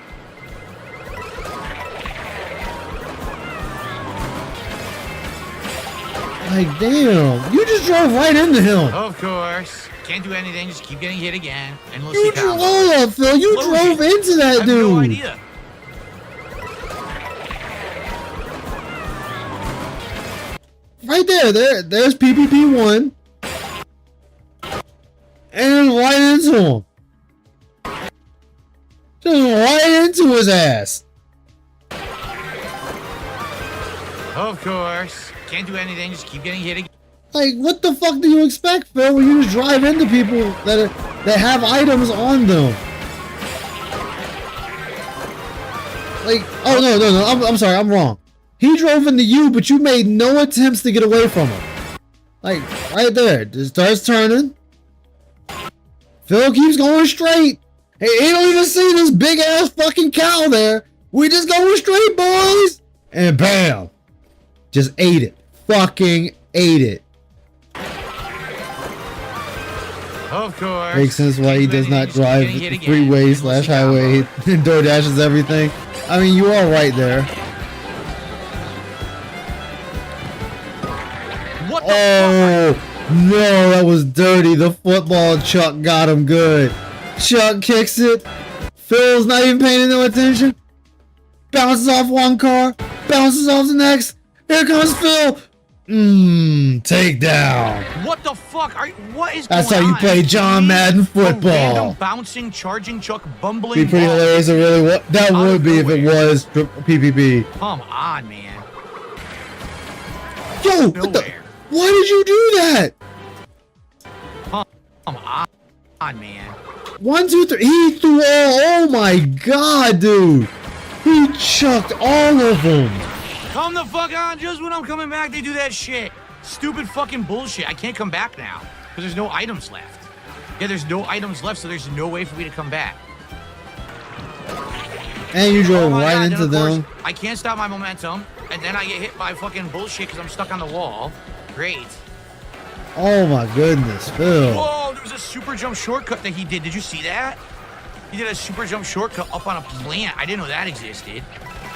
[SPEAKER 1] Like, damn. You just drove right into him.
[SPEAKER 2] Of course. Can't do anything. Just keep getting hit again. Endlessly
[SPEAKER 1] You drove,
[SPEAKER 2] combo.
[SPEAKER 1] hold up, Phil. You
[SPEAKER 2] Explosion.
[SPEAKER 1] drove into
[SPEAKER 2] I
[SPEAKER 1] that
[SPEAKER 2] have
[SPEAKER 1] dude.
[SPEAKER 2] no idea.
[SPEAKER 1] Right there's PPP 1. And right into him. Just right into his ass.
[SPEAKER 2] Of course. Can't do anything. Just keep getting hit again.
[SPEAKER 1] Like, what the fuck do you expect, Phil, when you just drive into people that have items on them? Like, oh no, I'm sorry, I'm wrong. He drove into you, but you made no attempts to get away from him. Like, right there, just starts turning. Phil keeps going straight. Hey, he don't even see this big ass fucking cow there. We just going straight, boys. And bam. Just ate it. Fucking ate it.
[SPEAKER 2] Of course.
[SPEAKER 1] Makes sense why he
[SPEAKER 2] Can't do
[SPEAKER 1] does not
[SPEAKER 2] anything. Just keep
[SPEAKER 1] drive
[SPEAKER 2] getting hit again.
[SPEAKER 1] freeway
[SPEAKER 2] Endlessly
[SPEAKER 1] slash highway
[SPEAKER 2] combo.
[SPEAKER 1] and door dashes everything. I mean, you are right there.
[SPEAKER 2] What the
[SPEAKER 1] Oh, no, that was dirty. The football Chuck got him good. Chuck kicks it. Phil's not even paying no attention. Bounces off one car. Bounces off the next. Here comes Phil. Takedown.
[SPEAKER 2] What the fuck? What is
[SPEAKER 1] That's
[SPEAKER 2] going
[SPEAKER 1] how you
[SPEAKER 2] on?
[SPEAKER 1] play John Madden
[SPEAKER 2] A
[SPEAKER 1] football.
[SPEAKER 2] random bouncing, charging Chuck, bumbling.
[SPEAKER 1] Be pretty
[SPEAKER 2] ball.
[SPEAKER 1] hilarious. It really would. That
[SPEAKER 2] Out
[SPEAKER 1] would
[SPEAKER 2] of
[SPEAKER 1] be if it
[SPEAKER 2] nowhere.
[SPEAKER 1] was PPP.
[SPEAKER 2] Come on, man.
[SPEAKER 1] Yo, what the?
[SPEAKER 2] Nowhere.
[SPEAKER 1] Why did you do that?
[SPEAKER 2] Come on, man.
[SPEAKER 1] 1, 2, 3. He threw all. Oh my god, dude. He chucked all of them.
[SPEAKER 2] Come the fuck on. Just when I'm coming back, they do that shit. Stupid fucking bullshit. I can't come back now because there's no items left. Yeah, there's no items left, so there's no way for me to come back.
[SPEAKER 1] And you
[SPEAKER 2] Oh
[SPEAKER 1] drove
[SPEAKER 2] my
[SPEAKER 1] right
[SPEAKER 2] God,
[SPEAKER 1] into
[SPEAKER 2] then, of
[SPEAKER 1] them.
[SPEAKER 2] course, I can't stop my momentum, and then I get hit by fucking bullshit because I'm stuck on the wall. Great.
[SPEAKER 1] Oh my goodness, Phil.
[SPEAKER 2] Whoa, there was a super jump shortcut that he did. Did you see that? He did a super jump shortcut up on a plant. I didn't know that existed.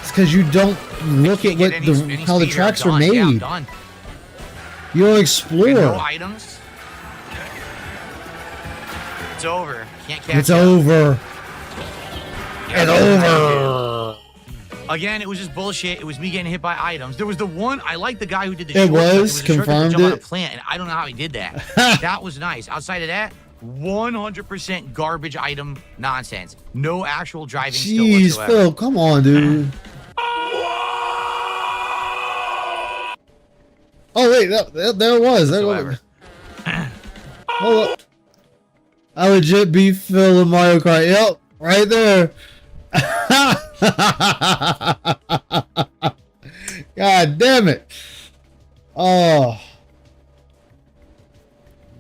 [SPEAKER 1] It's because you don't look
[SPEAKER 2] Can't
[SPEAKER 1] at
[SPEAKER 2] get
[SPEAKER 1] what
[SPEAKER 2] any
[SPEAKER 1] how the
[SPEAKER 2] speeder.
[SPEAKER 1] tracks
[SPEAKER 2] I'm
[SPEAKER 1] are
[SPEAKER 2] done. Yeah, I'm
[SPEAKER 1] made.
[SPEAKER 2] done.
[SPEAKER 1] You don't
[SPEAKER 2] Okay, no
[SPEAKER 1] explore.
[SPEAKER 2] items. It's over. Can't catch
[SPEAKER 1] It's
[SPEAKER 2] up.
[SPEAKER 1] over.
[SPEAKER 2] Yeah,
[SPEAKER 1] It's over.
[SPEAKER 2] Again, it was just bullshit. It was me getting hit by items. There was the one, I like the guy who did the
[SPEAKER 1] It
[SPEAKER 2] shortcut.
[SPEAKER 1] was,
[SPEAKER 2] a shortcut to
[SPEAKER 1] confirmed
[SPEAKER 2] jump on a
[SPEAKER 1] it.
[SPEAKER 2] plant, and I don't know how he did that. That was nice. Outside of that, 100% garbage item nonsense. No actual driving skill
[SPEAKER 1] Jeez,
[SPEAKER 2] whatsoever.
[SPEAKER 1] Phil, come on, dude. Oh wait, there it was. There it was.
[SPEAKER 2] Whatsoever.
[SPEAKER 1] Hold up. I legit beat Phil in Mario Kart. Yep, right there. God damn it. Oh.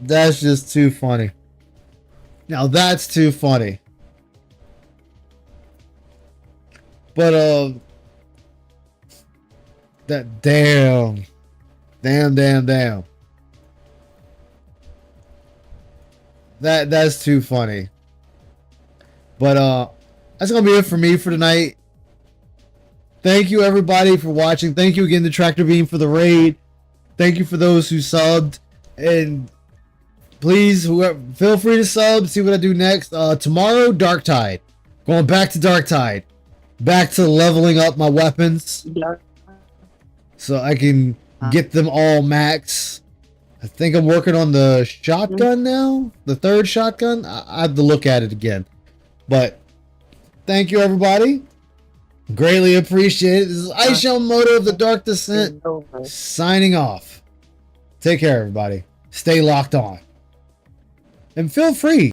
[SPEAKER 1] That's just too funny. Now that's too funny. But that damn Damn. That's too funny. But that's gonna be it for me for tonight. Thank you everybody for watching. Thank you again to Tractor Beam for the raid. Thank you for those who subbed. And please, whoever, feel free to sub. See what I do next. Tomorrow, Darktide. Going back to Darktide. Back to leveling up my weapons. So I can get them all max. I think I'm working on the shotgun now. The third shotgun. I have to look at it again. But thank you everybody. Greatly appreciate it. This is IceYamamoto of the Dark Descent signing off. Take care everybody. Stay locked on. And feel free